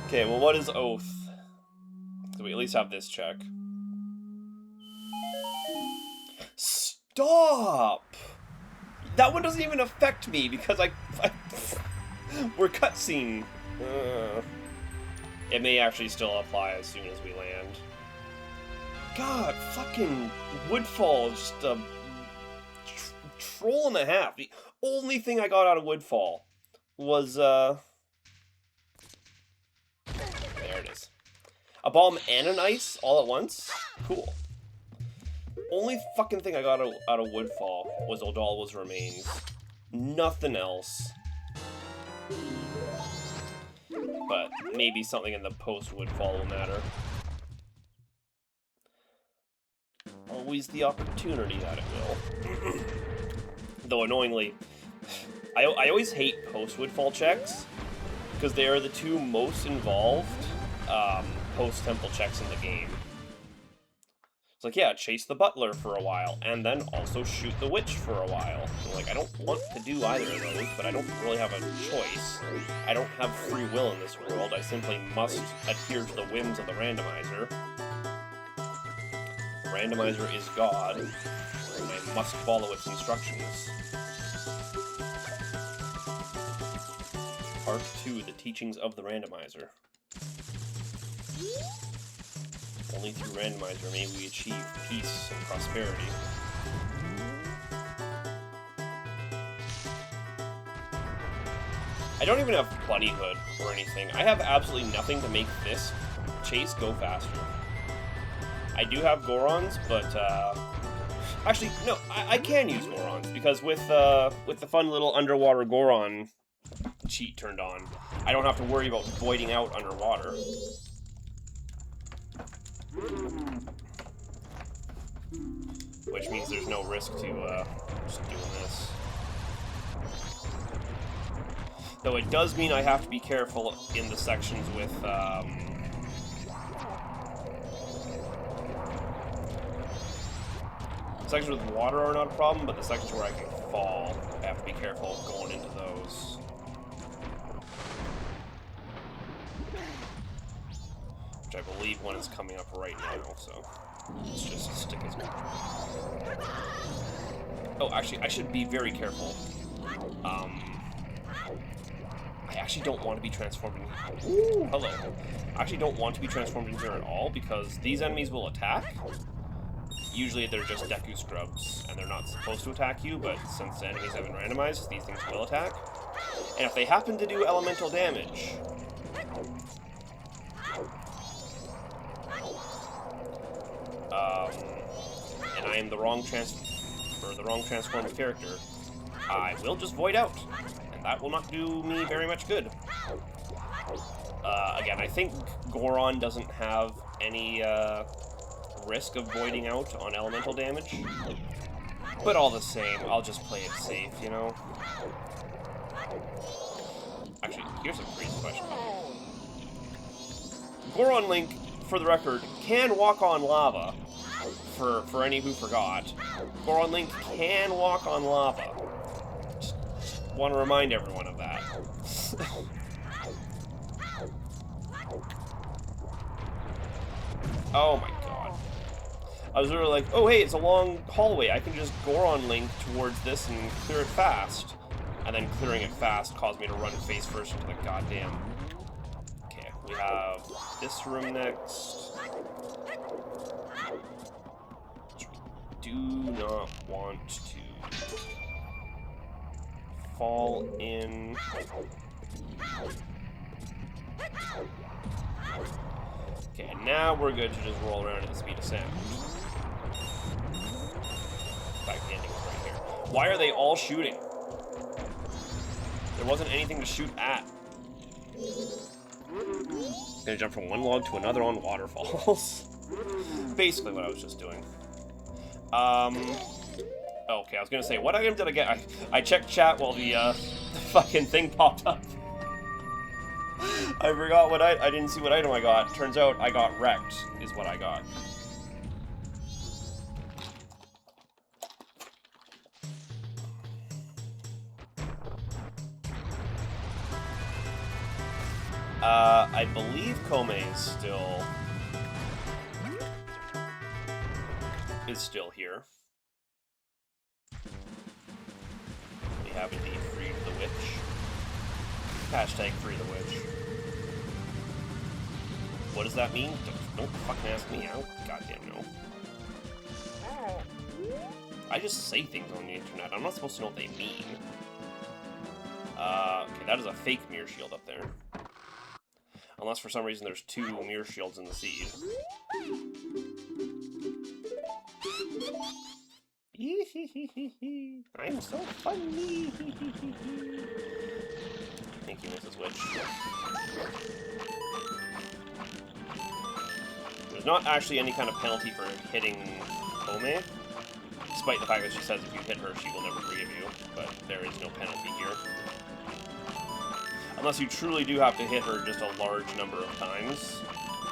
Okay, well, what is oath? So we at least have this check. Stop! That one doesn't even affect me because we're cutscene. It may actually still apply as soon as we land. God, fucking Woodfall is just a troll and a half. The only thing I got out of Woodfall was, there it is. A bomb and an ice all at once? Cool. Only fucking thing I got out of Woodfall was Odalwa's remains. Nothing else. But maybe something in the post-Woodfall will matter. Always the opportunity that it will. Though annoyingly, I always hate post-Woodfall checks, because they are the two most involved post-temple checks in the game. It's like, yeah, chase the butler for a while, and then also shoot the witch for a while. And like, I don't want to do either of those, but I don't really have a choice. I don't have free will in this world, I simply must adhere to the whims of the randomizer. The randomizer is God, and I must follow its instructions. Part 2, the teachings of the randomizer. Only through randomizer may we achieve peace and prosperity. I don't even have Bunnyhood or anything. I have absolutely nothing to make this chase go faster. I do have Gorons, but actually, no, I can use Gorons, because with the fun little underwater Goron cheat turned on, I don't have to worry about voiding out underwater. Which means there's no risk to just doing this. Though it does mean I have to be careful in the sections with sections with water are not a problem, but the sections where I can fall, I have to be careful of going into those. Which I believe one is coming up right now, so let's just stick his... Oh, actually, I should be very careful. I actually don't want to be transformed in... Ooh, hello. I actually don't want to be transformed in here at all, because these enemies will attack. Usually they're just Deku Scrubs, and they're not supposed to attack you, but since the enemies have been randomized, these things will attack. And if they happen to do elemental damage... and I am the wrong transformed character, I will just void out, and that will not do me very much good. Again, I think Goron doesn't have any risk of voiding out on elemental damage, but all the same, I'll just play it safe, you know? Actually, here's a crazy question. Goron Link, for the record, can walk on lava. For any who forgot, Goron Link can walk on lava. Just want to remind everyone of that. Oh my god. I was literally like, oh hey, it's a long hallway, I can just Goron Link towards this and clear it fast. And then clearing it fast caused me to run face first into the goddamn... Okay, we have this room next. Do not want to fall in. Okay, now we're good to just roll around at the speed of sound. In fact, the ending is right here. Why are they all shooting? There wasn't anything to shoot at. Gonna jump from one log to another on waterfalls. Basically what I was just doing. Okay, I was gonna say, what item did I get? I checked chat while the fucking thing popped up. I forgot what I didn't see what item I got. Turns out I got wrecked, is what I got. I believe Kome is still here. We have indeed freed the witch. Hashtag free the witch. What does that mean? Don't fucking ask me. I don't goddamn know. I just say things on the internet. I'm not supposed to know what they mean. Okay, that is a fake mirror shield up there. Unless for some reason there's 2 mirror shields in the seed. I'm so funny. Thank you, Mrs. Witch. There's not actually any kind of penalty for hitting Kome, despite the fact that she says if you hit her, she will never forgive you, but there is no penalty here. Unless you truly do have to hit her just a large number of times,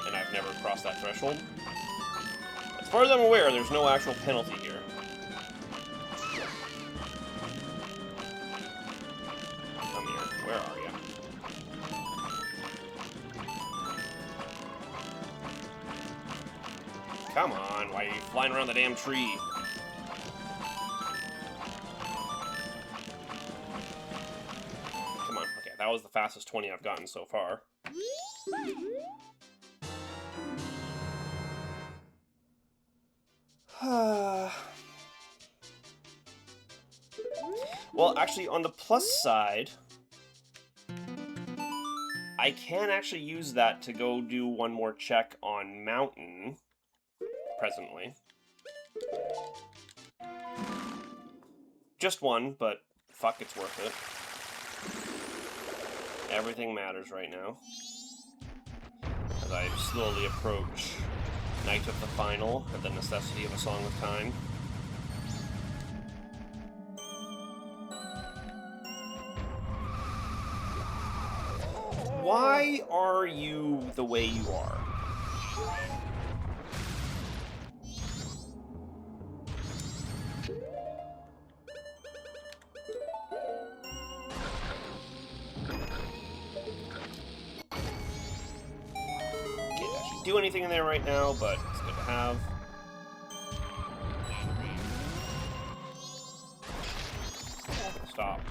and I've never crossed that threshold. As far as I'm aware, there's no actual penalty here. Come here. Where are you? Come on, why are you flying around the damn tree? Come on, okay, that was the fastest 20 I've gotten so far. Well, actually, on the plus side, I can actually use that to go do one more check on Mountain, presently. Just one, but fuck, it's worth it. Everything matters right now. As I slowly approach Night of the Final and the necessity of a Song of Time. Why are you the way you are? Can't actually do anything in there right now, but it's good to have. Stop.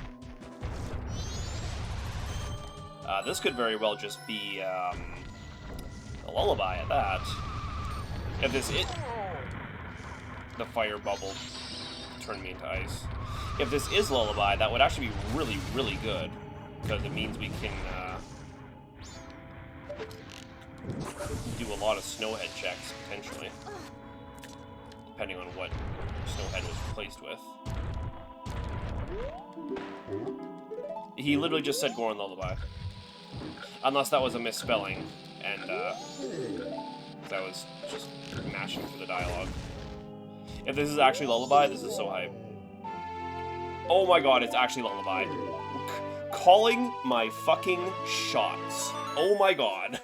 This could very well just be a lullaby at that. If this the fire bubble turned me into ice. If this is lullaby, that would actually be really, really good, because it means we can do a lot of snowhead checks potentially, depending on what snowhead was replaced with. He literally just said Goron lullaby. Unless that was a misspelling, and that was just mashing through the dialogue. If this is actually lullaby, this is so hype. Oh my god, it's actually lullaby. Calling my fucking shots. Oh my god.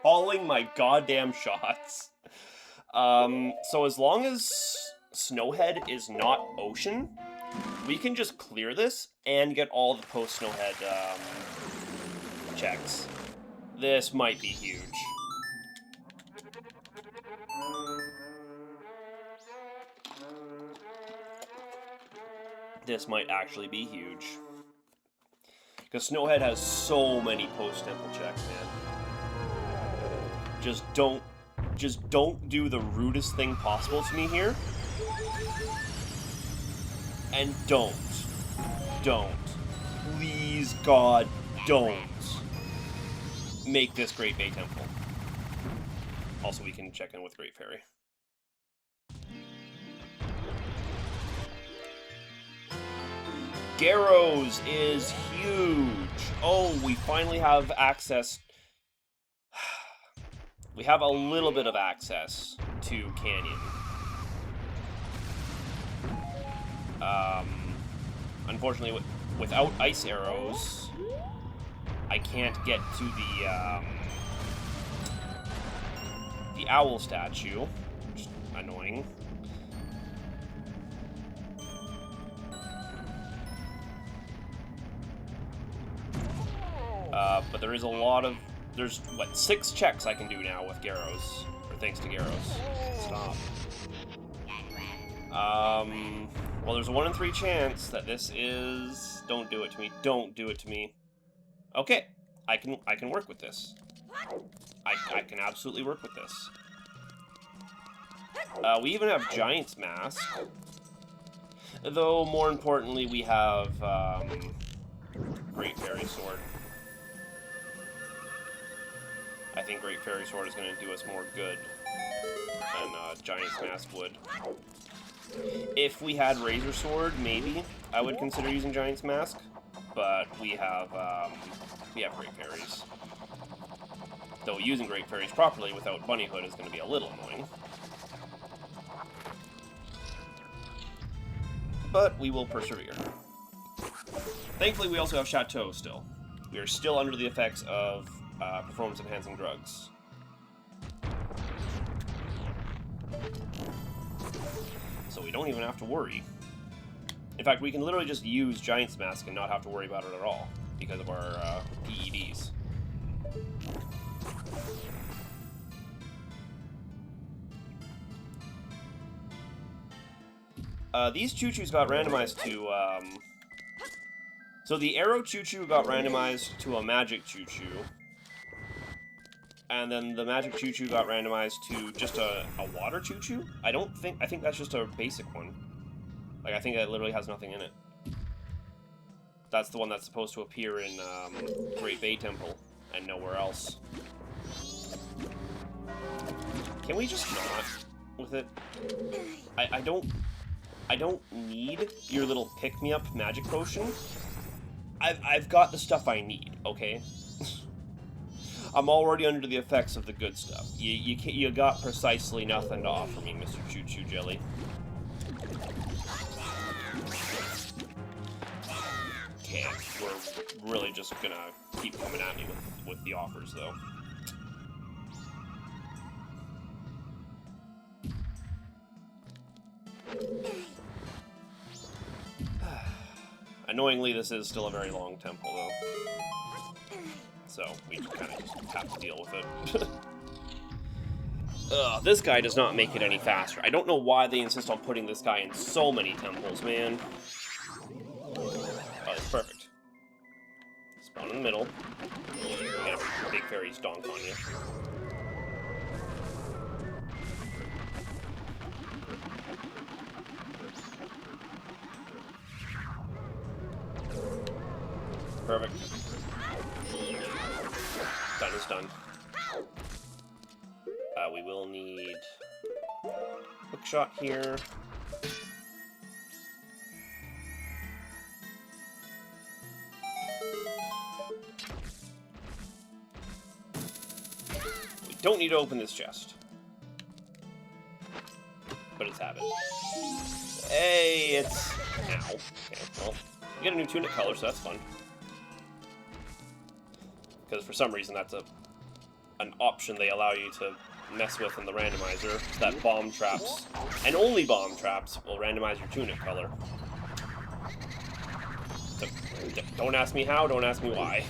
Calling my goddamn shots. So as long as Snowhead is not ocean, we can just clear this and get all the post-Snowhead checks. This might be huge. This might actually be huge. Because Snowhead has so many post-temple checks, man. Just don't do the rudest thing possible to me here. And don't. Please, God, don't make this Great Bay Temple. Also, we can check in with Great Fairy. Garrows is huge. Oh, we finally have access. We have a little bit of access to Canyon. Unfortunately, without ice arrows, I can't get to the owl statue, which is annoying. But there is a lot of... There's, what, 6 checks I can do now with Garrows. Or thanks to Garrows. Stop. Well, there's a 1 in 3 chance that this is... Don't do it to me. Don't do it to me. Okay. I can work with this. I can absolutely work with this. We even have Giant's Mask. Though, more importantly, we have, Great Fairy Sword. I think Great Fairy Sword is going to do us more good than Giant's Mask would. If we had Razor Sword, maybe I would consider using Giant's Mask, but we have Great Fairies. Though using Great Fairies properly without Bunny Hood is going to be a little annoying. But we will persevere. Thankfully, we also have Chateau still. We are still under the effects of performance-enhancing drugs. So we don't even have to worry. In fact, we can literally just use Giant's Mask and not have to worry about it at all because of our PEDs. These Choo-Choos got randomized to, So the Arrow Choo-Choo got randomized to a Magic Choo-Choo. And then the Magic Choo-Choo got randomized to just a Water Choo-Choo? I think that's just a basic one. Like, I think it literally has nothing in it. That's the one that's supposed to appear in, Great Bay Temple, and nowhere else. Can we just not with it? I don't need your little pick-me-up magic potion. I've got the stuff I need, okay? I'm already under the effects of the good stuff. You got precisely nothing to offer me, Mr. Choo-Choo Jelly. Okay, we're really just gonna keep coming at me with the offers, though. Annoyingly, this is still a very long temple, though. So, we kind of just have to deal with it. Ugh, this guy does not make it any faster. I don't know why they insist on putting this guy in so many temples, man. Oh, that's perfect. Spawn in the middle. And big fairies donk on you. Perfect. Done is done. We will need hook shot here. We don't need to open this chest. But it's habit. Hey, it's... Ow. Okay, well, we get a new tunic color, so that's fun. Because for some reason that's an option they allow you to mess with in the randomizer, that bomb traps, and only bomb traps, will randomize your tunic color. So, don't ask me how, don't ask me why.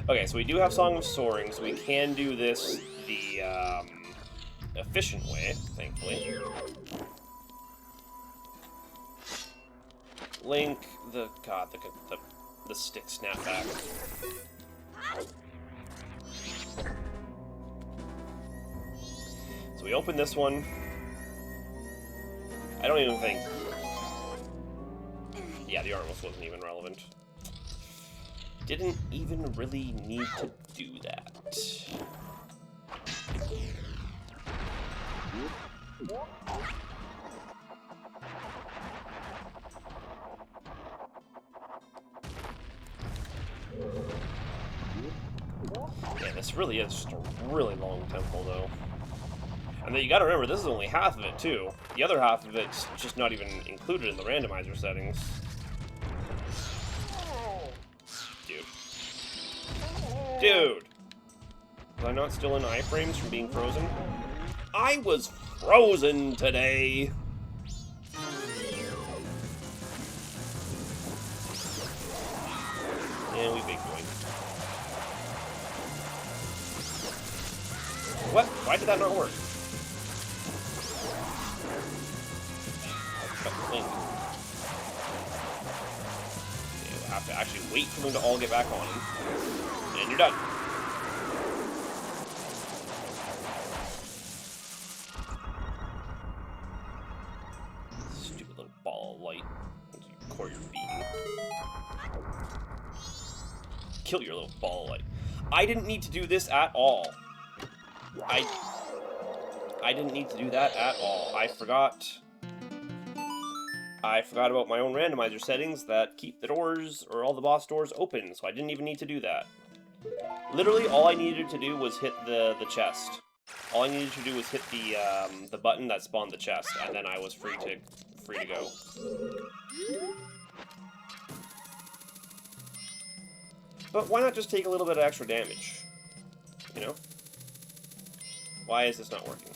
Okay, so we do have Song of Soaring, so we can do this the efficient way, thankfully. Link, the stick snapback. we open this one. I don't even think... Yeah, the Armos wasn't even relevant. Didn't even really need to do that. Yeah, this really is just a really long temple, though. And then you gotta remember, this is only half of it, too. The other half of it's just not even included in the randomizer settings. Dude. Dude! Was I not still in iframes from being frozen? I was frozen today! And we big boy. What? Why did that not work? Okay, we'll have to actually wait for them to all get back on. And you're done. Stupid little ball of light. You core your being. Kill your little ball of light. I didn't need to do this at all. I didn't need to do that at all. I forgot about my own randomizer settings that keep the doors, or all the boss doors, open, so I didn't even need to do that. Literally, all I needed to do was hit the chest. All I needed to do was hit the button that spawned the chest, and then I was free to go. But why not just take a little bit of extra damage? You know? Why is this not working?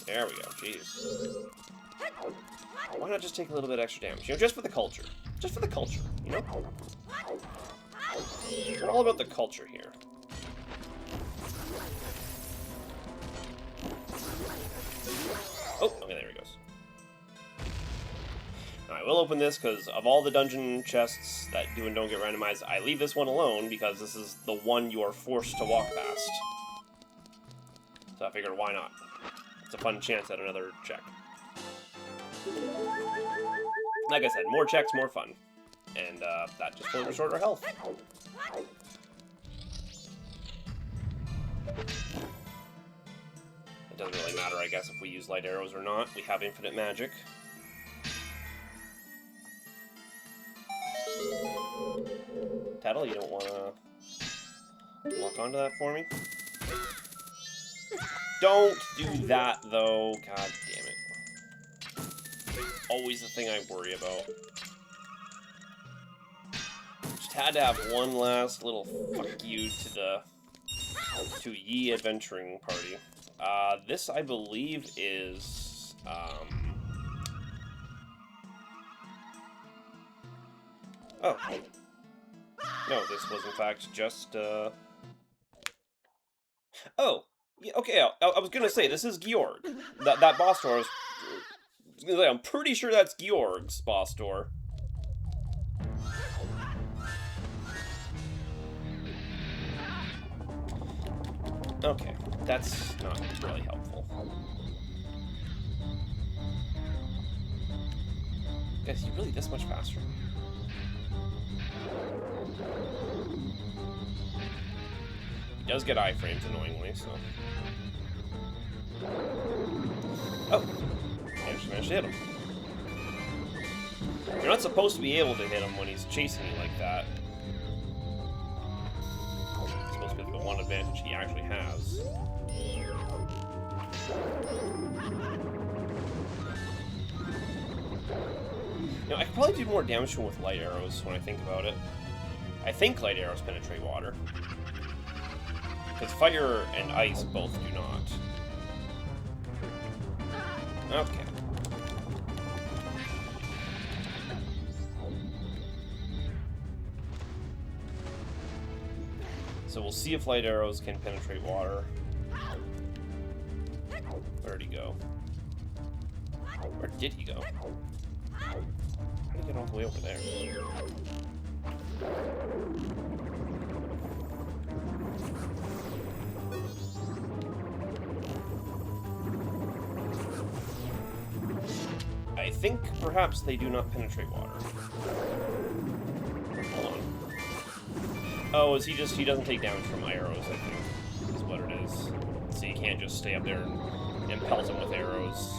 There we go, jeez. Why not just take a little bit extra damage? You know, just for the culture. Just for the culture, you know? We're all about the culture here. Oh, okay, there he goes. Alright, we'll open this, because of all the dungeon chests that do and don't get randomized, I leave this one alone, because this is the one you are forced to walk past. So I figured, why not? It's a fun chance at another check. Like I said, more checks, more fun. And that just fully restored our health. It doesn't really matter, I guess, if we use light arrows or not. We have infinite magic. Tattle, you don't want to walk onto that for me? Don't do that, though. God damn it. Always the thing I worry about. Just had to have one last little fuck you to ye adventuring party. This, I believe, is, Oh. No, this was, in fact, just, Oh! Yeah, okay, I was gonna say, this is Georg. That boss door is... I'm pretty sure that's Georg's boss door. Okay, that's not really helpful. Guys, is he really this much faster? He does get iframes annoyingly, so... Oh! I just managed to hit him. You're not supposed to be able to hit him when he's chasing you like that. It's supposed to be the one advantage he actually has. You know, I could probably do more damage to him with light arrows when I think about it. I think light arrows penetrate water. Because fire and ice both do not. Okay. So we'll see if light arrows can penetrate water. Where'd he go? Where did he go? How did he get all the way over there? think perhaps they do not penetrate water. Hold on. Oh, is he doesn't take damage from arrows, I think, is what it is. So you can't just stay up there and pelt him with arrows.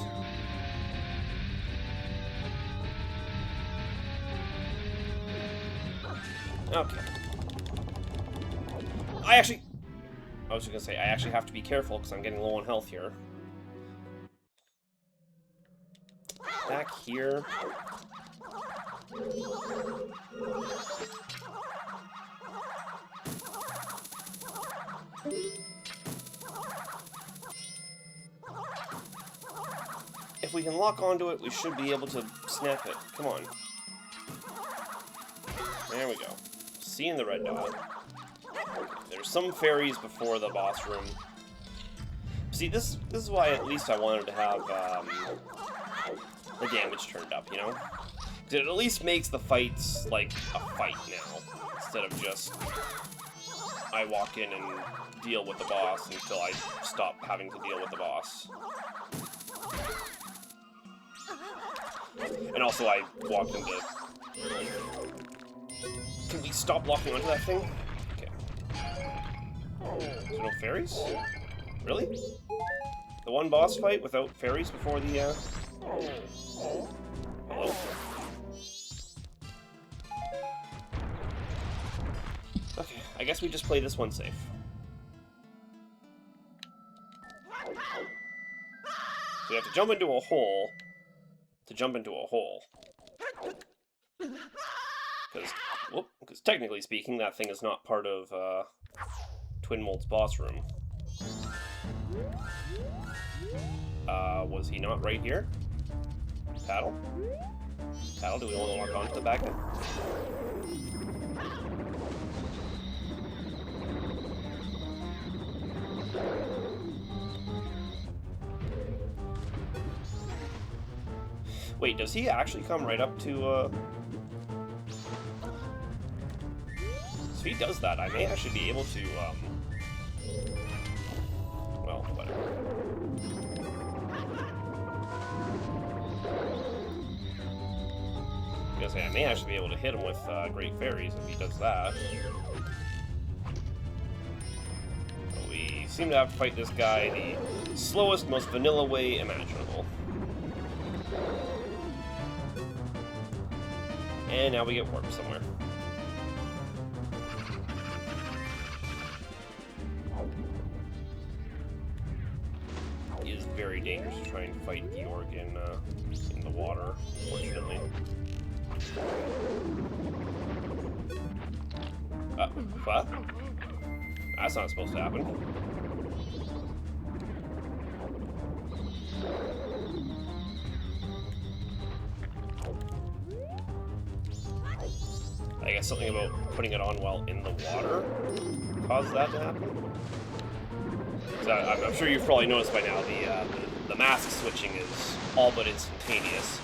Okay. I was just gonna say, I actually have to be careful because I'm getting low on health here. Back here. If we can lock onto it, we should be able to snap it. Come on. There we go. Seeing the red dot. There's some fairies before the boss room. See, this is why at least I wanted to have the damage turned up, you know? Because it at least makes the fights like a fight now, instead of just I walk in and deal with the boss until I stop having to deal with the boss. And also I walked into... Can we stop locking onto that thing? Okay. Is there no fairies? Really? The one boss fight without fairies before the, Hello? Okay, I guess we just play this one safe. So we have to jump into a hole to jump into a hole. Because technically speaking, that thing is not part of Twin Mold's boss room. Was he not right here? Paddle? Paddle, do we want to walk onto the back end? Wait, does he actually come right up to, If he does that, I may actually be able to, well, whatever. I was gonna say, I may actually be able to hit him with Great Fairies if he does that. But we seem to have to fight this guy the slowest, most vanilla way imaginable. And now we get warped somewhere. It is very dangerous to try and fight Georg in the water, unfortunately. What? That's not supposed to happen. I guess something about putting it on while in the water caused that to happen. So I'm sure you've probably noticed by now the mask switching is all but instantaneous.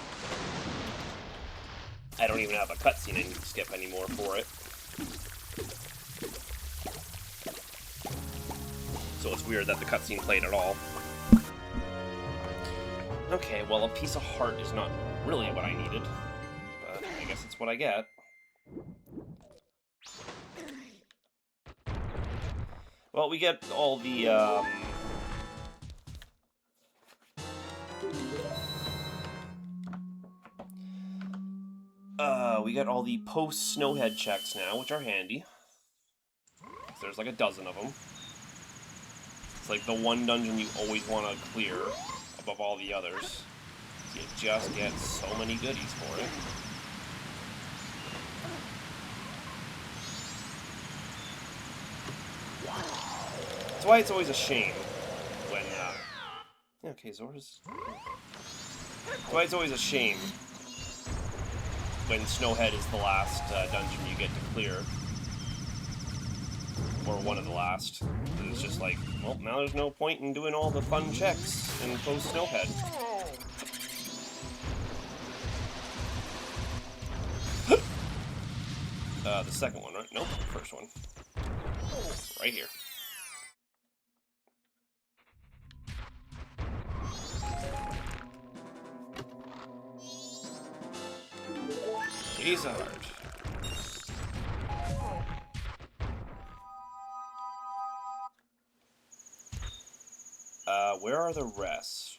I don't even have a cutscene I need to skip anymore for it. So it's weird that the cutscene played at all. Okay, well, a piece of heart is not really what I needed, but I guess it's what I get. Well, we get all the, we got all the post-Snowhead checks now, which are handy. So there's like a dozen of them. It's like the one dungeon you always want to clear above all the others. You just get so many goodies for it. That's why it's always a shame when, yeah, okay, Zora's... That's why it's always a shame when Snowhead is the last dungeon you get to clear. Or one of the last. It's just like, well, now there's no point in doing all the fun checks in post-Snowhead. The second one, right? Nope, the first one. Right here. Ace of Heart. Where are the rest?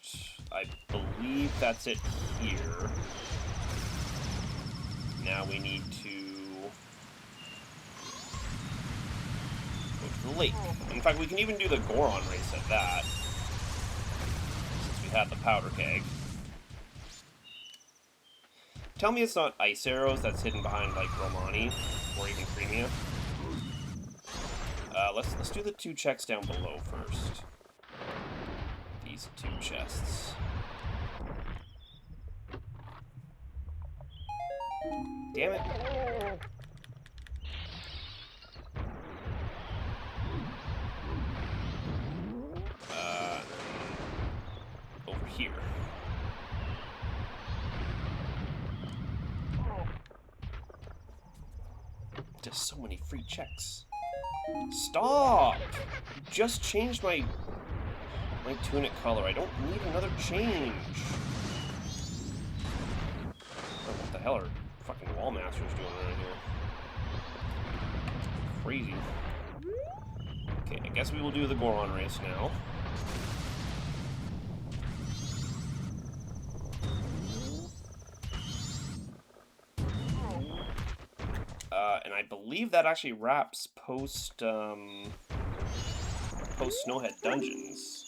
I believe that's it here. Now we need to go to the lake. In fact, we can even do the Goron race at that, since we had the powder keg. Tell me it's not ice arrows that's hidden behind, like, Romani, or even Premia. Let's do the 2 checks down below first. These 2 chests. Damn it. Over here. Just so many free checks. Stop! You just changed my tunic color. I don't need another change. Oh, what the hell are fucking wall masters doing around here? Crazy. Okay, I guess we will do the Goron race now. And I believe that actually wraps post Snowhead Dungeons.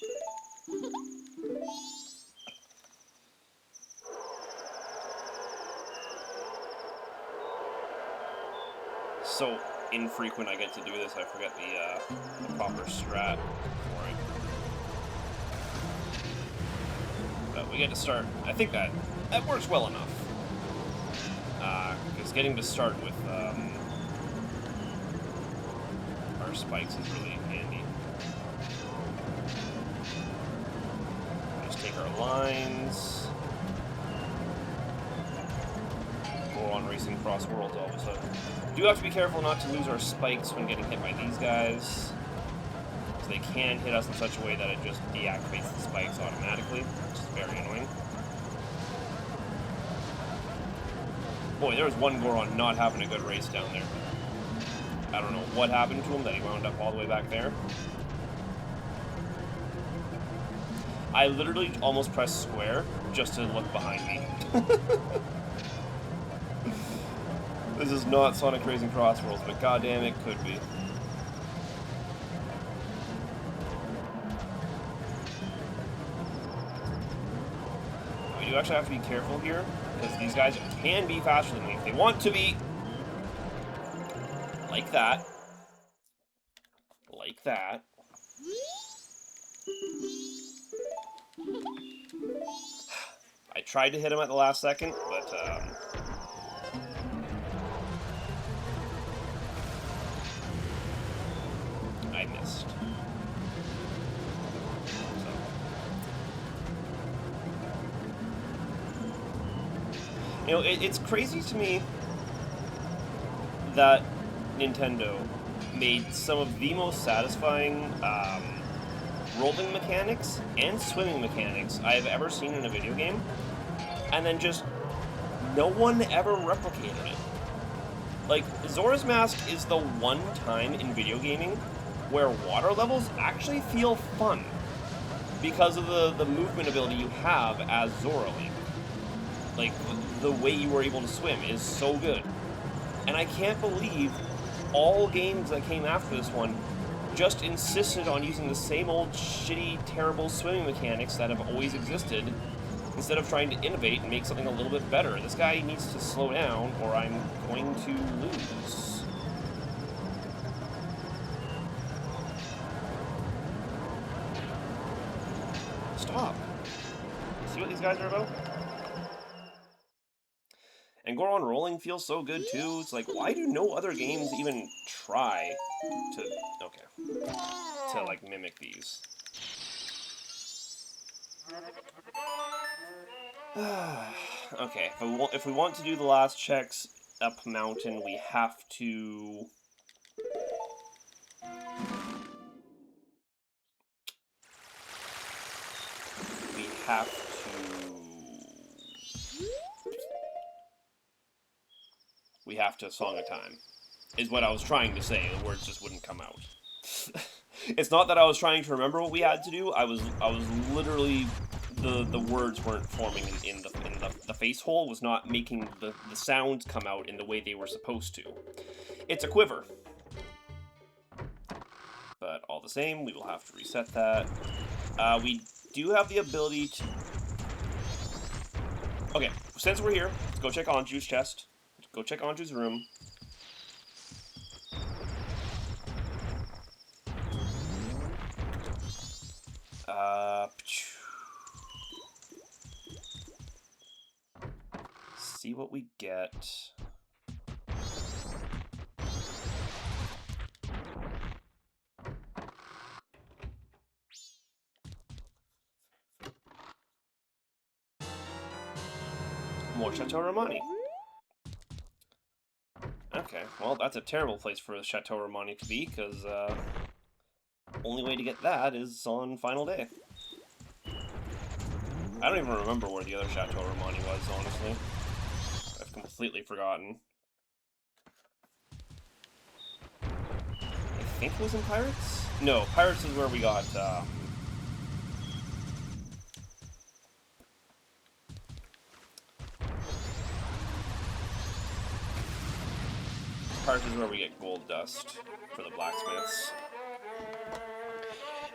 So infrequent I get to do this, I forget the proper strat for it. But we get to start. I think that works well enough. Because getting to start with our spikes is really handy. Just take our lines. Go on racing across worlds all of a sudden. Do have to be careful not to lose our spikes when getting hit by these guys, because they can hit us in such a way that it just deactivates the spikes automatically, which is very annoying. Boy, there was one Goron not having a good race down there. I don't know what happened to him that he wound up all the way back there. I literally almost pressed square just to look behind me. This is not Sonic Racing Crossworlds, but goddamn it could be. We do actually have to be careful here, because these guys can be faster than me if they want to be. Like that. Like that. I tried to hit him at the last second, but I missed. So. You know, it's crazy to me that Nintendo made some of the most satisfying rolling mechanics and swimming mechanics I have ever seen in a video game, and then just no one ever replicated it. Like, Zora's Mask is the one time in video gaming where water levels actually feel fun because of the movement ability you have as Zora Link. Like, the way you were able to swim is so good. And I can't believe all games that came after this one just insisted on using the same old shitty, terrible swimming mechanics that have always existed, instead of trying to innovate and make something a little bit better. This guy needs to slow down, or I'm going to lose. Stop. See what these guys are about? And Goron rolling feels so good too. It's like, why do no other games even try to, to like mimic these? Okay, if we want to do the last checks up mountain, we have to to Song of Time, is what I was trying to say. The words just wouldn't come out. It's not that I was trying to remember what we had to do. I was literally, the words weren't forming in the face hole, was not making the sounds come out in the way they were supposed to. It's a quiver. But all the same, we will have to reset that. We do have the ability to... Okay, since we're here, let's go check Anju's chest. Go check Anju's room. See what we get. More Chateau Romani. Okay, well, that's a terrible place for Chateau Romani to be, because, only way to get that is on final day. I don't even remember where the other Chateau Romani was, honestly. I've completely forgotten. I think it was in Pirates? No, Pirates is where we got, Pirates is where we get gold dust for the blacksmiths.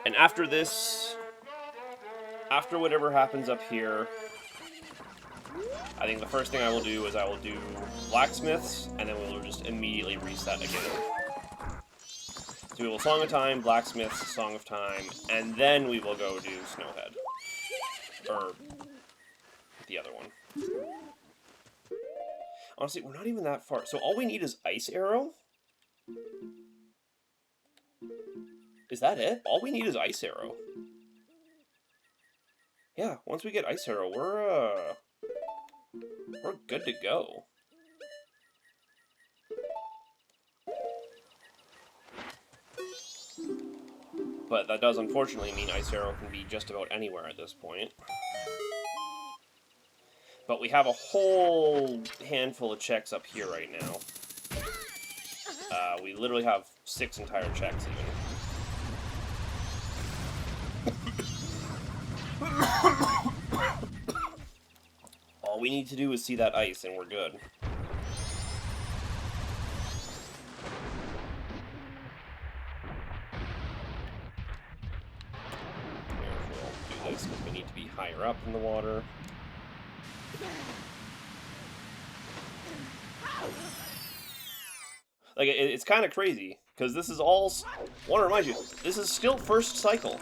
And after this, after whatever happens up here, I think the first thing I will do is I will do blacksmiths, and then we will just immediately reset again. So we will Song of Time, blacksmiths, Song of Time, and then we will go do Snowhead. Or the other one. Honestly, we're not even that far. So all we need is Ice Arrow? Is that it? All we need is Ice Arrow. Yeah, once we get Ice Arrow, we're good to go. But that does unfortunately mean Ice Arrow can be just about anywhere at this point. But we have a whole handful of checks up here right now. We literally have 6 entire checks even. All we need to do is see that ice and we're good. We'll do this because we need to be higher up in the water. Like, it's kind of crazy, because this is all... I want to remind you, this is still first cycle.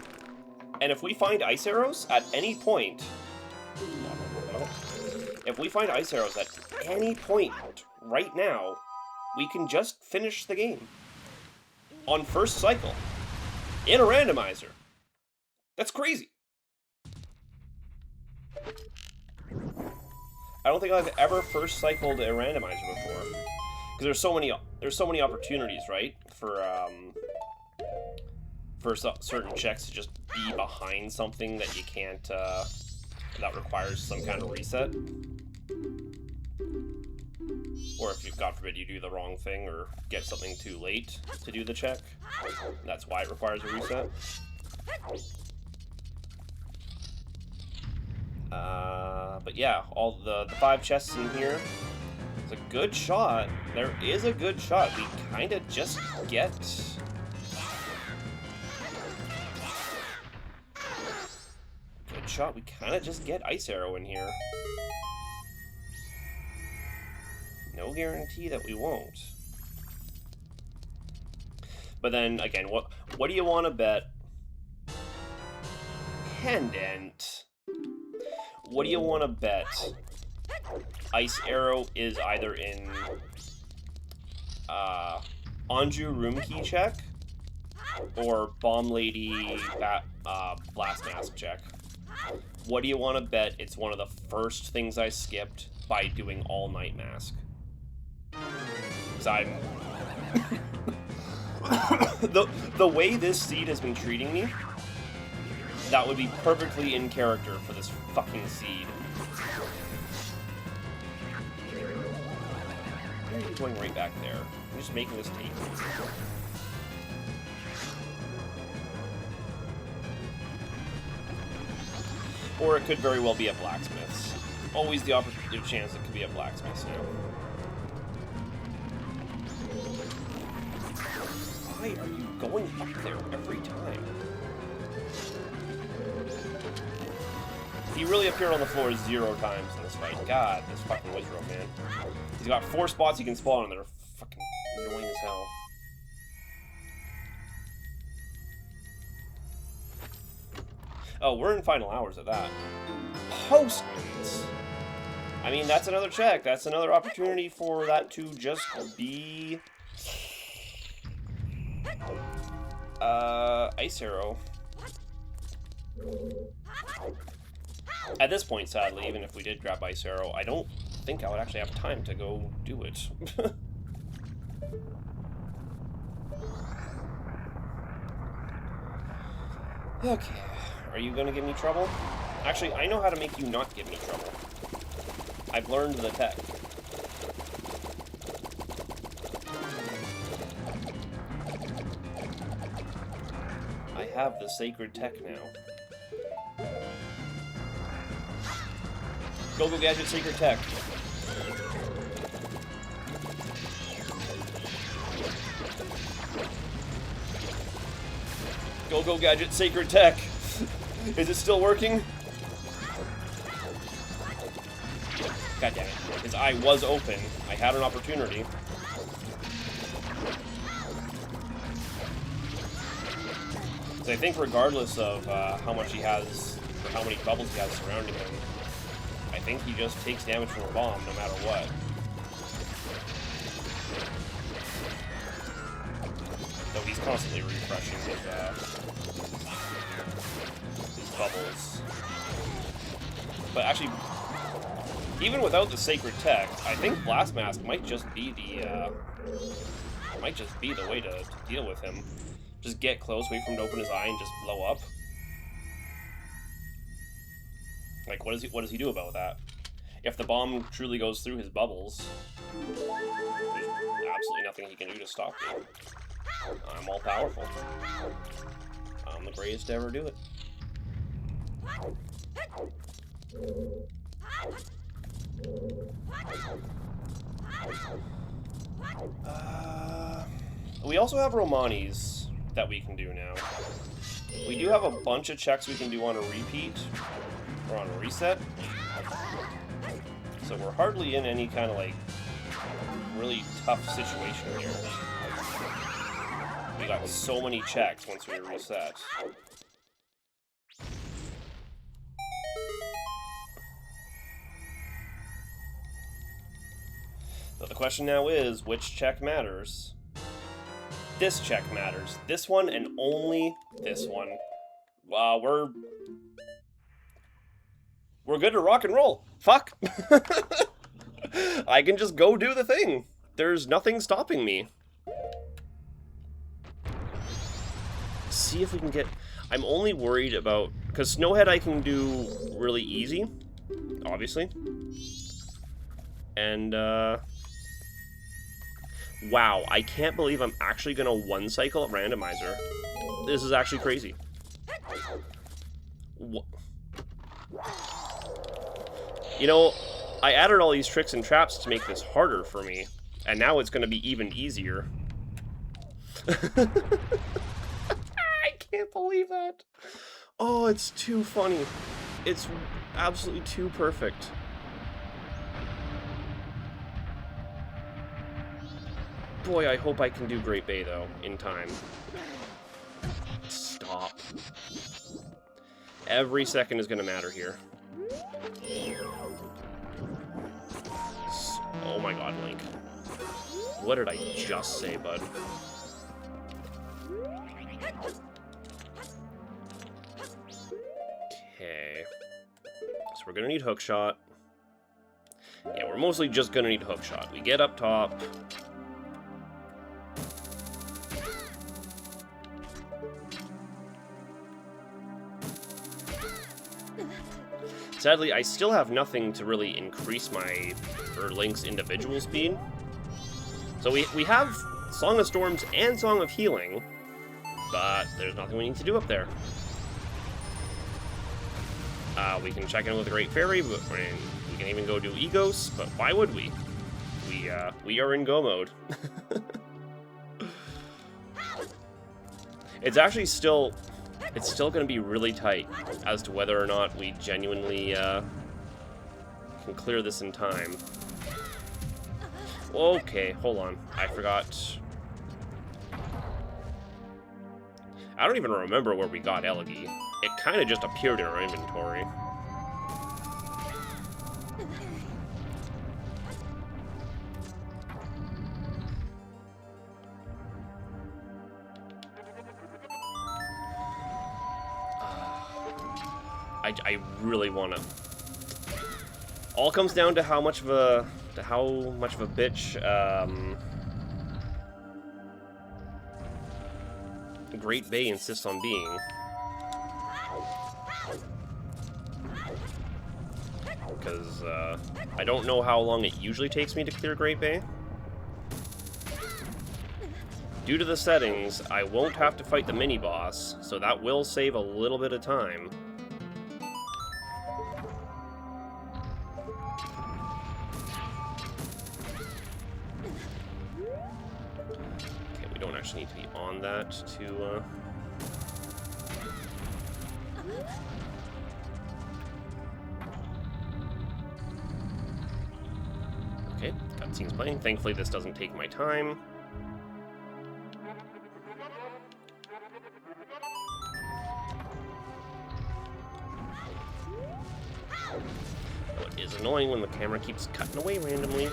And if we find ice arrows at any point... If we find ice arrows at any point right now, we can just finish the game. On first cycle. In a randomizer. That's crazy. I don't think I've ever first cycled a randomizer before. Because there's so many opportunities, right? For certain checks to just be behind something that you can't, that requires some kind of reset. Or if you, God forbid, you do the wrong thing or get something too late to do the check. That's why it requires a reset. But yeah, all the 5 chests in here. It's a good shot. There is a good shot. We kind of just get... Good shot. We kind of just get Ice Arrow in here. No guarantee that we won't. But then, again, what do you want to bet? Pendant. What do you want to bet? Ice Arrow is either in Anju Room Key check or Bomb Lady Blast Mask check. What do you want to bet it's one of the first things I skipped by doing All Night Mask? Because I'm... the way this seed has been treating me, that would be perfectly in character for this fucking seed. are you going right back there? I'm just making this tape. Or it could very well be a blacksmith's. Always the opportunity chance it could be a blacksmith's now. Why are you going up there every time? He really appeared on the floor 0 times in this fight. God, this fucking Wizrow, man. He's got 4 spots he can spawn on that are fucking annoying as hell. Oh, we're in final hours of that. Postmates! I mean, that's another check. That's another opportunity for that to just be... Ice Arrow. At this point, sadly, even if we did grab Ice Arrow, I don't think I would actually have time to go do it. Okay, are you gonna give me trouble? Actually, I know how to make you not give me trouble. I've learned the tech. I have the sacred tech now. Go Gadget Sacred Tech. Go Gadget Sacred Tech. Is it still working? God damn it. His eye was open. I had an opportunity. So I think regardless of how much he has, or how many bubbles he has surrounding him, I think he just takes damage from a bomb no matter what. Though he's constantly refreshing his bubbles. But actually, even without the Sacred Tech, I think Blast Mask might just be the way to deal with him. Just get close, wait for him to open his eye, and just blow up. Like, what does he do about that? If the bomb truly goes through his bubbles, there's absolutely nothing he can do to stop me. I'm all powerful. I'm the greatest to ever do it. We also have Romani's that we can do now. We do have a bunch of checks we can do on a repeat, or on a reset. So we're hardly in any kind of, like, really tough situation here. We got so many checks once we reset. So the question now is, which check matters? This check matters. This one and only this one. We're good to rock and roll. Fuck. I can just go do the thing. There's nothing stopping me. See if we can get... I'm only worried about... Because Snowhead I can do really easy, obviously. And, wow, I can't believe I'm actually going to one-cycle Randomizer. This is actually crazy. You know, I added all these tricks and traps to make this harder for me, and now it's going to be even easier. I can't believe that. Oh, it's too funny. It's absolutely too perfect. Boy, I hope I can do Great Bay, though, in time. Stop. Every second is going to matter here. Oh my god, Link. What did I just say, bud? Okay. So we're going to need Hookshot. Yeah, we're mostly just going to need Hookshot. We get up top. Sadly, I still have nothing to really increase my, or Link's individual speed. So we have Song of Storms and Song of Healing, but there's nothing we need to do up there. We can check in with the Great Fairy, but we can even go do Egos, but why would we? We are in go mode. It's actually still going to be really tight as to whether or not we genuinely can clear this in time. Okay, hold on. I forgot. I don't even remember where we got Elegy. It kind of just appeared in our inventory. I really want to. All comes down to how much of a bitch Great Bay insists on being. Because I don't know how long it usually takes me to clear Great Bay. Due to the settings, I won't have to fight the mini-boss, so that will save a little bit of time. Okay, we don't actually need to be on that to... Okay, cutscene's playing. Thankfully, this doesn't take my time. What is annoying when the camera keeps cutting away randomly.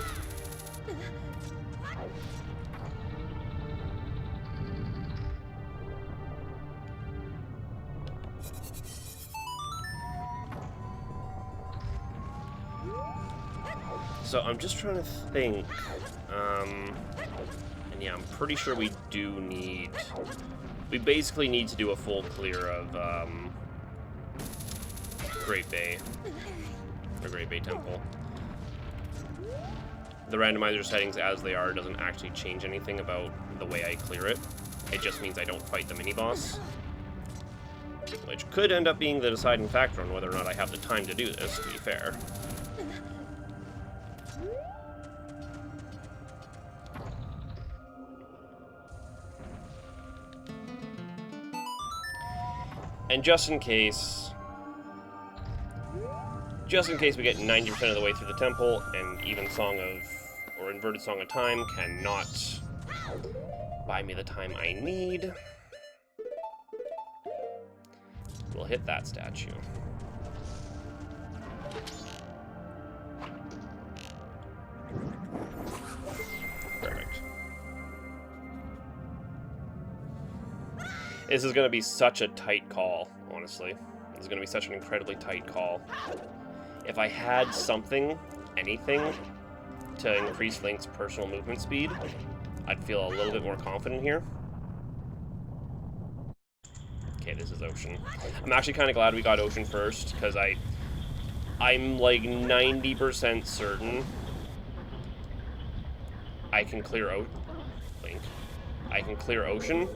So I'm just trying to think, and yeah, I'm pretty sure we do need, we basically need to do a full clear of Great Bay, or Great Bay Temple. The randomizer settings as they are doesn't actually change anything about the way I clear it. It just means I don't fight the mini-boss, which could end up being the deciding factor on whether or not I have the time to do this, to be fair. And just in case we get 90% of the way through the temple, and even Song of, or Inverted Song of Time cannot buy me the time I need, we'll hit that statue. Perfect. This is going to be such a tight call, honestly. This is going to be such an incredibly tight call. If I had something, anything, to increase Link's personal movement speed, I'd feel a little bit more confident here. Okay, this is Ocean. I'm actually kind of glad we got Ocean first, because I'm like 90% certain I can clear Link. I can clear Ocean.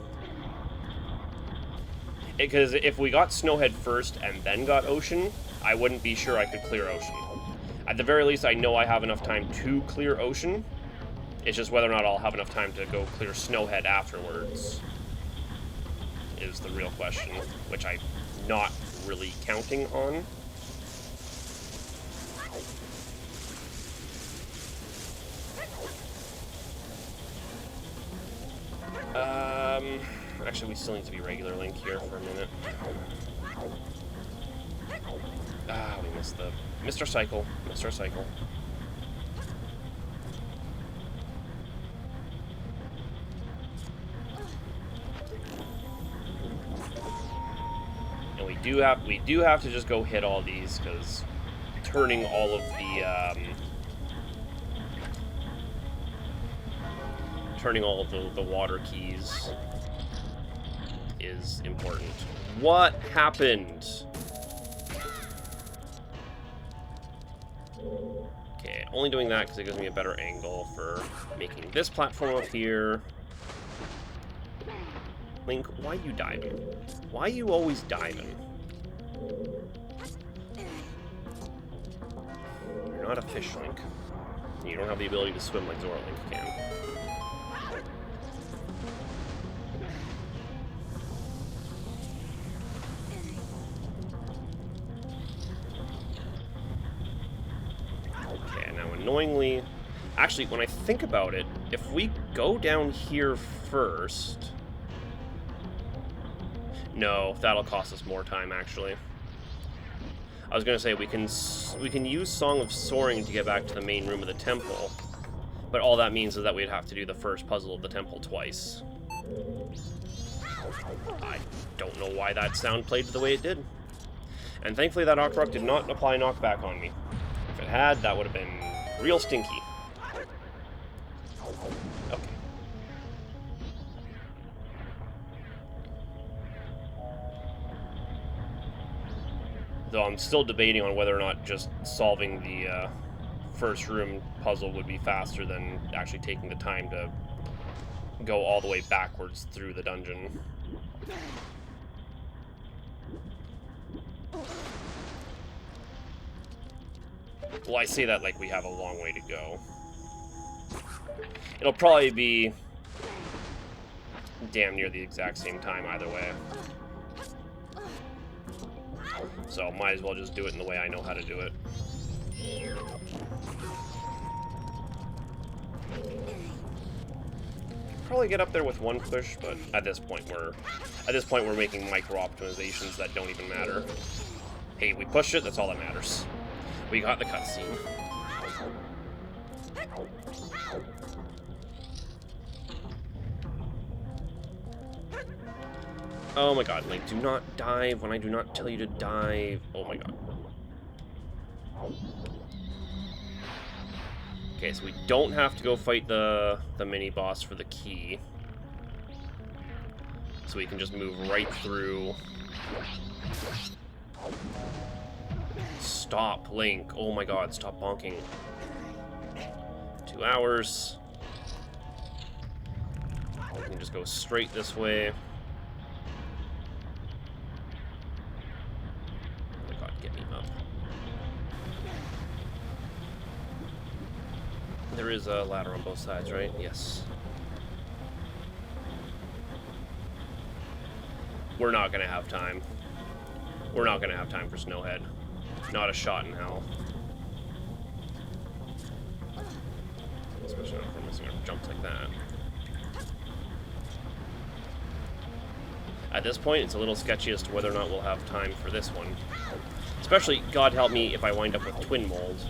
Because if we got Snowhead first and then got Ocean, I wouldn't be sure I could clear Ocean. At the very least, I know I have enough time to clear Ocean. It's just whether or not I'll have enough time to go clear Snowhead afterwards is the real question, which I'm not really counting on. Actually, we still need to be regular Link here for a minute. Ah, we missed the... Missed our cycle. Missed our cycle. And we do have to just go hit all these, because turning all of the water keys is important. What happened? Okay, only doing that because it gives me a better angle for making this platform up here. Link, why you diving? Why you always diving? You're not a fish, Link. You don't have the ability to swim like Zora Link can. Okay, now annoyingly... Actually, when I think about it, if we go down here first... No, that'll cost us more time, actually. I was gonna say we can use Song of Soaring to get back to the main room of the temple, but all that means is that we'd have to do the first puzzle of the temple twice. I don't know why that sound played the way it did. And thankfully that Octorok did not apply knockback on me. If it had, that would have been real stinky. Okay. Though I'm still debating on whether or not just solving the first room puzzle would be faster than actually taking the time to go all the way backwards through the dungeon. Well, I say that like we have a long way to go. It'll probably be damn near the exact same time either way. So, might as well just do it in the way I know how to do it. Probably get up there with one push, but at this point we're making micro optimizations that don't even matter. Hey, we pushed it, that's all that matters. We got the cutscene. Oh my god, Link, do not dive when I do not tell you to dive. Oh my god. Okay, so we don't have to go fight the mini-boss for the key. So we can just move right through. Stop, Link. Oh my god, stop bonking. 2 hours. We can just go straight this way. There is a ladder on both sides, right? Yes. We're not gonna have time. We're not gonna have time for Snowhead. Not a shot in hell. Especially if we're missing our jumps like that. At this point, it's a little sketchy as to whether or not we'll have time for this one. Especially, God help me, if I wind up with Twin Mold.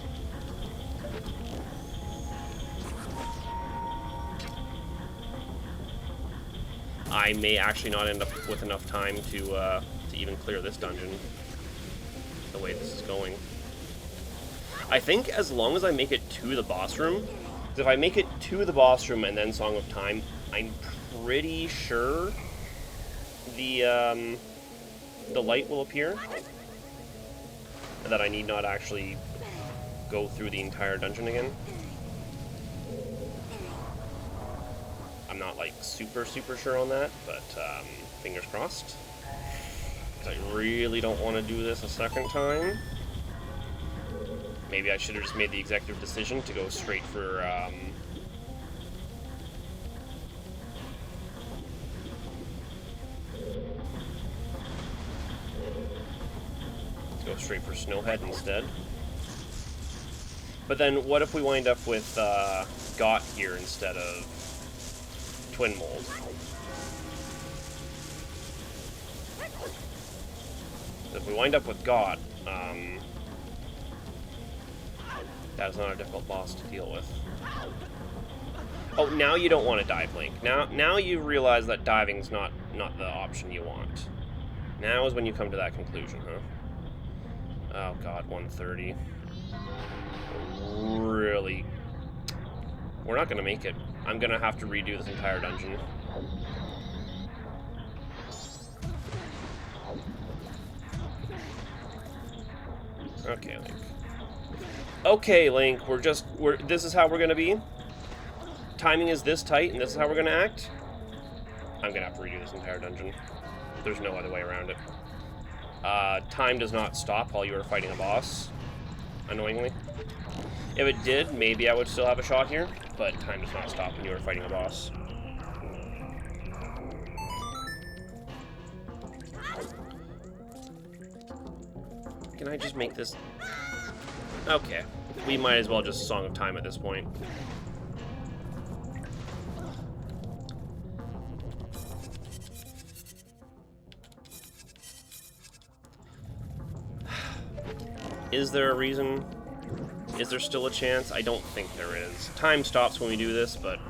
I may actually not end up with enough time to even clear this dungeon, the way this is going. I think as long as I make it to the boss room, because if I make it to the boss room and then Song of Time, I'm pretty sure the light will appear, and that I need not actually go through the entire dungeon again. I'm not like super sure on that, but fingers crossed. Because I really don't want to do this a second time. Maybe I should have just made the executive decision to go straight for Snowhead instead. But then what if we wind up with Got here instead of Twin Mold? So if we wind up with God, that's not a difficult boss to deal with. Oh, now you don't want to dive, Link. Now you realize that diving's not the option you want. Now is when you come to that conclusion, huh? Oh god, 130. Really? We're not gonna make it. I'm gonna have to redo this entire dungeon. Okay, Link. Okay, Link, this is how we're gonna be? Timing is this tight, and this is how we're gonna act? I'm gonna have to redo this entire dungeon. There's no other way around it. Time does not stop while you are fighting a boss, annoyingly. If it did, maybe I would still have a shot here, but time does not stop when you are fighting a boss. Can I just make this... Okay. We might as well just Song of Time at this point. Is there a reason? Is there still a chance? I don't think there is. Time stops when we do this, but...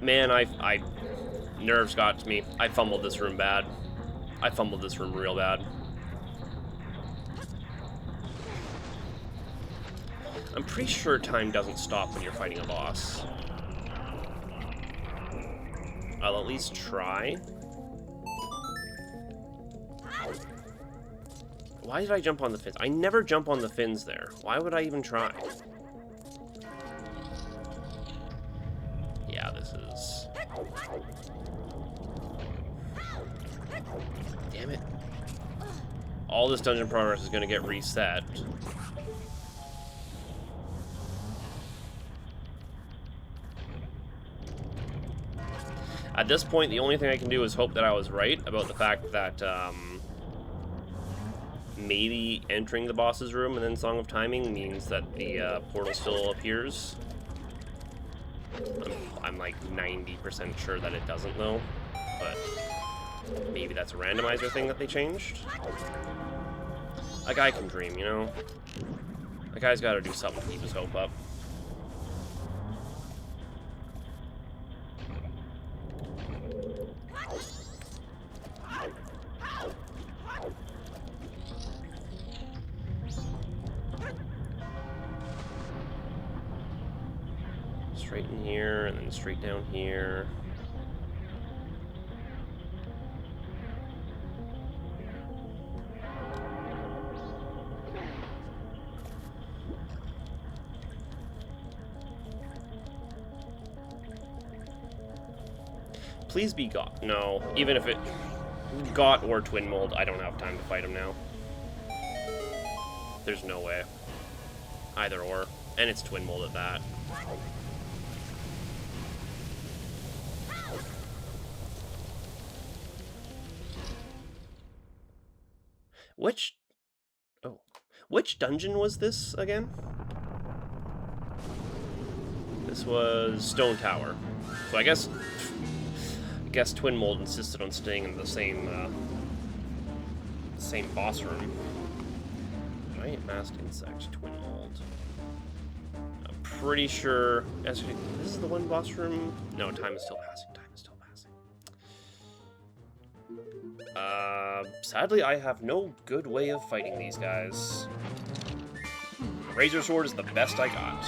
Man, nerves got to me. I fumbled this room bad. I fumbled this room real bad. I'm pretty sure time doesn't stop when you're fighting a boss. I'll at least try. Why did I jump on the fins? I never jump on the fins there. Why would I even try? Yeah, this is... Damn it. All this dungeon progress is going to get reset. At this point, the only thing I can do is hope that I was right about the fact that, maybe entering the boss's room and then Song of Timing means that the portal still appears. I'm like 90% sure that it doesn't, though. But maybe that's a randomizer thing that they changed. A guy can dream, you know? A guy's got to do something to keep his hope up. Straight in here, and then straight down here. Please be got. No, even if it got or twin mold, I don't have time to fight him now. There's no way. Either or. And it's twin mold at that. Which dungeon was this again? This was Stone Tower. So I guess Twin Mold insisted on staying in the same boss room. Giant masked insect, Twin Mold. I'm pretty sure. This is the one boss room. No, time is still passing. Time is still passing. Sadly, I have no good way of fighting these guys. Razor Sword is the best I got.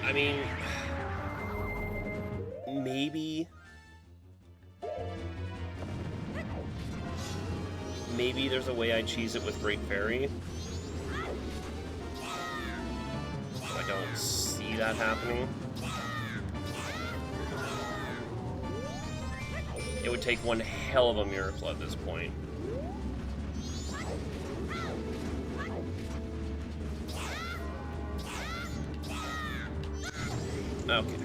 I mean, maybe there's a way I cheese it with Great Fairy. I don't see that happening. It would take one hell of a miracle at this point. Okay.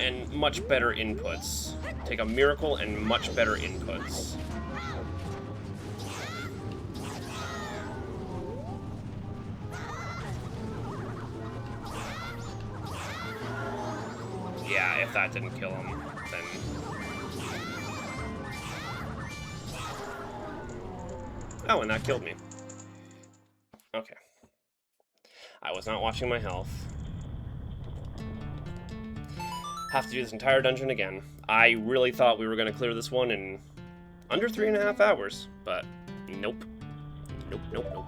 And much better inputs. Take a miracle and much better inputs. Yeah, if that didn't kill him, then... Oh, and that killed me. Okay. I was not watching my health. Have to do this entire dungeon again. I really thought we were going to clear this one in under 3.5 hours, but nope. Nope, nope, nope.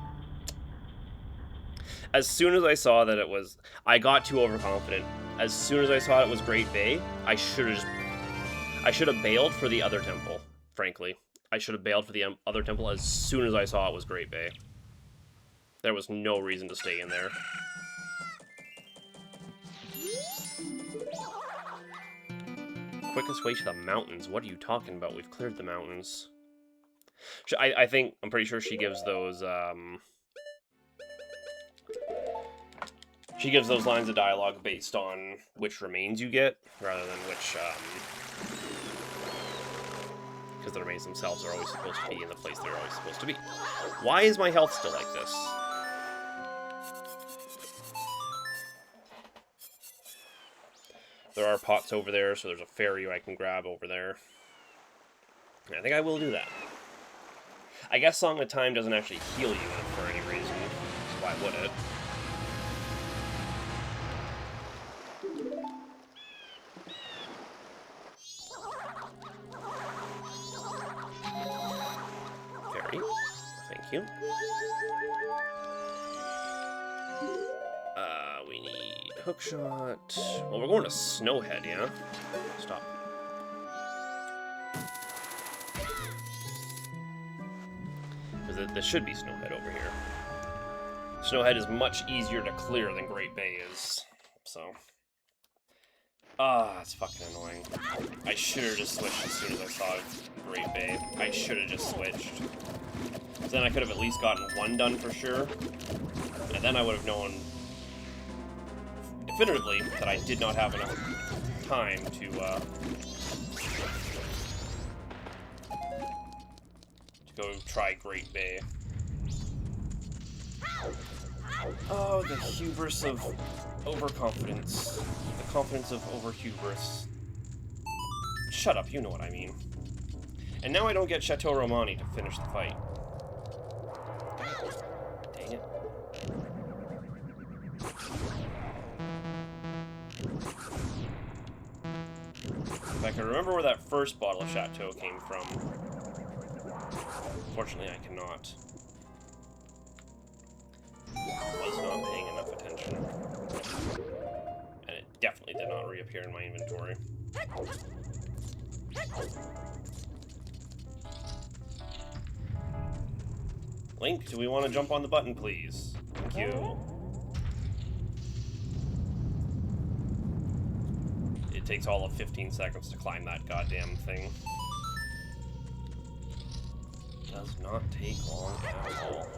As soon as I saw that it was... I got too overconfident. As soon as I saw it was Great Bay, I should have bailed for the other temple, frankly. I should have bailed for the other temple as soon as I saw it was Great Bay. There was no reason to stay in there. Quickest way to the mountains. What are you talking about? We've cleared the mountains. I'm pretty sure she gives those, she gives those lines of dialogue based on which remains you get, rather than which, because the remains themselves are always supposed to be in the place they're always supposed to be. Why is my health still like this? There are pots over there, so there's a fairy I can grab over there. I think I will do that. I guess Song of Time doesn't actually heal you for any reason, so why would it? Fairy, thank you. We need hookshot. Well, we're going to Snowhead, yeah? Stop. Because there should be Snowhead over here. Snowhead is much easier to clear than Great Bay is, so... that's fucking annoying. I should have just switched as soon as I saw Great Bay. I should have just switched. So then I could have at least gotten one done for sure. And then I would have known definitively that I did not have enough time to go try Great Bay. Oh, the hubris of overconfidence. The confidence of over-hubris. Shut up, you know what I mean. And now I don't get Chateau Romani to finish the fight. Dang it. If I can remember where that first bottle of Chateau came from. Fortunately, I cannot. I was not paying enough attention. And it definitely did not reappear in my inventory. Link, do we want to jump on the button, please? Thank you. It takes all of 15 seconds to climb that goddamn thing. Does not take long at all.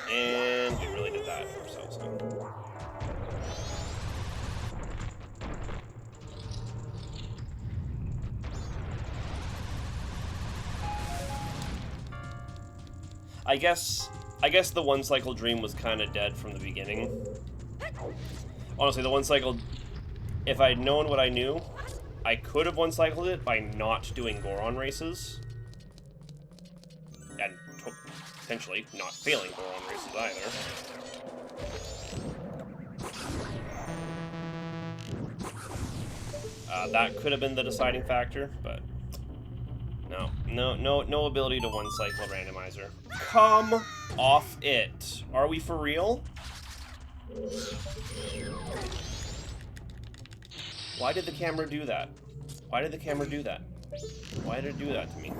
And we really did that for ourselves now. I guess the one cycle dream was kind of dead from the beginning. Honestly, the one cycle, if I'd known what I knew, I could have one cycled it by not doing Goron races. And potentially not failing Goron races either. That could have been the deciding factor, but no ability to one cycle a randomizer. Come off it. Are we for real? Why did the camera do that? Why did the camera do that? Why did it do that to me?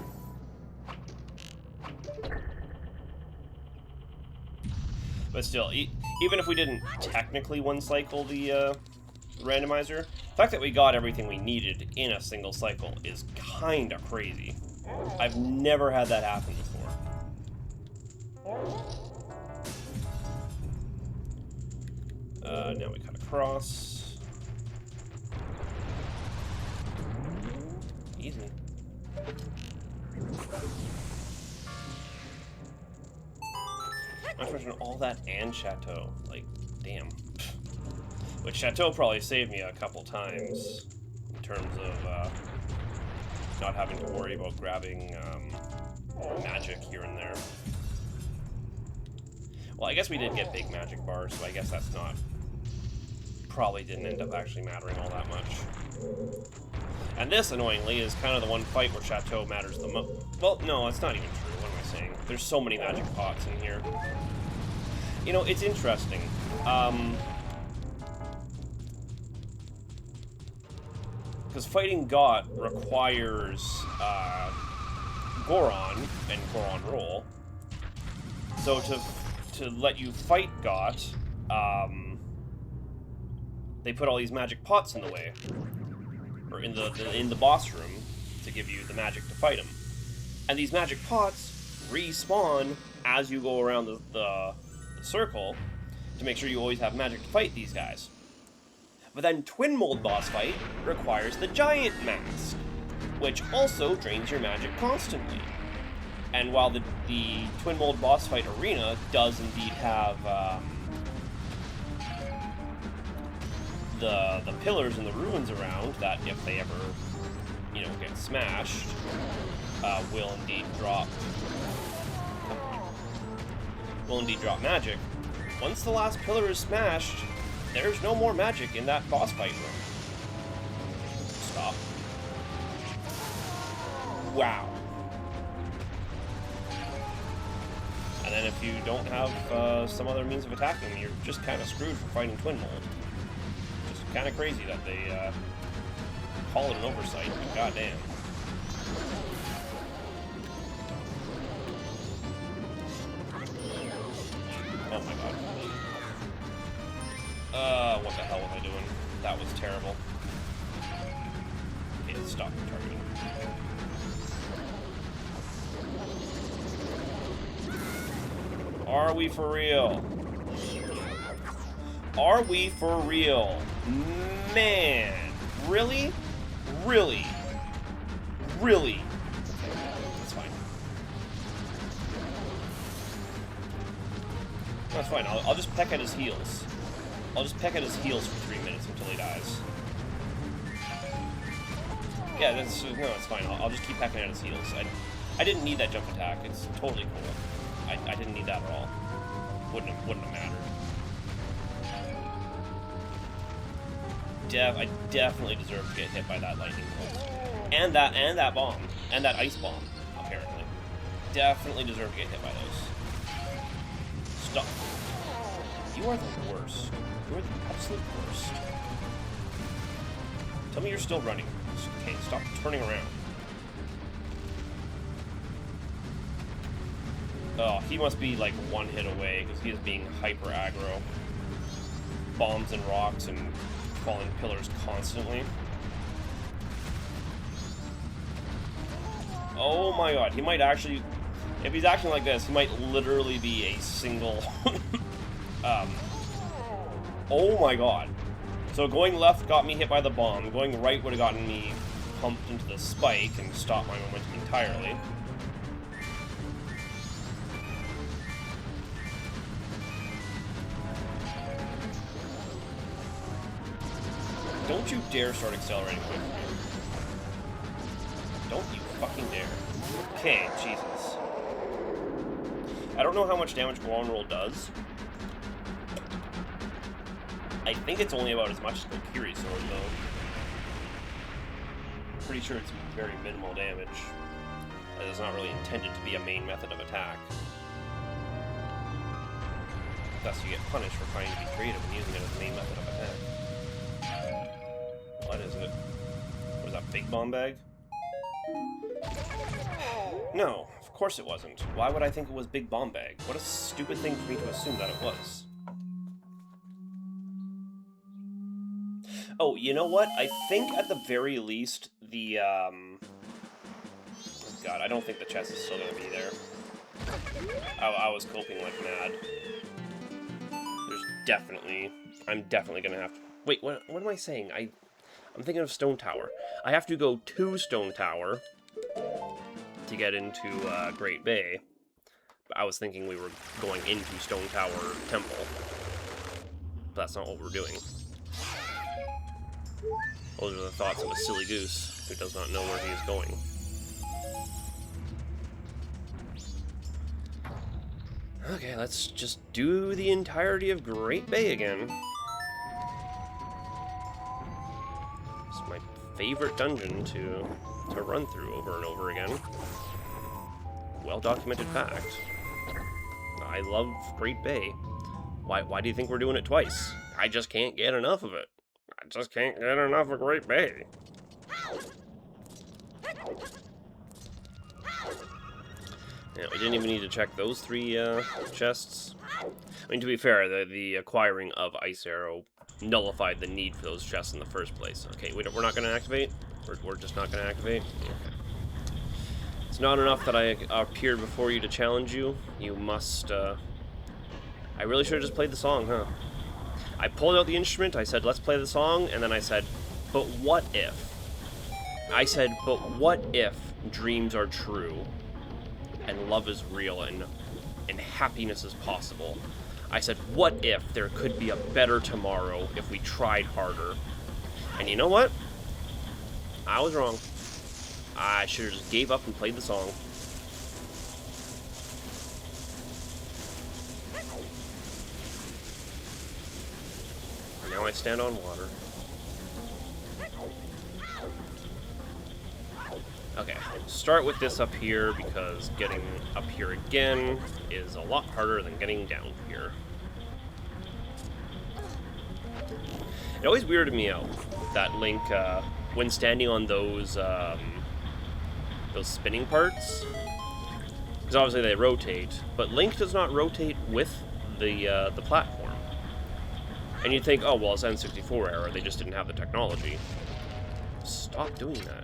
But still, even if we didn't technically one cycle the randomizer, the fact that we got everything we needed in a single cycle is kind of crazy. I've never had that happen before. Now we cut across. Easy. Not to mention all that and Chateau. Like, damn. Which Chateau probably saved me a couple times in terms of not having to worry about grabbing magic here and there. Well, I guess we did get big magic bars, so I guess that's not... probably didn't end up actually mattering all that much. And this, annoyingly, is kind of the one fight where Chateau matters the most. Well, no, it's not even true. What am I saying? There's so many magic pots in here. You know, it's interesting. Because fighting Got requires Goron and Goron roll. So to let you fight Got, they put all these magic pots in the way, or in the boss room, to give you the magic to fight him. And these magic pots respawn as you go around the circle to make sure you always have magic to fight these guys. But then Twin Mold boss fight requires the Giant Mask, which also drains your magic constantly. And while the Twin Mold boss fight arena does indeed have the pillars and the ruins around, that if they ever, you know, get smashed, will indeed drop magic. Once the last pillar is smashed, there's no more magic in that boss fight room. Stop. Wow. And then if you don't have some other means of attacking, you're just kind of screwed for fighting Twin Mold. Just kind of crazy that they call it an oversight, but goddamn. Oh my god. What the hell am I doing? That was terrible. Okay, let's stop targeting. Are we for real? Are we for real? Man! Really? Really? Really? That's fine. That's fine. I'll just peck at his heels. I'll just peck at his heels for 3 minutes until he dies. Yeah, no, it's fine. I'll just keep pecking at his heels. I didn't need that jump attack. It's totally cool. I didn't need that at all. Wouldn't have mattered. I definitely deserve to get hit by that lightning bolt. And that bomb. And that ice bomb, apparently. Definitely deserve to get hit by those. Stop. You are the worst. You are the absolute worst. Tell me you're still running. Okay, stop turning around. Oh, he must be like one hit away because he is being hyper aggro. Bombs and rocks and falling pillars constantly. Oh my god, he might actually, if he's acting like this, he might literally be a single oh my god. So going left got me hit by the bomb, going right would have gotten me pumped into the spike and stopped my momentum entirely. Don't you dare start accelerating quick. Don't you fucking dare. Okay, Jesus. I don't know how much damage Goron Roll does. I think it's only about as much as Kokiri Sword, though. Pretty sure it's very minimal damage. As it's not really intended to be a main method of attack. Thus, you get punished for trying to be creative and using it as a main method of attack. What is it? What is that, Big Bomb Bag? No, of course it wasn't. Why would I think it was Big Bomb Bag? What a stupid thing for me to assume that it was. Oh, you know what? I think at the very least, the, oh god, I don't think the chest is still gonna be there. I was coping like mad. There's definitely... I'm definitely gonna have to... Wait, what am I saying? I'm thinking of Stone Tower. I have to go to Stone Tower to get into Great Bay. But I was thinking we were going into Stone Tower Temple. But that's not what we're doing. Those are the thoughts of a silly goose who does not know where he is going. Okay, let's just do the entirety of Great Bay again. It's my favorite dungeon to run through over and over again. Well-documented fact. I love Great Bay. Why do you think we're doing it twice? I just can't get enough of it. I just can't get enough of Great Bay. Yeah, we didn't even need to check those 3 chests. I mean, to be fair, the acquiring of Ice Arrow nullified the need for those chests in the first place. Okay, we're not going to activate? We're just not going to activate? Okay. It's not enough that I appeared before you to challenge you. You must, I really should have just played the song, huh? I pulled out the instrument, I said, let's play the song, and then I said, but what if? I said, but what if dreams are true, and love is real, and happiness is possible? I said, what if there could be a better tomorrow if we tried harder? And you know what? I was wrong. I should have just gave up and played the song. Now I stand on water. Okay, start with this up here because getting up here again is a lot harder than getting down here. It always weirded me out that Link, when standing on those spinning parts, because obviously they rotate, but Link does not rotate with the platform. And you'd think, oh, well, it's N64 era, they just didn't have the technology. Stop doing that.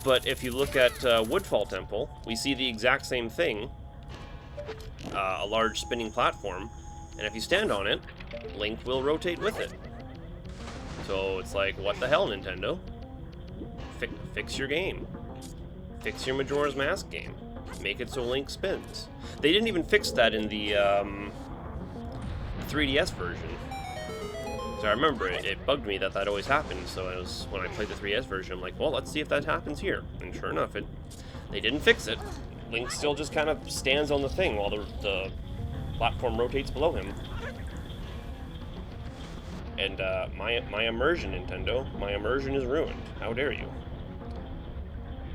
But if you look at Woodfall Temple, we see the exact same thing. A large spinning platform, and if you stand on it, Link will rotate with it. So it's like, what the hell, Nintendo? Fix your game. Fix your Majora's Mask game. Make it so Link spins. They didn't even fix that in the 3DS version. So I remember it bugged me that always happened, so when I played the 3DS version, I'm like, well, let's see if that happens here. And sure enough, they didn't fix it. Link still just kind of stands on the thing while the platform rotates below him. And my immersion, Nintendo, my immersion is ruined. How dare you?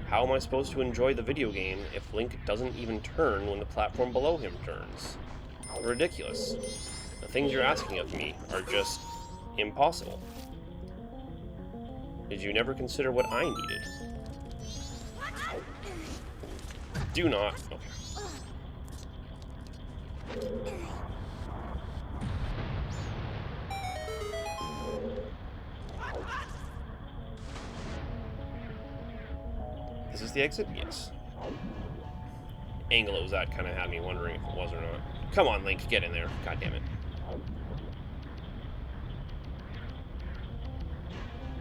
How am I supposed to enjoy the video game if Link doesn't even turn when the platform below him turns? Ridiculous. The things you're asking of me are just impossible. Did you never consider what I needed? Do not. Okay. Is this the exit? Yes. Angle it was at kind of had me wondering if it was or not. Come on, Link, get in there. God damn it.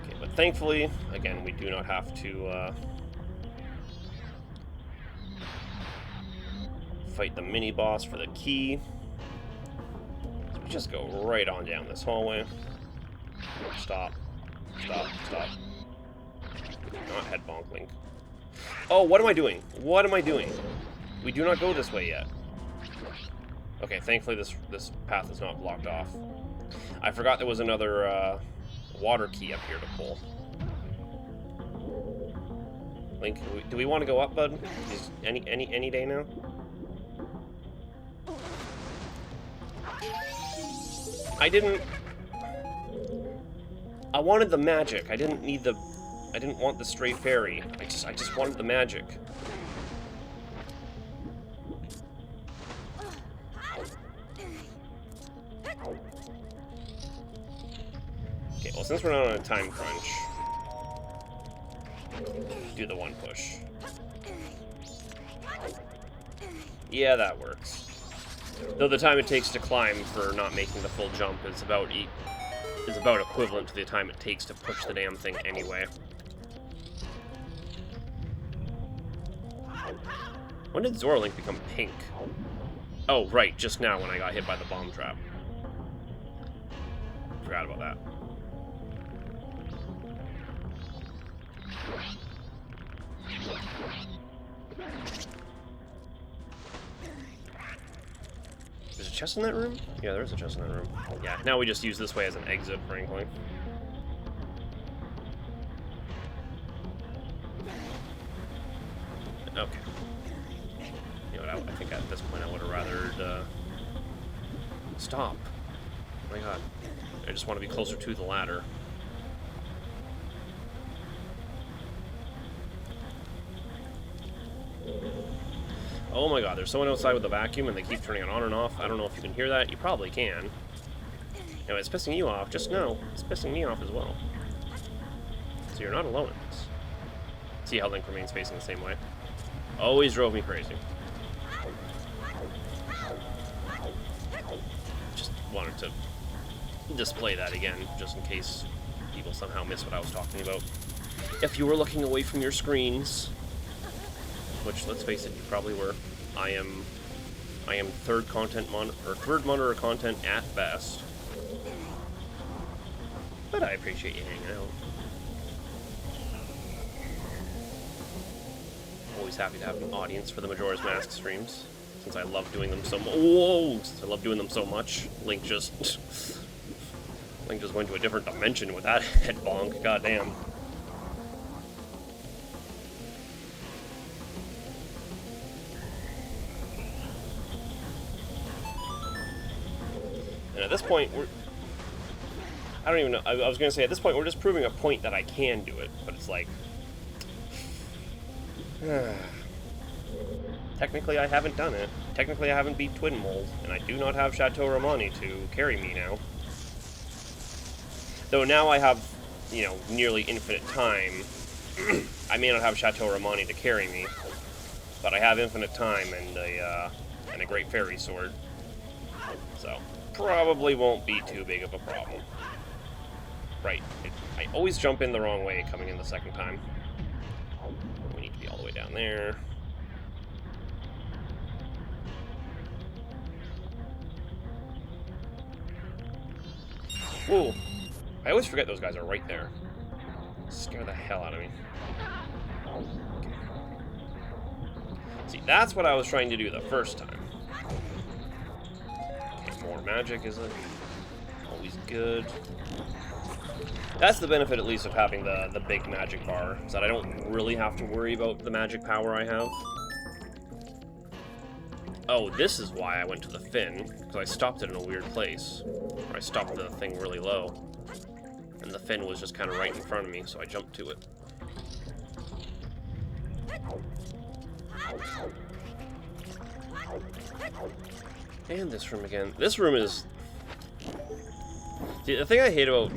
Okay, but thankfully, again, we do not have to fight the mini-boss for the key. So we just go right on down this hallway. Stop. Stop. Stop. Not head bonk, Link. Oh, what am I doing? What am I doing? We do not go this way yet. Okay, thankfully this path is not blocked off. I forgot there was another water key up here to pull. Link, do we want to go up, bud? Just any day now? I wanted the magic. I didn't want the stray fairy. I just wanted the magic. Okay, well, since we're not on a time crunch, do the one push. Yeah, that works. Though the time it takes to climb for not making the full jump is about equivalent to the time it takes to push the damn thing anyway. When did Zora Link become pink? Oh, right, just now when I got hit by the bomb trap. Forgot about that. There's a chest in that room? Yeah, there is a chest in that room. Yeah, now we just use this way as an exit, frankly. Okay. You know what, I think at this point I would have rather... Stop. my god. I just want to be closer to the ladder. Oh my god, there's someone outside with a vacuum and they keep turning it on and off. I don't know if you can hear that. You probably can. If it's pissing you off, just know it's pissing me off as well. So you're not alone in this. See how Link remains facing the same way? Always drove me crazy. Just wanted to display that again, just in case people somehow missed what I was talking about. If you were looking away from your screens, which, let's face it, you probably were. I am third monitor content at best. But I appreciate you hanging out. Always happy to have an audience for the Majora's Mask streams, since I love doing them so much. Whoa! Since I love doing them so much, Link just went to a different dimension with that head bonk. Goddamn. And at this point, I don't even know. I was going to say, at this point, we're just proving a point that I can do it. But it's like... Technically, I haven't done it. Technically, I haven't beat Twin Mold. And I do not have Chateau Romani to carry me now. Though now I have, you know, nearly infinite time. I may not have Chateau Romani to carry me. But I have infinite time and a great fairy sword. So... probably won't be too big of a problem. Right. I always jump in the wrong way coming in the second time. We need to be all the way down there. Whoa. I always forget those guys are right there. Scare the hell out of me. Okay. See, that's what I was trying to do the first time. More magic, is it? Always good. That's the benefit, at least, of having the big magic bar, is that I don't really have to worry about the magic power I have. Oh, this is why I went to the fin, because I stopped it in a weird place. Or I stopped the thing really low. And the fin was just kind of right in front of me, so I jumped to it. And this room again. This room is... See, the thing I hate about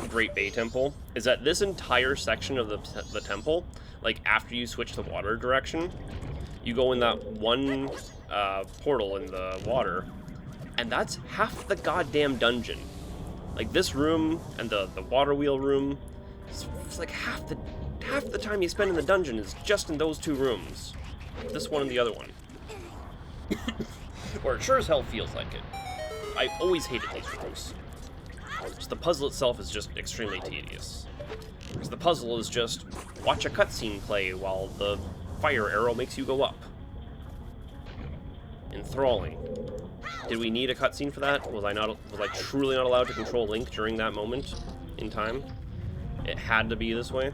Great Bay Temple is that this entire section of the temple, like, after you switch the water direction, you go in that one portal in the water, and that's half the goddamn dungeon. Like, this room and the water wheel room, it's like half the time you spend in the dungeon is just in those two rooms. This one and the other one. Or it sure as hell feels like it. I always hated these rooms. Just the puzzle itself is just extremely tedious. Because the puzzle is just watch a cutscene play while the fire arrow makes you go up. Enthralling. Did we need a cutscene for that? Was I truly not allowed to control Link during that moment in time? It had to be this way.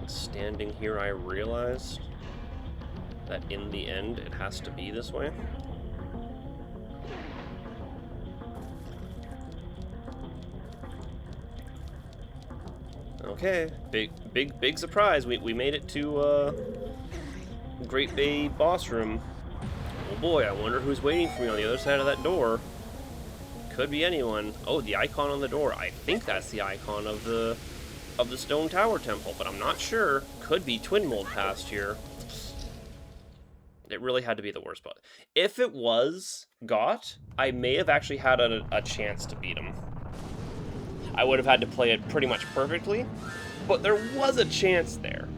Standing here, I realized that in the end, it has to be this way. Okay, big surprise. We made it to Great Bay boss room. Oh boy, I wonder who's waiting for me on the other side of that door. Could be anyone. Oh, the icon on the door. I think that's the icon of the Stone Tower Temple, but I'm not sure. Could be Twin Mold past here. It really had to be the worst spot. If it was Got, I may have actually had a chance to beat him. I would have had to play it pretty much perfectly, but there was a chance there.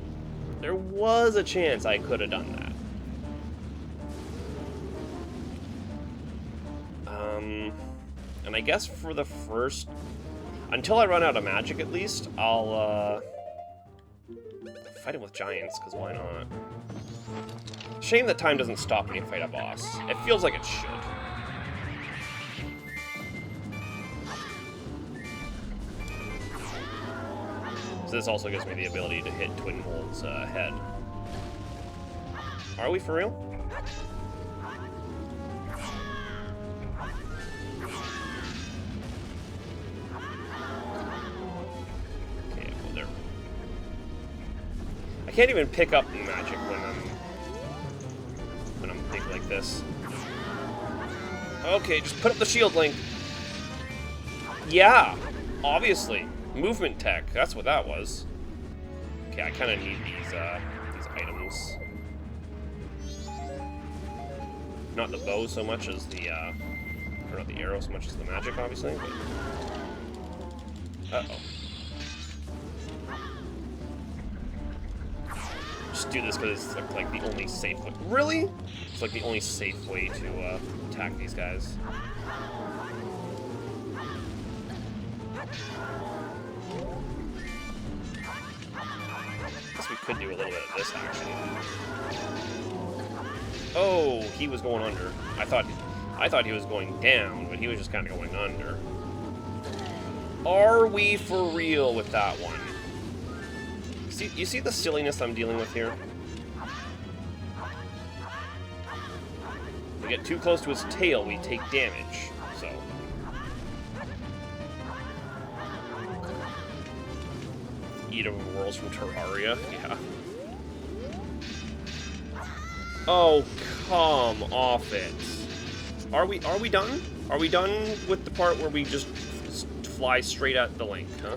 There was a chance I could have done that. And I guess for the first... Until I run out of magic, at least, I'll, fight him with giants, because why not? Shame that time doesn't stop when you fight a boss. It feels like it should. So this also gives me the ability to hit Twin Mold's head. Are we for real? can't even pick up magic when I'm big like this. Okay, just put up the shield, Link. Yeah, obviously. Movement tech, that's what that was. Okay, I kind of need these items. Not the bow so much as the, or not the arrow so much as the magic, obviously, but... Uh-oh. Just do this because it's like the only safe way. Really? It's like the only safe way to attack these guys. Guess we could do a little bit of this actually. Oh, he was going under. I thought he was going down, but he was just kind of going under. Are we for real with that one? You see the silliness I'm dealing with here? If we get too close to his tail, we take damage, so... Eat of Worlds from Terraria, yeah. Oh, come off it. Are we done? Are we done with the part where we just fly straight at the Link, huh?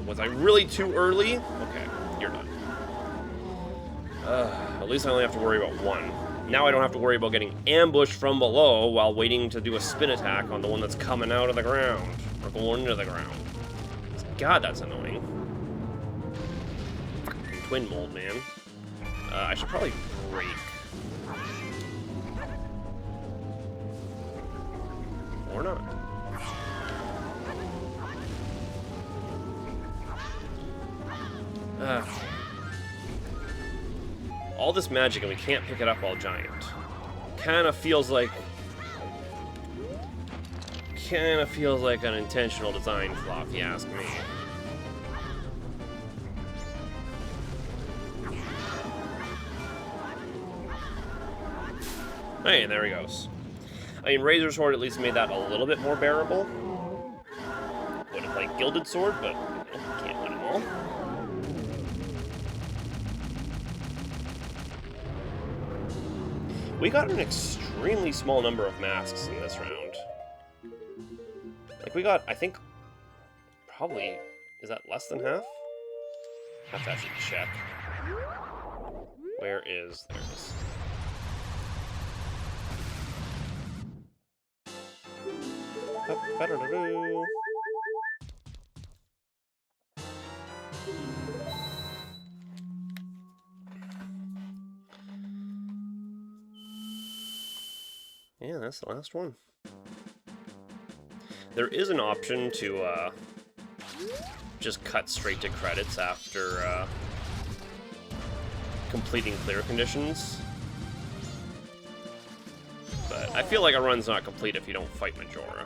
Was I really too early? Okay, you're done. At least I only have to worry about one. Now I don't have to worry about getting ambushed from below while waiting to do a spin attack on the one that's coming out of the ground. Or going into the ground. God, that's annoying. Fucking twin mold, man. I should probably break. Or not. All this magic and we can't pick it up while giant. Kinda feels like an intentional design flaw, if you ask me. Hey, there he goes. I mean, Razor Sword at least made that a little bit more bearable. Would have liked Gilded Sword, but you know, can't win them all. We got an extremely small number of masks in this round. Like, we got, I think, probably, is that less than half? I have to actually check. Where is, there it is. Yeah, that's the last one. There is an option to just cut straight to credits after completing clear conditions. But I feel like a run's not complete if you don't fight Majora.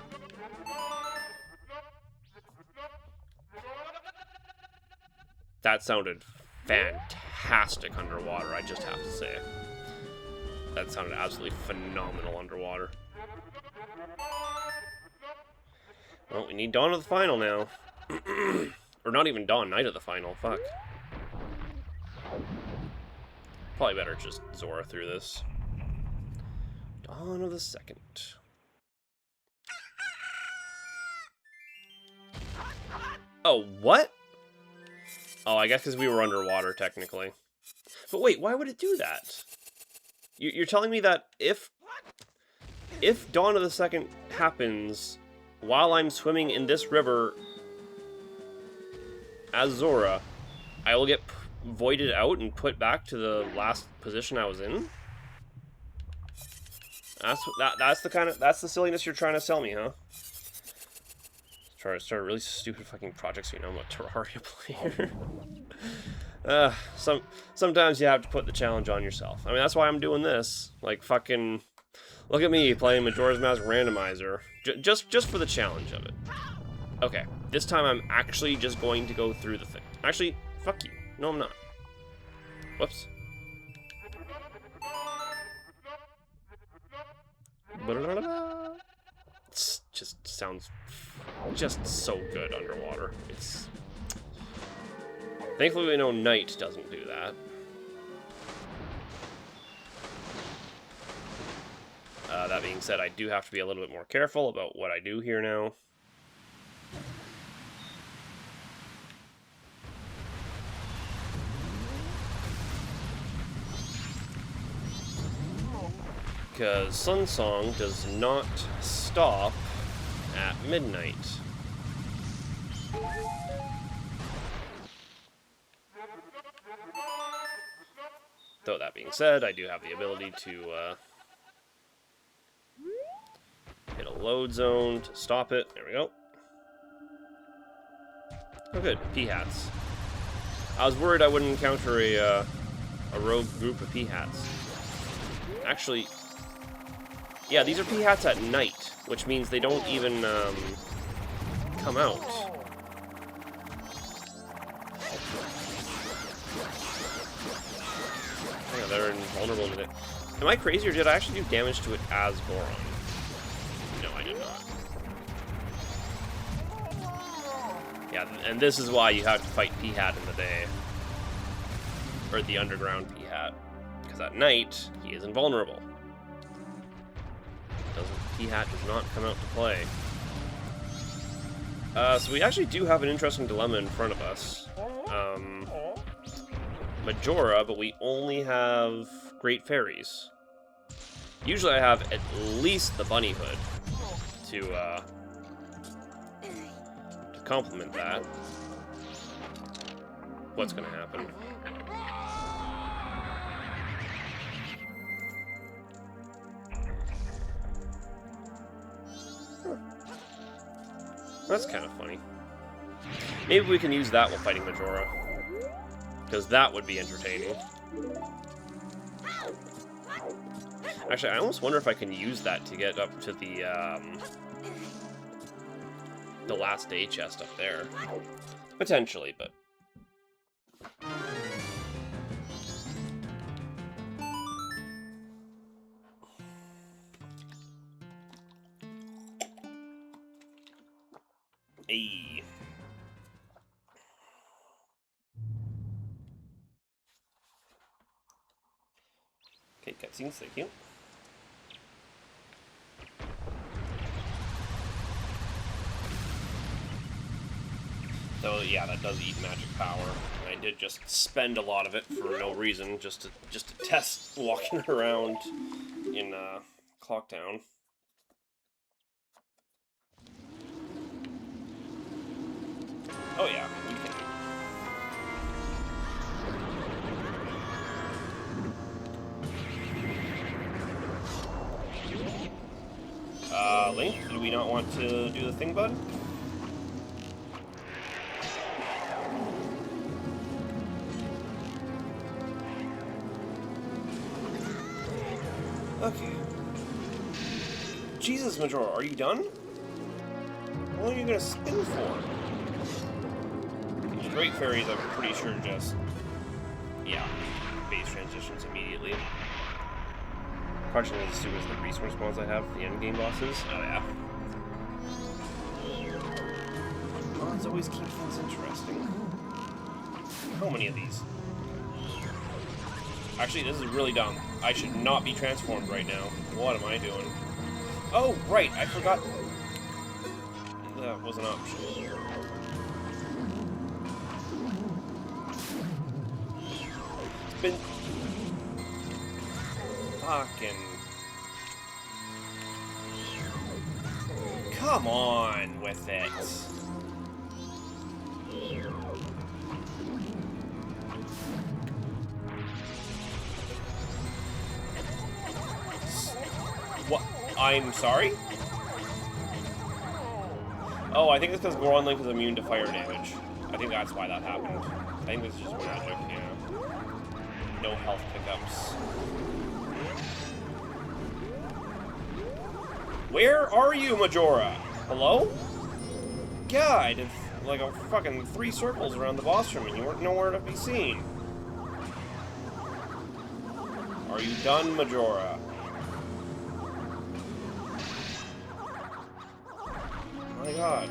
That sounded fantastic underwater, I just have to say. That sounded absolutely phenomenal underwater. Well, we need Dawn of the Final now. Or not even Dawn, Night of the Final, fuck. Probably better just Zora through this. Dawn of the Second. Oh, what? Oh, I guess because we were underwater, technically. But wait, why would it do that? You're telling me that if Dawn of the Second happens while I'm swimming in this river as Zora, I will get voided out and put back to the last position I was in? That's the silliness you're trying to sell me, huh? Try to start a really stupid fucking project so you know I'm a Terraria player. Sometimes you have to put the challenge on yourself. I mean, that's why I'm doing this. Like, fucking, look at me playing Majora's Mask Randomizer. Just for the challenge of it. Okay, this time I'm actually just going to go through the thing. Actually, fuck you. No, I'm not. Whoops. It just sounds just so good underwater. It's Thankfully, we know Knight doesn't do that. That being said, I do have to be a little bit more careful about what I do here now. Because Sun Song does not stop at midnight. Though that being said, I do have the ability to hit a load zone to stop it. There we go. Oh good, P-hats. I was worried I wouldn't encounter a rogue group of P-hats. Actually, yeah, these are P-hats at night, which means they don't even come out. Yeah, they're invulnerable to it. Am I crazy, or did I actually do damage to it as Goron? No, I did not. Yeah, and this is why you have to fight P-hat in the day. Or the underground P-hat. Because at night, he is invulnerable. P-hat does not come out to play. So we actually do have an interesting dilemma in front of us. Majora, but we only have Great Fairies. Usually I have at least the Bunny Hood to complement that. What's gonna happen? That's kind of funny. Maybe we can use that while fighting Majora. Because that would be entertaining. Actually, I almost wonder if I can use that to get up to the last day chest up there. Potentially, but... Hey. Okay, cutscenes, thank you. So yeah, that does eat magic power. And I did just spend a lot of it for no reason, just to test walking around in Clocktown. Oh yeah, we can. Link, do we not want to do the thing, bud? Okay. Jesus, Majora, are you done? How long are you gonna spin for? The Great Fairies, I'm pretty sure just... yeah, base transitions immediately. Partially as soon as the resource spawns I have, the endgame bosses. Oh yeah. Mods always keep things interesting. How many of these? Actually, this is really dumb. I should not be transformed right now. What am I doing? Oh, right, I forgot. That was an option. It's been... fucking... come on with it. What? I'm sorry? Oh, I think it's because Goron Link is immune to fire damage. I think that's why that happened. I think this is just magic, yeah. No health pickups. Where are you, Majora? Hello? God, I did like a fucking 3 circles around the boss room and you weren't nowhere to be seen. Are you done, Majora? Oh my god.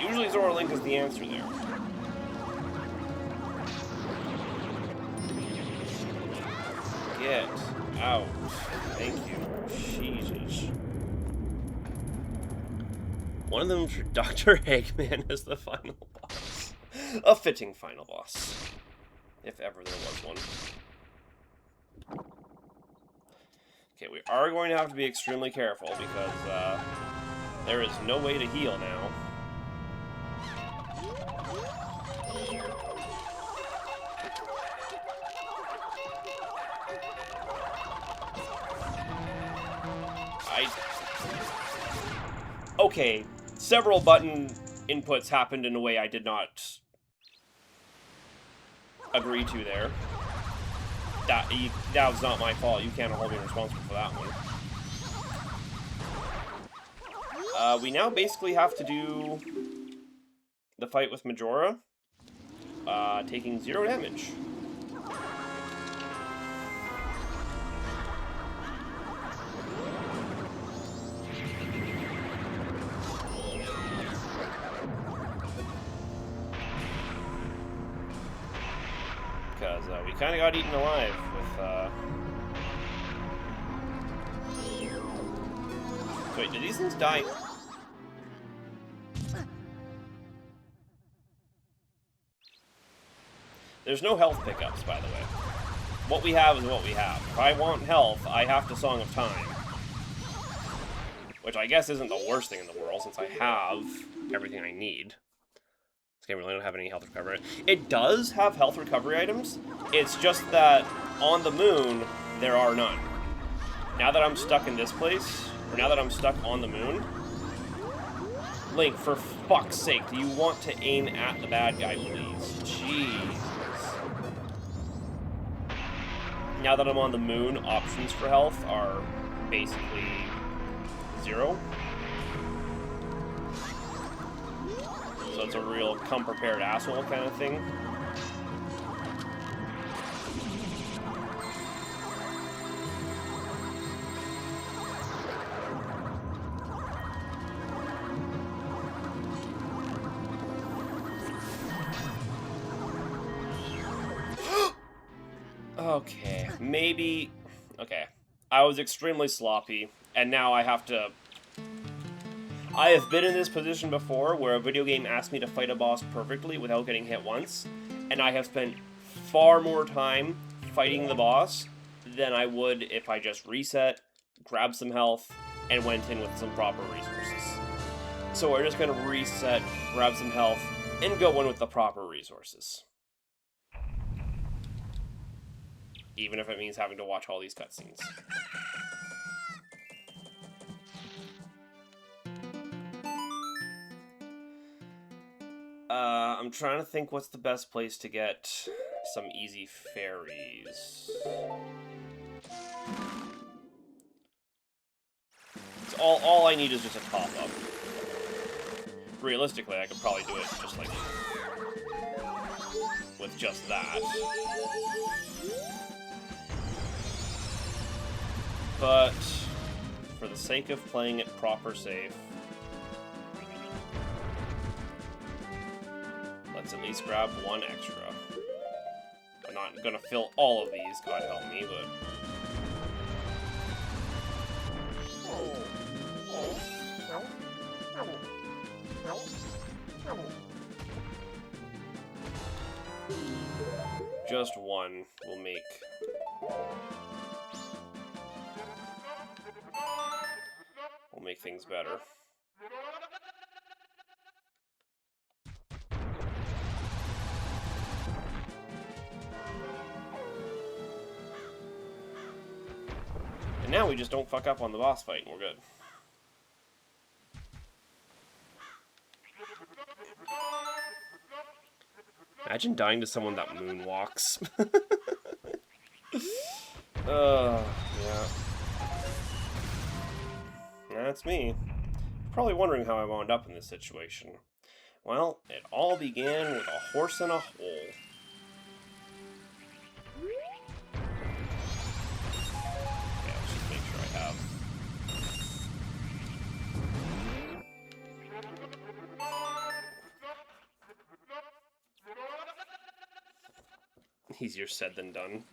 Usually Zora Link is the answer there. Get out. Thank you. Jesus. One of them for Dr. Eggman as the final boss. A fitting final boss. If ever there was one. Okay, we are going to have to be extremely careful because there is no way to heal now. Okay, several button inputs happened in a way I did not agree to there. That was not my fault. You can't hold me responsible for that one. We now basically have to do the fight with Majora, taking 0 damage. Because we kind of got eaten alive with... So wait, did these things die? There's no health pickups, by the way. What we have is what we have. If I want health, I have to Song of Time. Which I guess isn't the worst thing in the world, since I have everything I need. This game really don't have any health recovery. It does have health recovery items. It's just that on the moon, there are none. Now that I'm stuck in this place, or now that I'm stuck on the moon, Link, for fuck's sake, do you want to aim at the bad guy, please? Jeez. Now that I'm on the moon, options for health are basically 0. So it's a real come-prepared asshole kind of thing. Okay, maybe... Okay. I was extremely sloppy, and now I have to... I have been in this position before, where a video game asked me to fight a boss perfectly without getting hit once, and I have spent far more time fighting the boss than I would if I just reset, grabbed some health, and went in with some proper resources. So we're just going to reset, grab some health, and go in with the proper resources. Even if it means having to watch all these cutscenes. I'm trying to think what's the best place to get some easy fairies. It's all I need is just a top-up. Realistically, I could probably do it just like... with just that. But, for the sake of playing it proper safe, let's at least grab one extra. I'm not gonna fill all of these, God help me, but... just one will make... will make things better. And now we just don't fuck up on the boss fight and we're good. Imagine dying to someone that moonwalks. Yeah. That's me. Probably wondering how I wound up in this situation. Well, it all began with a horse in a hole. Okay, let's just make sure I have... Easier said than done.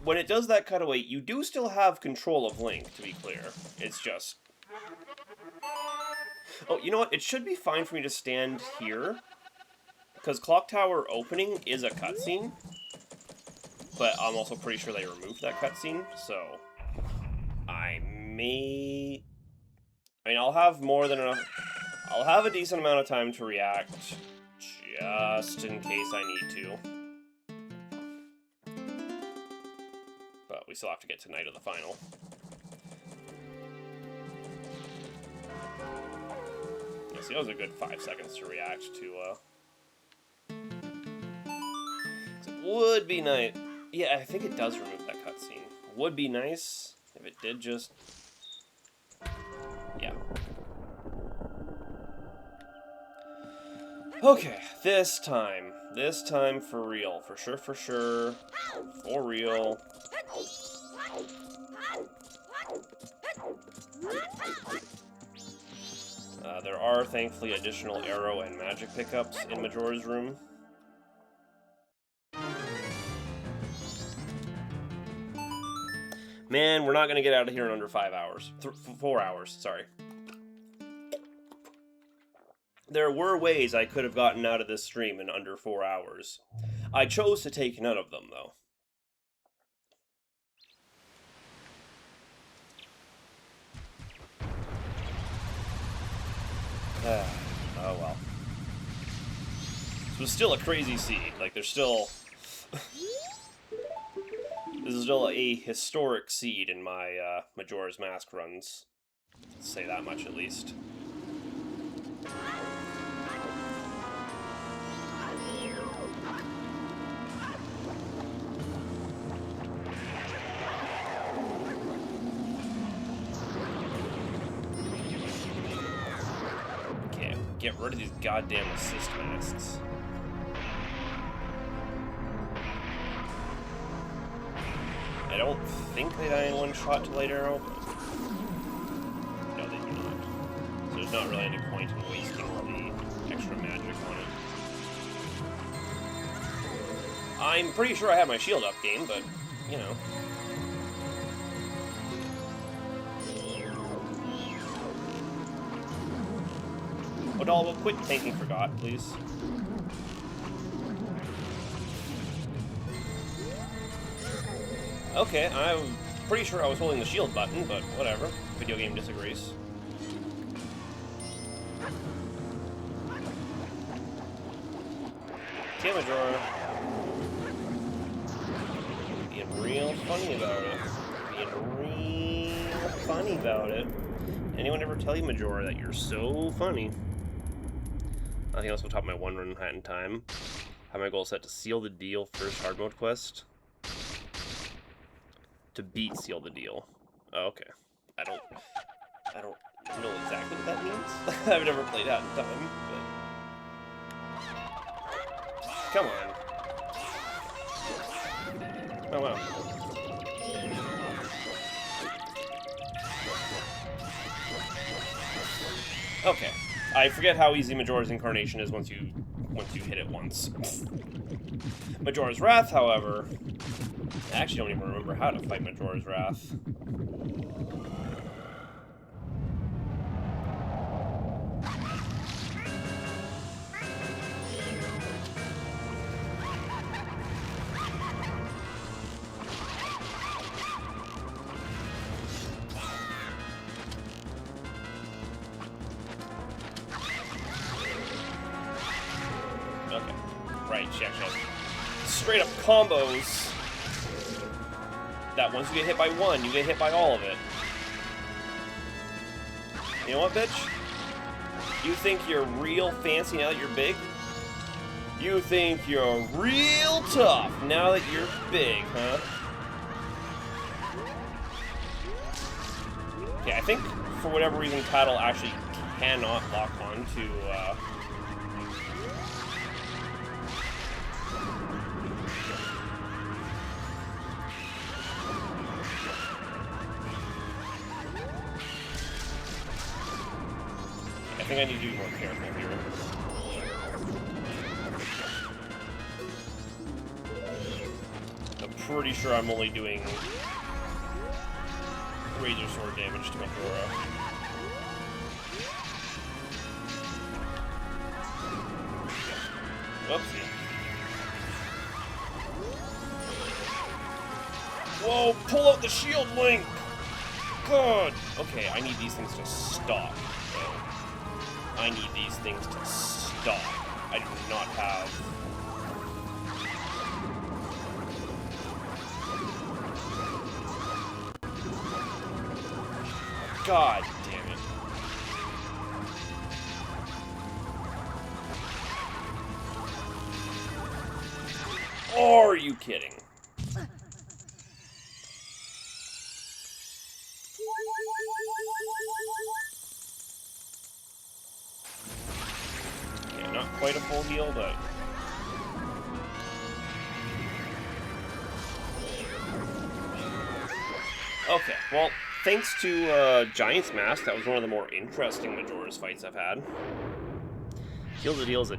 When it does that cutaway, you do still have control of Link, to be clear. It's just... Oh, you know what? It should be fine for me to stand here, because Clock Tower opening is a cutscene, but I'm also pretty sure they removed that cutscene, so I may... I mean, I'll have more than enough... I'll have a decent amount of time to react, just in case I need to. But we still have to get to night of the final. Yeah, see, that was a good 5 seconds to react to, it would be nice. Yeah, I think it does remove that cutscene. Would be nice if it did just... Yeah. Okay, this time for real. For sure, for real. There are, thankfully, additional arrow and magic pickups in Majora's Room. Man, we're not going to get out of here in under 5 hours. 4 hours, sorry. There were ways I could have gotten out of this stream in under 4 hours. I chose to take none of them, though. Oh well. This was still a crazy seed. Like, there's still... This is still a historic seed in my Majora's Mask runs. Let's say that much, at least. Okay, get rid of these goddamn assist masks. I don't think they die in one shot to light arrow, but no, they do not. So there's not really any point in wasting all the extra magic on it. I'm pretty sure I have my shield up game, but, you know. Odal, quit tanking for God, please. Okay, I'm pretty sure I was holding the shield button, but whatever. Video game disagrees. Okay, Majora. Being real funny about it. Being real funny about it. Anyone ever tell you, Majora, that you're so funny? Nothing else will top my one run hat in time. Have my goal set to seal the deal first hard mode quest. To beat seal the deal. Oh, okay. I don't know exactly what that means. I've never played out in time, but come on. Oh wow. Okay. I forget how easy Majora's Incarnation is once you hit it once. Majora's Wrath, however, I actually don't even remember how to fight Majora's Wrath. Okay. Right, she actually has straight up combos that once you get hit by one, you get hit by all of it. You know what, bitch? You think you're real fancy now that you're big? You think you're real tough now that you're big, huh? Okay, I think for whatever reason, Paddle actually cannot lock on to, think I need to be more careful here. I'm pretty sure I'm only doing Razor Sword damage to Majora. Whoopsie. Whoa, pull out the shield, Link! God! Okay, I need these things to stop. So I need these things to stop. I do not have... God damn it. Are you kidding? Okay, not quite a full heal, but... Okay, well, thanks to Giant's Mask, that was one of the more interesting Majora's fights I've had. Heal the deals a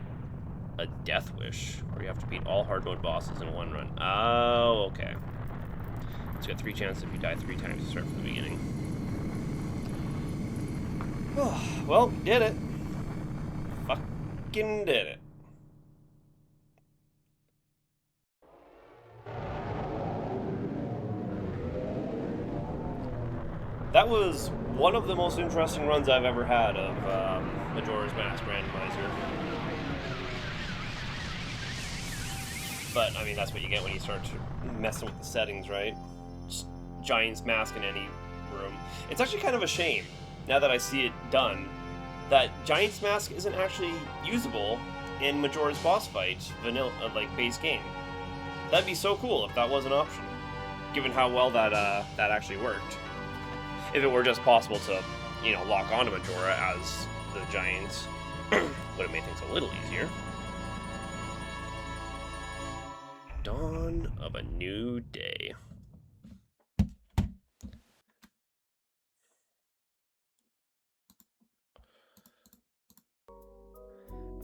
Death Wish, where you have to beat all hard mode bosses in one run. Oh, okay. So you got 3 chances if you die 3 times to start from the beginning. Well, did it. Fucking did it. That was one of the most interesting runs I've ever had of Majora's Mask Randomizer. But, I mean, that's what you get when you start messing with the settings, right? Just Giant's Mask in any room. It's actually kind of a shame, now that I see it done, that Giant's Mask isn't actually usable in Majora's boss fight, vanilla, like, base game. That'd be so cool if that was an option, given how well that actually worked. If it were just possible to, you know, lock onto Majora as the Giants, would have made things a little easier. Dawn of a new day.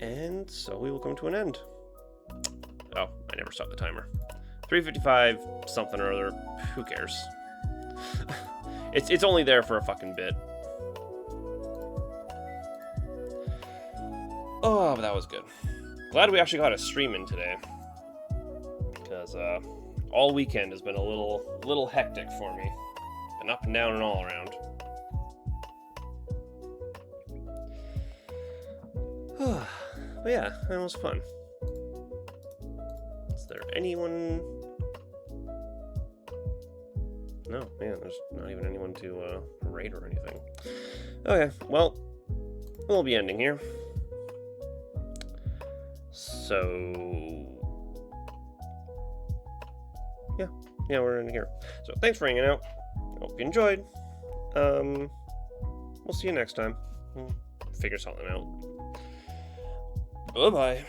And so we will come to an end. Oh, I never stopped the timer. 3:55 something or other. Who cares? It's only there for a fucking bit. Oh, but that was good. Glad we actually got a stream in today. Because all weekend has been a little hectic for me. Been up and down and all around. But yeah, that was fun. Is there anyone? No, man, there's not even anyone to raid or anything. Okay, well, we'll be ending here. So, yeah, we're ending here. So, thanks for hanging out. Hope you enjoyed. We'll see you next time. We'll figure something out. Bye-bye.